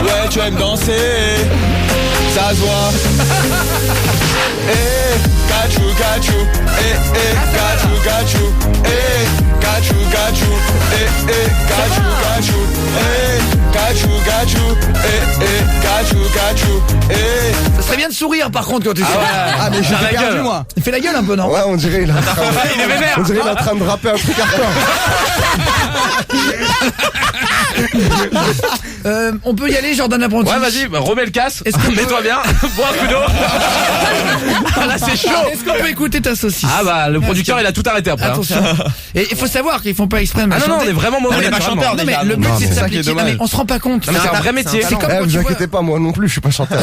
Ouais, tu aimes danser. Ça se voit. Hey, got you. Hey, got you. Hey, got you. Hey, got you. Hey, got you. Hey, got you. Hey. Ça serait bien de sourire par contre quand tu souris. Ah mais j'ai perdu moi. Il fait la gueule un peu, non? Ouais, on dirait il est en train de rapper un truc hardcore. On peut y aller, Jordan l'apprenti? Ouais, vas-y, remets le casque. Mets-toi bien. Bois un coup d'eau. Ah, là, c'est chaud. Est-ce qu'on peut écouter ta saucisse? Ah bah, le producteur, il a tout arrêté après. Attention. Et il faut savoir qu'ils font pas exprès de Ah non, on est vraiment mauvais. On est pas chanteur Non, mais déjà. le but Non, c'est de mais s'appliquer. Non, mais on se rend pas compte. Non, mais c'est un vrai métier. C'est comme quand Vous tu vois. inquiétez pas, moi non plus, je suis pas chanteur.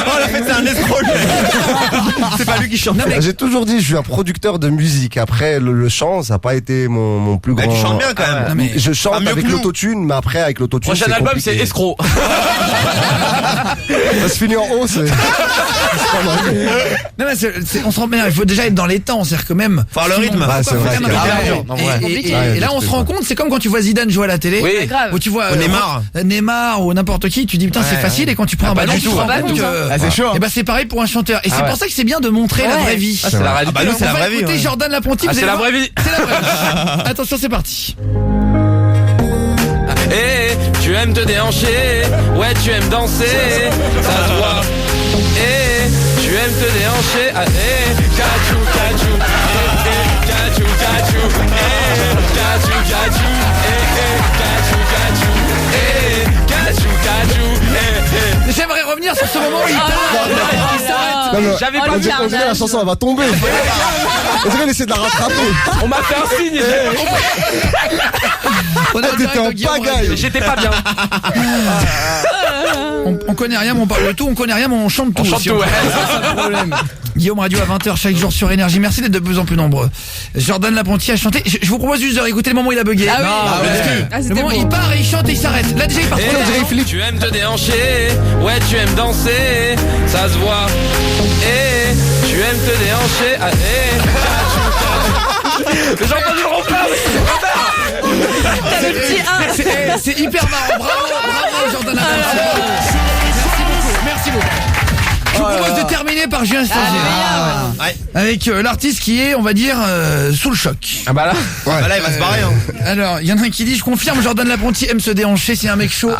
Oh, la fête, c'est un escroc. C'est pas lui qui chante. J'ai toujours dit, je suis un producteur de musique. Après, le chant, ça n'a pas été mon plus grand. Tu chantes bien quand même. Non, mais Je chante mieux avec que nous. l'autotune, mais après, avec l'autotune. Prochain album, c'est Escroc. Ça se finit en haut, c'est. Non, mais on se rend bien. Il faut déjà être dans les temps, c'est-à-dire que même. Faut avoir le rythme. Ouais, c'est vrai. Et là, on se rend compte, c'est comme quand tu vois Zidane jouer à la télé. Oui, Ou tu vois Neymar ou n'importe qui, tu dis putain c'est facile, et quand tu prends un ballon, tu te rends compte que c'est chaud. et bah c'est pareil pour un chanteur. Et c'est pour ça que c'est bien de montrer la vraie vie. Ah, c'est la réalité. Ah bah nous, c'est la vraie vie. Écoutez Jordan l'apprenti. Ah, c'est la vraie vie. C'est la vraie vie. Attention, c'est parti. Eh, tu aimes te déhancher, ouais tu aimes danser, ça se voit. Eh, tu aimes te déhancher, ah eh, cachou, eh, cachou, eh, cachou, eh, cachou, eh. J'aimerais revenir sur ce moment où il s'arrête. Non, mais J'avais on pas dirait- on dirait la chanson, elle va tomber. On dirait essayer de la rattraper. On m'a fait un signe. On a T'étais en pagaille. J'étais pas bien. On connaît rien, mais on parle de tout. On connaît rien, mais on chante tout. On chante aussi. tout, ouais. C'est ça le problème. Guillaume Radio à 20h chaque jour sur Énergie. Merci d'être de plus en plus nombreux. Jordan l'apprenti a chanté. Je vous propose juste de réécouter le moment où il a bugué. Ah oui. Le moment où il part et il chante et il s'arrête. Là déjà il part trop tard. Tu aimes te déhancher, ouais tu aimes danser, ça se voit. Eh, tu aimes te déhancher, ah eh. J'ai entendu le refrain, T'as le petit A. C'est hyper marrant. Bravo Jordan l'apprenti. Merci beaucoup. Je vous propose de terminer par Julien Stagiaire. Avec l'artiste qui est, on va dire, sous le choc. Ah bah là, Bah là, il va se barrer. Alors, il y en a un qui dit, je confirme, Jordan l'apprenti aime se déhancher, c'est un mec chaud.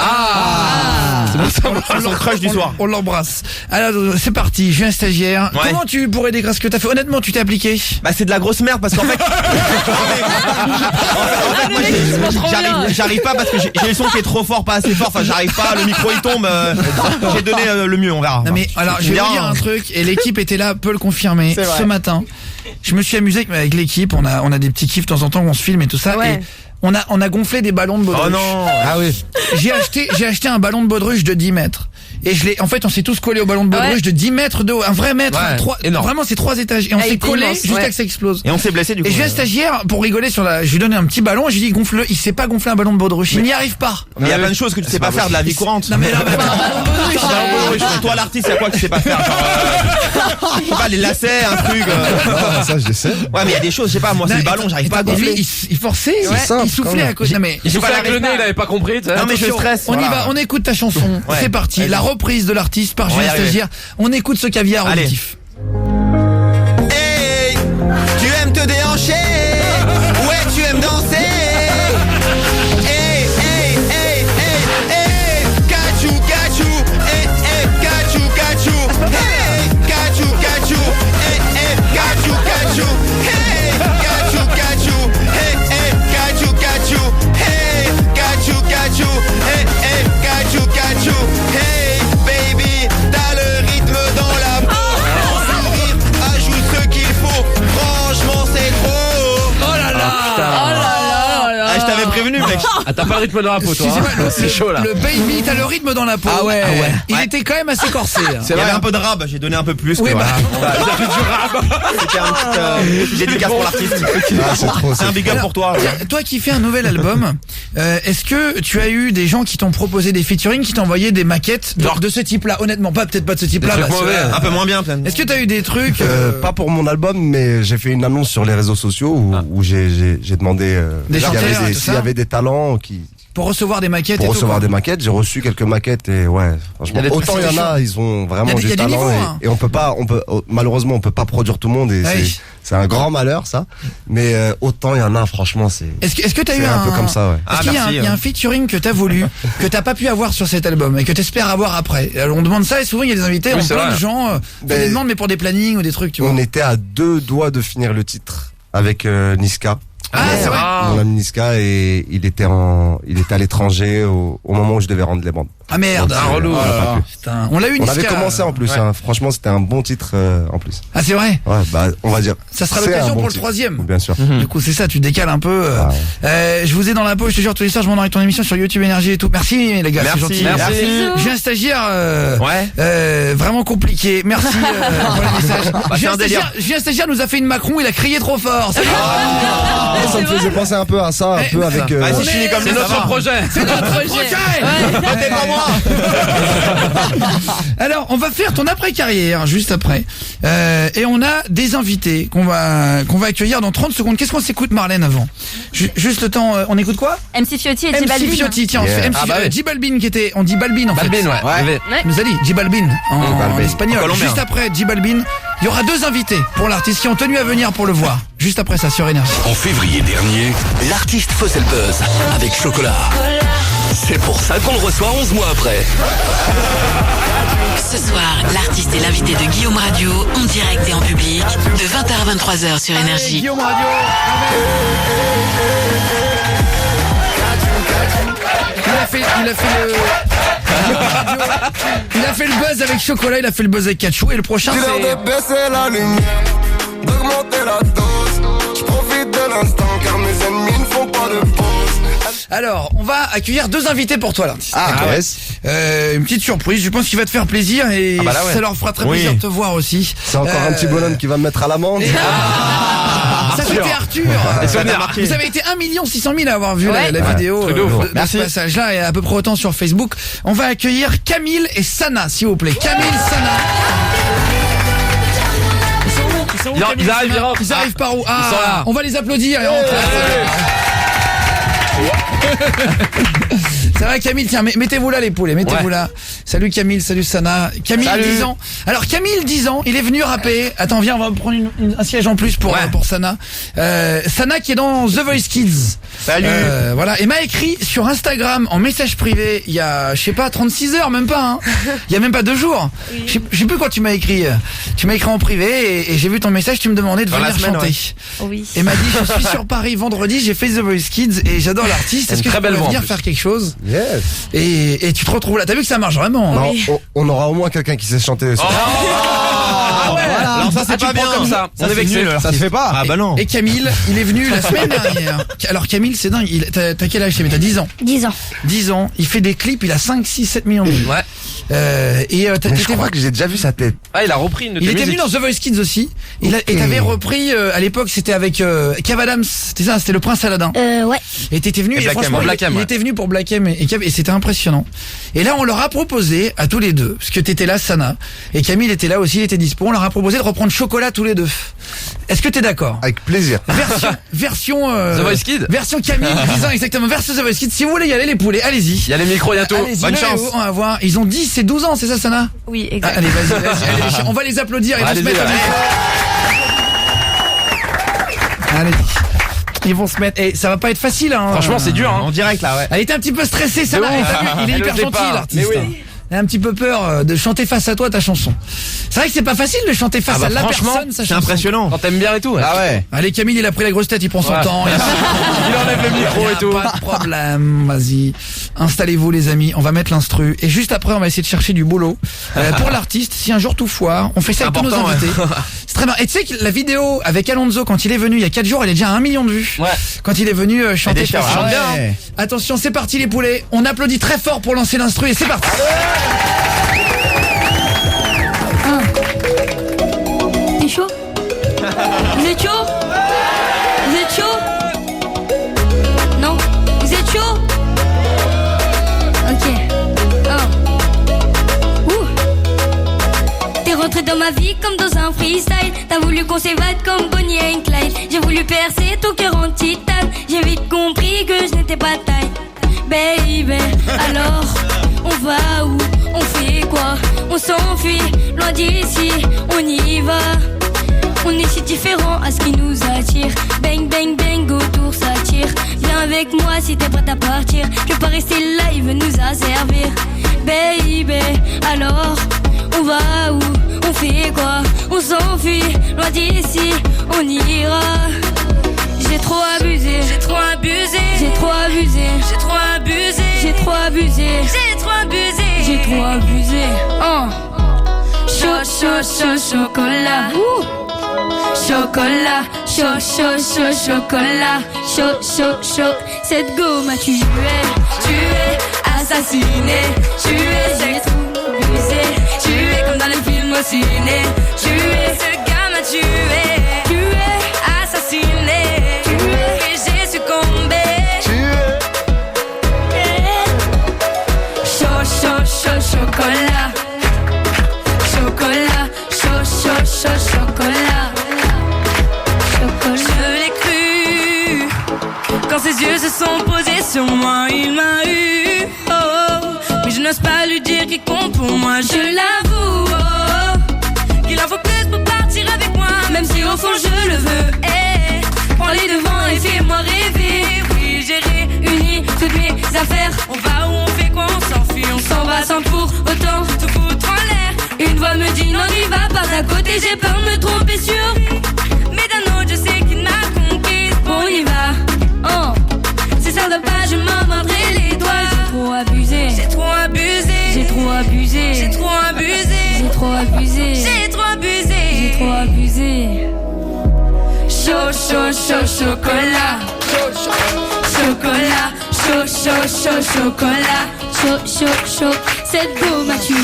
C'est son crush du soir. On l'embrasse. Alors, c'est parti, Julien Stagiaire. Ouais. Comment tu pourrais décrire ce que t'as fait? Honnêtement, tu t'es appliqué? Bah c'est de la grosse merde parce qu'en fait, moi, j'arrive pas parce que j'ai le son qui est trop fort, pas assez fort. Enfin j'arrive pas, le micro il tombe. J'ai donné le mieux, on verra. Non mais alors, je vais vous dire un truc, et l'équipe était là, peut le confirmer. Ce matin, je me suis amusé avec l'équipe. On a des petits kiffs de temps en temps où on se filme et tout ça. Ouais. Et on a gonflé des ballons de baudruche. Oh non. Ah oui. J'ai acheté un ballon de baudruche de 10 mètres. Et en fait, on s'est tous collés au ballon de baudruche de 10 mètres de haut. Un vrai mètre. Énorme. Vraiment, c'est 3 étages. Et on s'est collés jusqu'à que ça explose. Et on s'est blessé du coup. Et j'ai un stagiaire, pour rigoler je lui donnais un petit ballon, et je lui dis gonfle-le. Il sait pas gonfler un ballon de baudruche. Il n'y arrive pas. Mais il y a plein de choses que tu sais pas faire de la vie courante. Non mais là, Toi l'artiste, c'est quoi que tu sais pas faire? Genre, je sais pas, les lacets, un truc. Ça, je sais. Ouais, mais il y a des choses, je sais pas, moi c'est le ballon, j'arrive pas à gonfler. Il forçait, simple, il soufflait à côté. Non mais il soufflait avec le nez, il avait pas compris. Non mais je stresse. on y va, on écoute ta chanson. Ouais. C'est parti. Vas-y. La reprise de l'artiste par On va y Julien arriver. Stagiaire. On écoute ce caviar Allez. auditif. Hey, tu aimes te déhancher, ouais tu aimes danser. Hey, hey, hey, hey, hey, cachou, cachou, hey, hey, cachou, cachou, hey, cachou, cachou, hey, hey, cachou, cachou, hey, cachou, cachou, hey, hey, cachou, cachou, hey, cachou, cachou, hey, hey, cachou, cachou, hey, baby, t'as le rythme dans la peau, ton sourire prévenu, mec. Ah, t'as pas le rythme dans la peau, toi. Excusez-moi, C'est chaud, là. Le baby, t'as le rythme dans la peau. Ah ouais. Il était quand même assez corsé. Il y avait un peu de rab, j'ai donné un peu plus. Oui, que bah. voilà. C'était un petit dédicace pour l'artiste. C'est un big up pour toi. Toi qui fais un nouvel album, est-ce que tu as eu des gens qui t'ont proposé des featuring, qui t'ont envoyé des maquettes de ce type-là? Honnêtement, peut-être pas de ce type-là. Un peu moins bien, peut-être. Est-ce que t'as eu des trucs Pas pour mon album, mais j'ai fait une annonce sur les réseaux sociaux où j'ai demandé Des chanteurs et tout s'il y ça avait des talents qui pour recevoir des maquettes pour et recevoir tout, des maquettes. J'ai reçu quelques maquettes et ouais, franchement, autant il y en a, ils ont vraiment du talent et on peut pas, malheureusement on peut pas produire tout le monde et c'est un grand malheur ça. Mais autant il y en a, franchement c'est. Est-ce que t'as eu un peu comme ça, ouais. Est-ce qu'il y a un featuring que t'as voulu, que t'as pas pu avoir sur cet album et que t'espères avoir après? Alors, on demande ça et souvent il y a des invités, plein de gens font des demandes mais pour des plannings ou des trucs, tu vois. On était à 2 doigts de finir le titre avec Niska. Ah, c'est vrai. Mon ami Niska, et il était à l'étranger au moment où je devais rendre les bandes. Ah merde, donc, un relou. On l'a eu, Niska. On avait commencé en plus, hein. Franchement c'était un bon titre en plus. Ah c'est vrai. Ouais, bah on va dire. Ça sera l'occasion pour le 3e. Bien sûr. Du coup c'est ça, tu décales un peu. Je vous ai dans la peau, je te jure tous les soirs je m'en avec ton émission sur YouTube Énergie et tout. Merci les gars, c'est gentil. Merci. J'ai un stagiaire vraiment compliqué. Merci pour les messages. J'ai un stagiaire nous a fait une Macron, il a crié trop fort. Salut. Ça me faisait penser un peu à ça, un peu avec. C'est notre projet. C'est notre projet. Alors, on va faire ton après-carrière juste après. Et on a des invités qu'on va accueillir dans 30 secondes. Qu'est-ce qu'on s'écoute, Marlène, avant? Juste le temps, on écoute quoi? MC Fiotti et J Balvin. MC Fiotti, tiens, on fait J Balvin qui était, on dit Balvin en fait. Balvin, ouais. Il nous a dit J Balvin en espagnol. Juste après J Balvin, il y aura 2 invités pour l'artiste qui ont tenu à venir pour le voir. Juste après ça sur Énergie. En février dernier, l'artiste faisait le buzz avec Chocolat. C'est pour ça qu'on le reçoit 11 mois après. Ce soir, l'artiste est l'invité de Guillaume Radio, en direct et en public, de 20h à 23h sur Énergie. Guillaume Radio. Il a fait le buzz avec Chocolat, il a fait le buzz avec Kachou et le prochain c'est... de baisser la lumière, d'augmenter la dose. Je profite de l'instant car mes ennemis ne font pas de pause. Alors, on va accueillir 2 invités pour toi l'artiste. ouais. Une petite surprise, je pense qu'il va te faire plaisir et ça leur fera très plaisir de te voir aussi. C'est encore un petit bonhomme qui va me mettre à l'amende. Ça c'était Arthur. Vous avez été 1 600 000 à avoir vu la vidéo de ce passage-là et à peu près autant sur Facebook. On va accueillir Camille et Sana, s'il vous plaît. Camille, Sana. Ils arrivent par où? On va les applaudir et rentrer. C'est vrai Camille, tiens, mettez-vous là les poulets, mettez-vous là. Salut Camille, salut Sana. Camille, 10 ans. Alors Camille, 10 ans, il est venu rapper. Attends, viens, on va prendre un siège en plus pour Sana. Sana qui est dans The Voice Kids. Salut. Voilà, et m'a écrit sur Instagram en message privé il y a, je sais pas, 36 heures, même pas, hein. Il y a même pas 2 jours. Je sais plus quand tu m'as écrit. Tu m'as écrit en privé et j'ai vu ton message, tu me demandais de venir chanter. Oui. Et m'a dit, je suis sur Paris vendredi, j'ai fait The Voice Kids et j'adore l'artiste. Est-ce que tu peux venir faire quelque chose? Yes. Et tu te retrouves là. T'as vu que ça marche vraiment? Non, on aura au moins quelqu'un qui sait chanter aussi. Voilà. Alors ça c'est pas bien comme ça. On est vexé. Ça se fait pas. Ah bah non. Et Camille, il est venu la semaine dernière. Alors Camille, c'est dingue. T'as quel âge? T'as 10 ans. 10 ans. 10 ans. Il fait des clips. Il a 5, 6, 7 millions de vues. Ouais. Je crois que j'ai déjà vu sa tête. Ah, il a repris une de tes Il était venu musiques. dans The Voice Kids aussi. Et t'avais repris à l'époque, c'était avec Kev Adams. C'était ça, c'était le Prince Aladdin. Ouais. Et t'étais venu. Et franchement, il était venu pour Black M et c'était impressionnant. Et là, on leur a proposé à tous les deux, parce que t'étais là, Sana, et Camille était là aussi, il était dispo. On leur a proposé de reprendre Chocolat tous les deux. Est-ce que t'es d'accord? Avec plaisir. Version The Voice Kids. Version Camille, 10 ans exactement. Version The Voice Kids. Si vous voulez y aller, les poulets, allez-y. Il y a les micros bientôt. Bonne chance. On va voir. Ils ont 10 et 12 ans, c'est ça, Sana? Oui, exact. Allez, vas-y. On va les applaudir. Ils vont se mettre au micro. Allez. Ils vont se mettre. Et ça va pas être facile, hein. Franchement, c'est dur, hein. En direct là, ouais. Elle était un petit peu stressée, Sana. Il est hyper gentil, l'artiste. Mais oui. a un petit peu peur de chanter face à toi ta chanson. C'est vrai que c'est pas facile de chanter face à la personne sa chanson. C'est impressionnant. Quand t'aimes bien et tout. Ah ouais. Allez Camille, il a pris la grosse tête, il prend son temps. Il enlève le micro et tout. Pas de problème, vas-y. Installez-vous les amis, on va mettre l'instru. Et juste après, on va essayer de chercher du boulot. Pour l'artiste, si un jour tout foire, on fait ça avec tous nos invités. Ouais. C'est très bien. Et tu sais que la vidéo avec Alonso, quand il est venu il y a 4 jours, elle est déjà à 1 million de vues. Ouais. Quand il est venu chanter. Ouais. Attention, c'est parti les poulets. On applaudit très fort pour lancer l'instru et c'est parti. T'es chaud? Vous êtes chaud? Vous êtes chaud? Non? Vous êtes chaud? Ok. T'es rentré dans ma vie comme dans un freestyle. T'as voulu qu'on s'évade comme Bonnie et Clyde. J'ai voulu percer ton cœur en titane. J'ai vite compris que je n'étais pas taille. Baby, alors on va où? On fait quoi? On s'enfuit, loin d'ici, on y va. On est si différents à ce qui nous attire. Bang, bang, bang, autour ça tire. Viens avec moi si t'es prête à partir. Je veux pas rester là, il veut nous asservir. Baby, alors on va où? On fait quoi? On s'enfuit, loin d'ici, on ira. J'ai trop abusé, j'ai trop abusé, j'ai trop abusé, j'ai trop abusé, j'ai trop abusé, j'ai trop abusé, j'ai trop abusé. Chaud, chaud, chaud, chocolat. Chocolat, chaud, chaud, chaud, chocolat. Chaud, chaud, chaud. Cette go m'a tué, assassiné, j'ai trop abusé, tué comme dans les films au ciné. Tué, ce gars m'a tué, assassiné. Chocolat, chocolat, chaud, chaud, chaud, chocolat. Je l'ai cru quand ses yeux se sont posés sur moi, il m'a eu. Oh, mais je n'ose pas lui dire qu'il compte pour moi. Je l'avoue, qu'il en faut plus pour partir avec moi, même si au fond je le veux. Prends les devants et fais-moi rêver. Oui, j'ai réuni toutes mes affaires. On va où, on fait quoi, on s'enfuit, on s'en va sans pour autant tout foutre en l'air. Une voix me dit non, n'y va pas, d'un côté j'ai peur de me tromper sur. Mais d'un autre je sais qu'il m'a conquise. Bon, on y va. Si ça ne va pas, je m'en mordrai les doigts. J'ai trop abusé, j'ai trop abusé, j'ai trop abusé, j'ai trop abusé, j'ai trop abusé, j'ai trop abusé, j'ai trop abusé. Chaud, chaud, chaud, chocolat. Chocolat, chaud, chaud, chaud, chocolat. Chaud, chaud, chaud. Cette go m'a tué,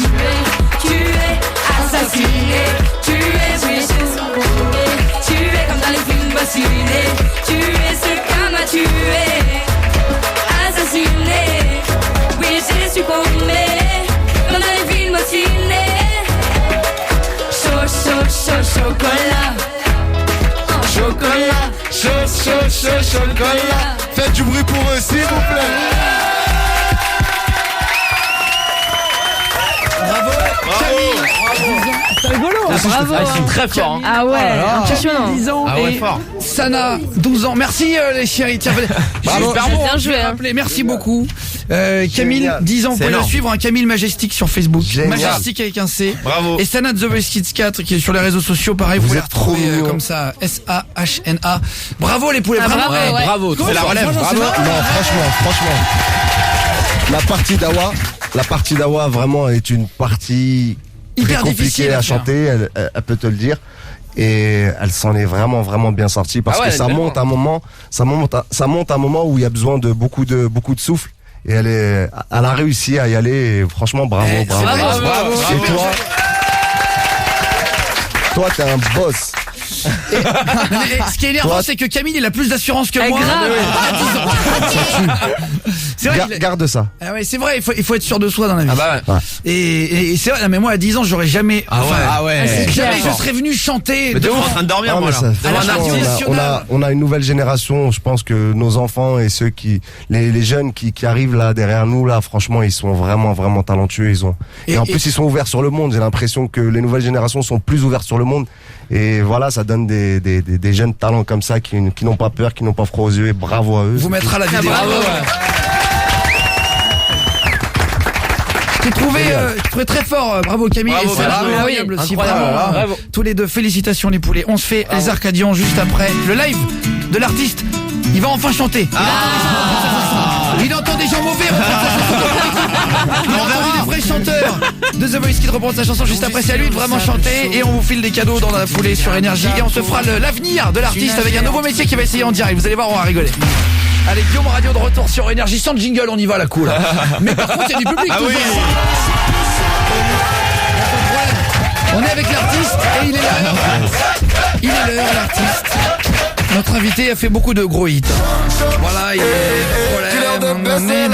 assassiné. Tué, oui, j'ai succombé. Tué comme dans les films au ciné. Tué, ce gars m'a tué, assassiné. Oui, j'ai succombé comme dans les films au ciné. Chaud, chaud, chaud, chocolat. Chocolat, chaud, chaud, chaud, chocolat. Faites du bruit pour eux, s'il vous plaît. Bravo, Camille. C'est rigolo. Bravo. Ils sont très forts. Hein. Ah ouais, impressionnant. 10 ans ouais, fort. Sana, 12 ans. Merci les chéris. Tiens, bravo. Bien joué. Merci beaucoup. Camille, 10 ans. Vous pouvez le suivre, Camille Majestic sur Facebook. Majestic avec un C. Bravo. Et Sana The Voice Kids 4 qui est sur les réseaux sociaux. Pareil, vous pouvez les retrouver comme ça. SAHNA. Bravo les poulets. Bravo. Bravo. C'est la relève. Bravo. Non, franchement. La partie d'Awa vraiment est une partie très hyper compliquée difficile à chanter, elle peut te le dire. Et elle s'en est vraiment bien sortie parce que ça monte un moment où il y a besoin de beaucoup de souffle. Et elle a réussi à y aller. Et franchement, bravo. Et toi, t'es un boss. Ce qui est énervant, c'est que Camille, il a plus d'assurance que moi. C'est vrai. Garde ça. Ah ouais, c'est vrai. Il faut être sûr de soi dans la vie. Ah bah ouais. Et c'est vrai. Mais moi, à 10 ans, j'aurais jamais. Jamais je serais venu chanter. Mais t'es en train de dormir, moi là. On a une nouvelle génération. Je pense que nos enfants et ceux les jeunes qui arrivent là derrière nous là, franchement, ils sont vraiment talentueux. Et en plus, ils sont ouverts sur le monde. J'ai l'impression que les nouvelles générations sont plus ouvertes sur le monde. Et voilà, ça donne des jeunes talents comme ça qui n'ont pas peur, qui n'ont pas froid aux yeux. Et bravo à eux. Vous mettra la vidéo. Bravo. Je t'ai trouvé très fort, bravo Camille. Bravo, et c'est bravo, incroyable oui, aussi, incroyable, bravo. bravo. Tous les deux, félicitations les poulets. On se fait les Arcadians juste après le live de l'artiste. Il va enfin chanter. Il entend des gens mauvais reprendre sa chanson. Il a entendu des vrais chanteurs de The Voice Kids reprendre sa chanson juste après. C'est à lui de vraiment chanter. Et on vous file des cadeaux dans la foulée sur Énergie. Et on se fera l'avenir de l'artiste avec un nouveau métier qui va essayer en direct. Vous allez voir, on va rigoler. Allez, Guillaume Radio de retour sur Énergie. Sans jingle, on y va la cool. Mais par contre, il y a du public toujours. On est avec l'artiste et il est là. Il est l'heure, l'artiste. Notre invité a fait beaucoup de gros hits. Voilà, il est d'augmenter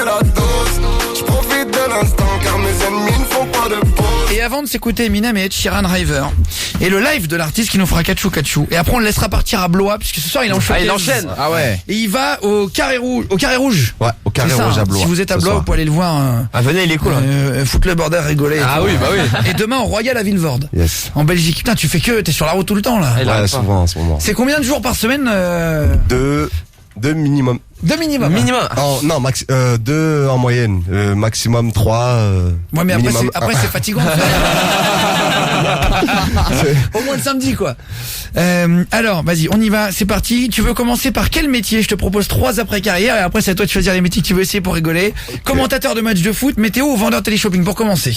la dose. Je profite de l'instant car mes ennemis ne font pas de pause. Et avant de s'écouter Eminem et Ed Sheeran River et le live de l'artiste qui nous fera Kachou. Et après on le laissera partir à Blois puisque ce soir il enchaîne. Ah, il enchaîne. Ah ouais. Et il va au Carré Rouge. Ouais, au Carré Rouge à Blois. Si vous êtes à Blois, vous pouvez aller le voir. Venez, il est cool. Foutre le bordel, rigoler. Ah oui, bah oui. Et demain au Royal à Villevorde. Yes. En Belgique. Putain, tu fais t'es sur la route tout le temps là. Ouais, souvent en ce moment. C'est combien de jours par semaine Deux minimum. Deux minimum. Non, 2 en moyenne. Maximum 3. Ouais, mais minimum après c'est fatigant. Au moins le samedi quoi. Alors vas-y, on y va, c'est parti. Tu veux commencer par quel métier? Je te propose 3 après-carrière et après c'est à toi de choisir les métiers que tu veux essayer pour rigoler. Commentateur de match de foot, météo ou vendeur télé-shopping pour commencer?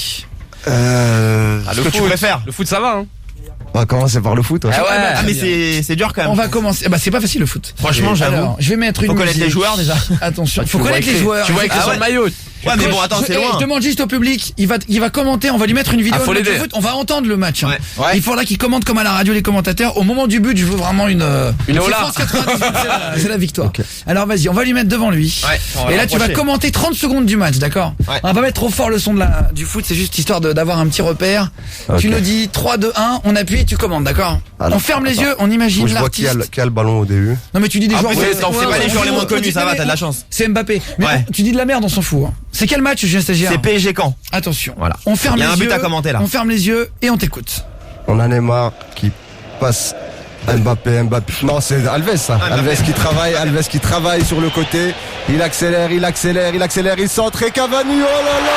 Le foot, tu préfères? Le foot ça va hein. On va commencer par le foot. Ouais. Ah ouais, mais c'est dur quand même. On va commencer. Bah c'est pas facile le foot. Franchement, j'avoue. Alors, je vais mettre une Faut connaître musique. les joueurs déjà. Attention, il faut connaître les joueurs. Tu vois écrit sur le maillot. Ouais, mais bon, attends, c'est loin. Je demande juste au public, il va commenter, on va lui mettre une vidéo faut de match de l'aider. foot, on va entendre le match. Hein. Ouais. Il faudra qu'il commente comme à la radio les commentateurs. Au moment du but, je veux vraiment une Une c'est hola. France 98, c'est la victoire. Okay. Alors vas-y, on va lui mettre devant lui. Ouais, et là tu vas commenter 30 secondes du match, d'accord? Ouais. On va pas mettre trop fort le son du foot, c'est juste histoire d'avoir un petit repère. Okay. Tu nous dis 3, 2, 1, on appuie et tu commandes, d'accord? On ferme les yeux, on imagine l'artiste. Je vois qui a le ballon au début. Non mais tu dis des joueurs. C'est pas les joueurs les moins connus, ça va, t'as de la chance. C'est Mbappé. Mais tu dis de la merde, on s'en fout. C'est quel match, Julien Stagiaire? C'est PSG Caen. Attention. Voilà. On ferme les yeux. Il y a un but à commenter là. On ferme les yeux et on t'écoute. On a Neymar qui passe Mbappé. Non, c'est Alves ça. Alves qui travaille sur le côté. Il accélère, il centre et Cavani. Oh là là,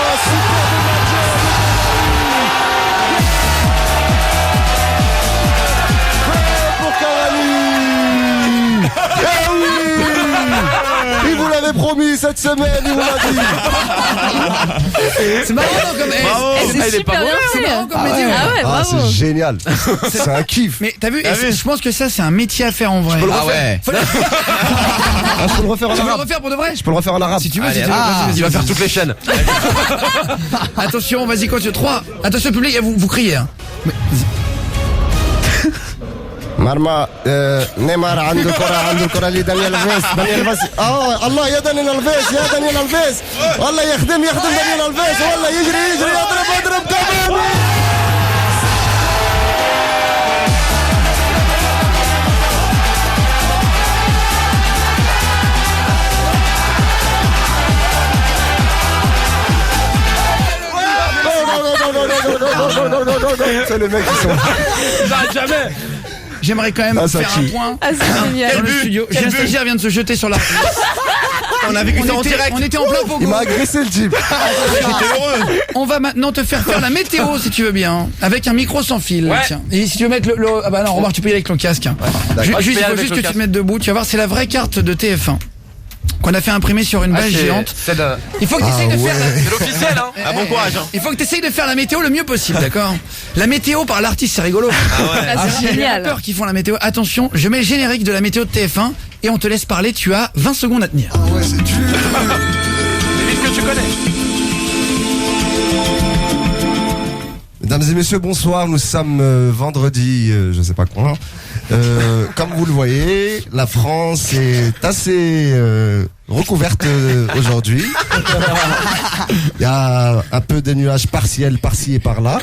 il vous l'avait promis cette semaine, il vous l'a dit. C'est marrant comme c'est super bien. C'est marrant comme métier. Ah ouais, bravo. C'est génial. C'est un kiff. Mais t'as vu, je pense que ça c'est un métier à faire en vrai. Je peux le refaire. Je peux le refaire en arabe. Tu veux le refaire pour de vrai? Je peux le refaire en arabe. Si tu veux, Allez, vas-y, il va faire toutes les chaînes. Attention, vas-y, continue. 3. Attention public, vous criez. Hein. مرمى نيمار عنده كرة لدانيال الفيس الله يا دانيال الفيس والله يخدم دانيال الفيس والله يجري يضرب كمان c'est les mecs qui sont J'arrête jamais. J'aimerais quand même faire un point dans le studio. Julien Stagiaire vient de se jeter sur la. On a vécu ça en direct. On était en plein pogo. Il m'a agressé le type. J'étais heureux. On va maintenant te faire la météo si tu veux bien, avec un micro sans fil. Ouais. Tiens. Et si tu veux mettre le ah bah non, remarque, tu peux y aller avec le casque. Juste, il faut juste que tu te mettes debout. Tu vas voir, c'est la vraie carte de TF1 qu'on a fait imprimer sur une bâche géante. Il faut que tu essayes de faire C'est l'officiel hein. Ah, bon courage hein. Il faut que tu essayes de faire la météo le mieux possible, d'accord? La météo par l'artiste, c'est rigolo. C'est génial. J'ai peur qu'ils font la météo. Attention, je mets le générique de la météo de TF1 et on te laisse parler. Tu as 20 secondes à tenir. Ouais, c'est dur. C'est vite que tu connais. Mesdames et messieurs, bonsoir. Nous sommes vendredi, je sais pas quoi. Comme vous le voyez, la France est assez recouverte aujourd'hui. Il y a un peu de nuages partiels par-ci et par-là.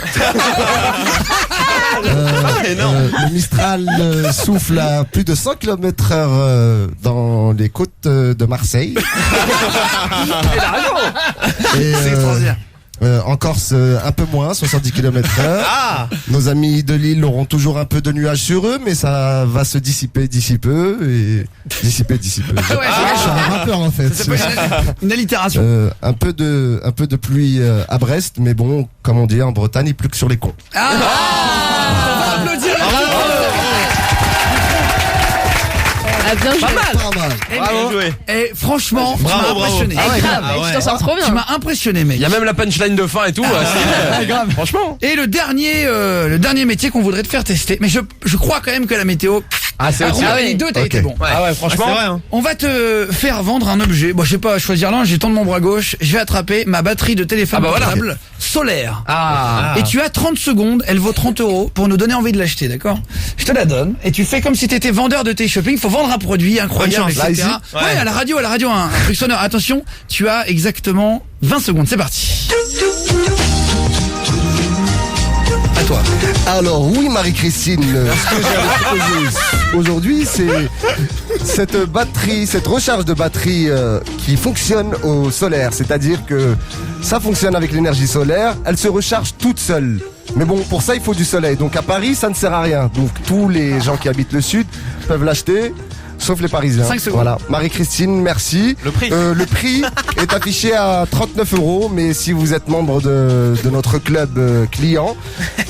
Le Mistral souffle à plus de 100 km/h dans les côtes de Marseille. C'est extraordinaire. En Corse, un peu moins, 70 km/h. Ah. Nos amis de Lille auront toujours un peu de nuages sur eux, mais ça va se dissiper d'ici peu et dissiper d'ici peu. Ah ouais, Je suis un rappeur en fait. Ça s'appelle une allitération. Un peu de pluie à Brest, mais bon, comme on dit en Bretagne, il pleut que sur les cons. On va applaudir Bien joué. Pas mal. Bravo. Et franchement, tu m'as impressionné. Tu t'en sors trop bien. Tu m'as impressionné, mec. Il y a même la punchline de fin et tout. Grave. Franchement. Et le dernier métier qu'on voudrait te faire tester. Mais je crois quand même que la météo. C'est aussi. Les deux, t'as été bon. Franchement. C'est vrai, hein. On va te faire vendre un objet. Bon, je sais pas choisir l'un. J'ai tendu mon bras gauche. Je vais attraper ma batterie de téléphone portable solaire. Et tu as 30 secondes. Elle vaut 30 € pour nous donner envie de l'acheter, d'accord? Je te la donne. Et tu fais comme si t'étais vendeur de tes shopping. Faut vendre un produit incroyable, Bonne chance. etc. Là, Ouais, à la radio, un truc sonore. Attention, tu as exactement 20 secondes. C'est parti. À toi. Alors oui, Marie-Christine, ce que j'ai à vous proposer aujourd'hui, c'est cette recharge de batterie qui fonctionne au solaire. C'est-à-dire que ça fonctionne avec l'énergie solaire, elle se recharge toute seule. Mais bon, pour ça, il faut du soleil. Donc à Paris, ça ne sert à rien. Donc tous les gens qui habitent le sud peuvent l'acheter. Sauf les Parisiens. 5 secondes. Voilà. Marie-Christine, merci. Le prix. Le prix est affiché à 39 €, mais si vous êtes membre de notre club client,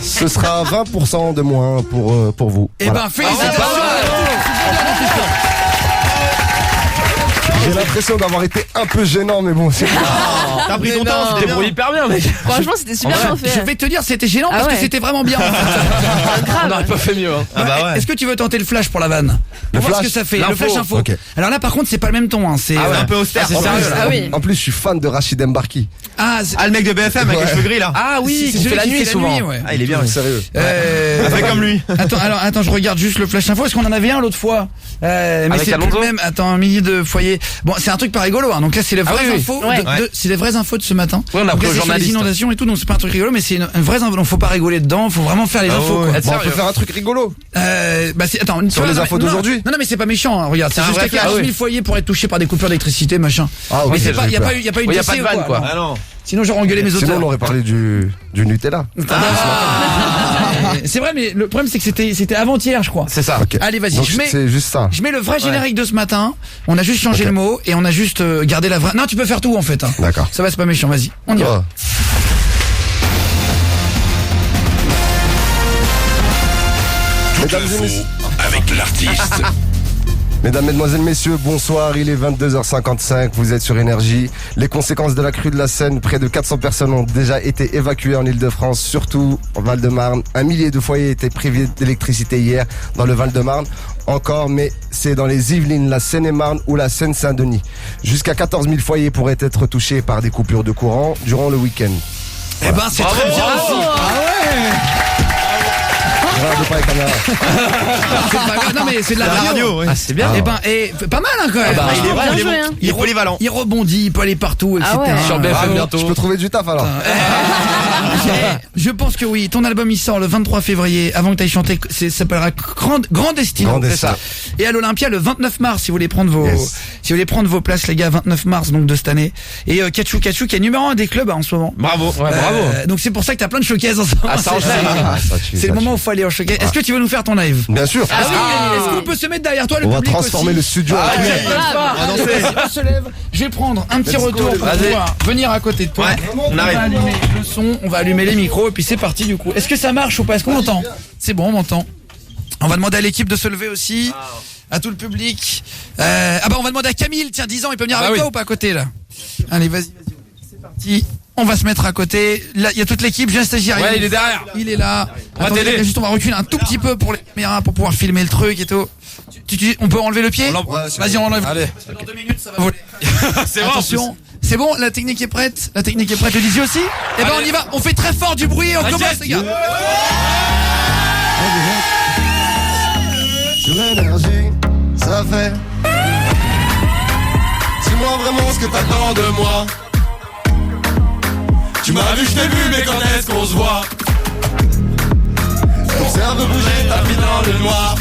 ce sera 20% de moins pour vous. Eh Voilà. ben, félicitations. J'ai l'impression d'avoir été un peu gênant, mais bon, c'est T'as pris ton temps, Tu c'était débrouilles hyper bien, mec. Franchement, c'était super bien fait. Je vais te dire, c'était gênant parce que c'était vraiment bien. On n'aurait pas fait mieux. Hein. Est-ce que tu veux tenter le flash pour la vanne? Le Voir ce flash que ça fait. Le L'info. flash info. Ok. Alors là, par contre, c'est pas le même ton. Hein. C'est Un peu austère. c'est En sérieux, plus, là. Ah oui. en plus, je suis fan de Rachid Mbarki. Ah, Ah, le mec de BFM avec les cheveux gris là. Ah oui, c'est qui celui fait la qui nuit fait la souvent. nuit, ouais. Ah, il est bien. Sérieux. Fait comme lui. Attends, je regarde juste le flash info. Est-ce qu'on en avait un l'autre fois? Mais Avec c'est plus Alonso le même. Attends, un millier de foyers. Bon, c'est un truc pas rigolo. Hein. Donc là, c'est les vraies oui. infos. Ouais. C'est les vraies infos de ce matin. Ouais, on a Donc pris là, au c'est sur les journaliste. inondations et tout. Donc c'est pas un truc rigolo, mais c'est une vraie info. Donc faut pas rigoler dedans. Faut vraiment faire les infos. ouais. Quoi. Être Bon, on sérieux. peut faire un truc rigolo. Attends, Sur les infos d'aujourd'hui. Non, mais c'est pas méchant. Hein. Regarde, c'est un juste vrai qu'il y a flash. 10 000 foyers pour être touchés par des coupures d'électricité, machin. Ah, Mais ok, c'est pas, j'ai y a peur. pas eu, y a pas eu de Ouais, y a décès pas de ou vanne, quoi. Non. Ah non. Sinon j'aurais engueulé mes Sinon, auteurs. on aurait parlé du Nutella. C'est vrai, mais le problème c'est que c'était avant-hier, je crois. C'est ça. Ok. Allez, vas-y, Donc, je mets. c'est juste ça. Je mets le vrai générique de ce matin. On a juste changé Ok. le mot et on a juste gardé la vraie. Non, tu peux faire tout en fait. Hein. D'accord. Ça va, c'est pas méchant. Vas-y, on y va. Oh. Toute l'info avec l'artiste. Mesdames, Mesdemoiselles, Messieurs, bonsoir, il est 22h55, vous êtes sur Énergie. Les conséquences de la crue de la Seine, près de 400 personnes ont déjà été évacuées en Ile-de-France, surtout en Val-de-Marne. 1 millier de foyers étaient privés d'électricité hier dans le Val-de-Marne. Encore, mais c'est dans les Yvelines, la Seine-et-Marne ou la Seine-Saint-Denis. Jusqu'à 14 000 foyers pourraient être touchés par des coupures de courant durant le week-end. Eh ben, c'est très bien aussi. Regarde pas les caméras. C'est pas grave. Non, mais c'est de la radio. ouais. Ah, c'est bien. Eh ben, pas mal hein, quand même. Il est bon, il est joué, bon. hein. Il est polyvalent. Il rebondit, il peut aller partout, etc. Ah ouais. Sur BFM Bravo. bientôt. Je peux trouver du taf alors. Je pense que oui. Ton album il sort le 23 février. Avant que tu ailles chanter, ça s'appellera Grand Destin. Grand C'est Destin. ça. Et à l'Olympia le 29 mars, si vous voulez prendre vos, Yes. si vous voulez prendre vos places, les gars, 29 mars donc de cette année. Et Kachou qui est numéro 1 des clubs hein, en ce moment. Bravo. Ouais, bravo. Donc c'est pour ça que t'as plein de showcases en ce moment. Ah, ça enchaîne. C'est le moment où il faut aller en showcase. Est-ce que tu veux nous faire ton live? Bien sûr. Est-ce qu'on peut se mettre derrière toi le On va public transformer aussi le studio en Allez, club. allez, vas-y, on se lève. Je vais prendre un petit Let's go, retour les pour gars. pouvoir venir à côté de toi. Ouais, on On arrive. va allumer le son, on va allumer les micros et puis c'est parti du coup. Est-ce que ça marche ou pas? Est-ce qu'on m'entend? C'est bon, on m'entend. On va demander à l'équipe de se lever aussi, à tout le public. Ah bah on va demander à Camille, tiens 10 ans, il peut venir avec toi ou pas à côté là? Allez, vas-y, c'est parti. On va se mettre à côté. Là, il y a toute l'équipe. J'ai un stagiaire. Ouais, il est derrière. Il est là. On va Attendez, t'aider. juste on va reculer un tout petit peu pour les caméras pour pouvoir filmer le truc et tout. On peut enlever le pied? Vas-y, on l'enlève. Allez. Dans 2 minutes, ça va voler. C'est vrai. Attention. C'est bon, la technique est prête. La technique est prête. Le DJ aussi. Eh ben on y va. On fait très fort du bruit et on T'inquiète. commence les gars. Sur Énergie, ça fait. Dis-moi vraiment ce que t'attends de moi. Tu m'as vu, je t'ai vu, mais quand est-ce qu'on se voit? Observe bouger ta vie dans le noir.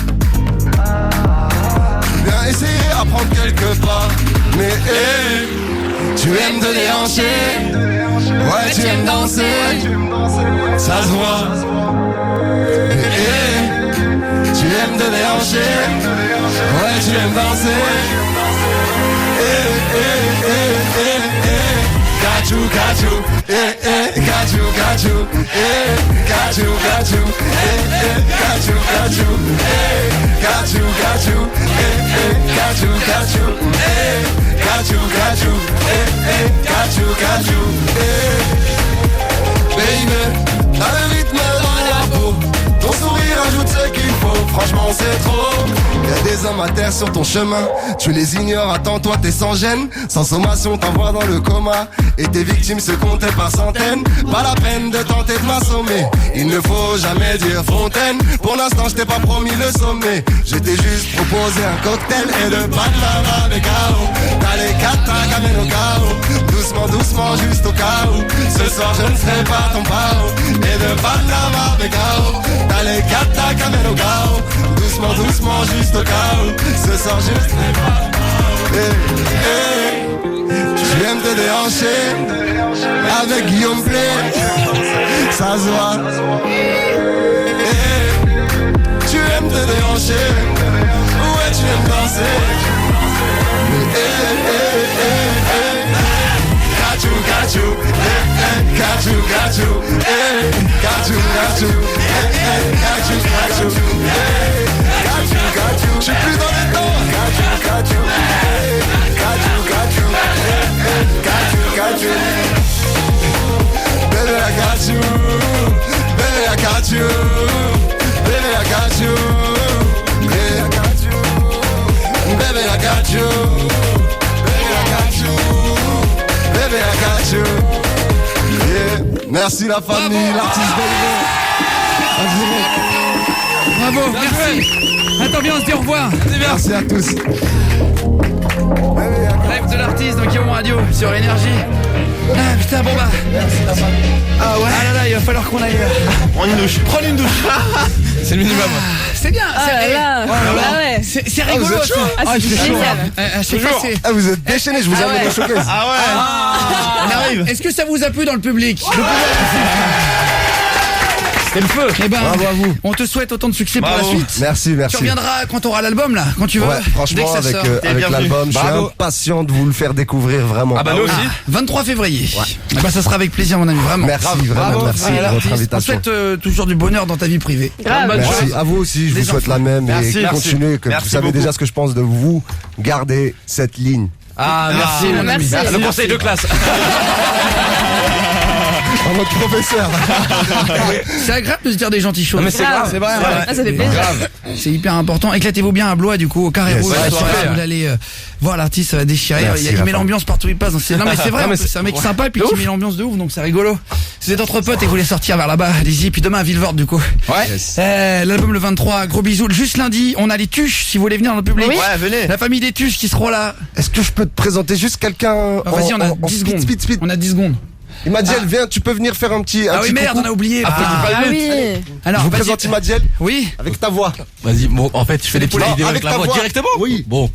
Viens essayer à prendre quelques pas. Mais hey, tu aimes te déhancher. Ouais, tu aimes danser, ça se voit. Tu aimes te déhancher. Ouais, tu aimes danser. Got you, got you, got you, got you, got you, got you, got you, got you, got you, got you, got you, got you, got you, got you, baby, t'as le rythme dans la peau, ton sourire ajoute ce qu'il faut, franchement c'est trop. Y'a des hommes à terre sur ton chemin, tu les ignores, attends toi t'es sans gêne. Sans sommation t'envoies dans le coma, et tes victimes se comptaient par centaines. Pas la peine de tenter de m'assommer, il ne faut jamais dire fontaine. Pour l'instant je t'ai pas promis le sommet, je t'ai juste proposé un cocktail et de baklava avec KO. T'as les katas qu'amène au chaos, doucement doucement juste au cas où ce soir je ne serai pas ton pao. Et de baklava avec KO, t'as les katas qu'amène au chaos, doucement doucement juste au cas où ce soir je ne serai pas ton pao. Tu aimes te déhancher avec Guillaume Play, ça se voit. Tu aimes te déhancher, ouais tu aimes danser. Got you, got you, got you, got you, got you, got you, got you, got you, got you, got you. J'suis plus dans les temps. Got you, got you, got you, got you, got you, got you. Baby I got you, baby I got you, baby I got you, baby I got you, baby I got you, baby I got you, baby I got you. Yeah. Merci la famille, l'artiste Bravo, merci. Attends bien, on se dit au revoir. Merci à tous. Live de l'artiste dans Guillaume Radio sur Énergie. Ah putain, bon bah. Ah ouais. Ah là là, il va falloir qu'on aille. Prends une douche. Prends une douche. C'est le minimum. C'est bien. C'est rigolo. Vous êtes chaud. Ah, vous êtes déchaînés, je vous amène au showcase. Ah ouais. On arrive. Est-ce que ça vous a plu dans le public? C'est le feu. Eh ben, bravo à vous. On te souhaite autant de succès pour la suite. Merci, merci. Tu reviendras quand tu auras l'album là, quand tu veux. Ouais, franchement, dès que ça avec sort. l'album, je suis impatient de vous le faire découvrir vraiment. Ah bah nous aussi. 23 février. Eh ben, ça sera avec plaisir mon ami, vraiment. Merci, vraiment merci de votre invitation. On souhaite toujours du bonheur dans ta vie privée. Merci à vous aussi, je vous souhaite la même et continuez. Vous savez déjà ce que je pense de vous. Gardez cette ligne. Ah merci, mon ami. Le conseil de classe. En mode professeur. C'est agréable de se dire des gentilles choses. Non mais c'est grave, c'est vrai. Ah, ça fait plaisir. C'est hyper important. Éclatez-vous bien à Blois du coup au Carré Rouge. Vous allez voir l'artiste, ça va déchirer. Il met l'ambiance partout où il passe. Non mais c'est vrai, c'est un mec sympa et puis qui met l'ambiance de ouf, donc c'est rigolo. Si vous êtes entre potes et que vous voulez sortir vers là-bas, allez-y. Puis demain à Villevorde du coup. Ouais. L'album le 23, gros bisous. Juste lundi, on a les Tuches si vous voulez venir dans le public. Oui. Ouais, venez. La famille des Tuches qui seront là. Est-ce que je peux te présenter juste quelqu'un? Vas-y, on a 10 secondes. Speed. On a 10 secondes. Imadiel, viens, tu peux venir faire un petit. Ah oui, merde, on a oublié. Oui. Alors, je vous présente Imadiel. Oui. Avec ta voix. Vas-y, bon, en fait, je fais des petites vidéos avec la voix directement. Oui. Bon.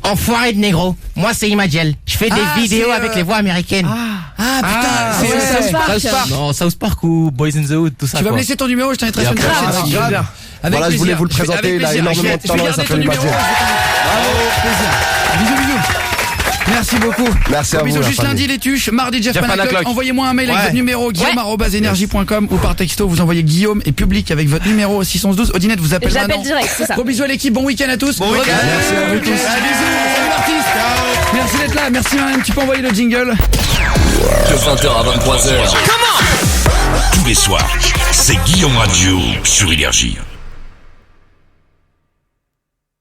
Enfoiré de négro, moi c'est Imadiel. Je fais des vidéos avec les voix américaines. Ah putain, c'est South Park. Non, South Park ou Boys in the Hood, tout ça. Tu vas me laisser ton numéro, je t'inviterai sur une Grave. Voilà, je voulais vous le présenter, il a énormément de talent, il s'appelle Imadiel. Bravo, plaisir. Bisous. Merci beaucoup. Merci à vous. Bisous. Juste lundi les Tuches, mardi Jeff Panaclock. Envoyez-moi un mail avec votre numéro guillaume@energie.com ou par texto vous envoyez Guillaume et public avec votre numéro 612. Odinette vous appelle maintenant. J'appelle direct, c'est ça. Gros bisous à l'équipe, bon week-end à tous. Bon week-end. Merci à vous tous. Bisous, salut l'artiste. Merci d'être là, merci Marianne, tu peux envoyer le jingle. De 20h à 23h. Tous les soirs, c'est Guillaume Radio sur Énergie.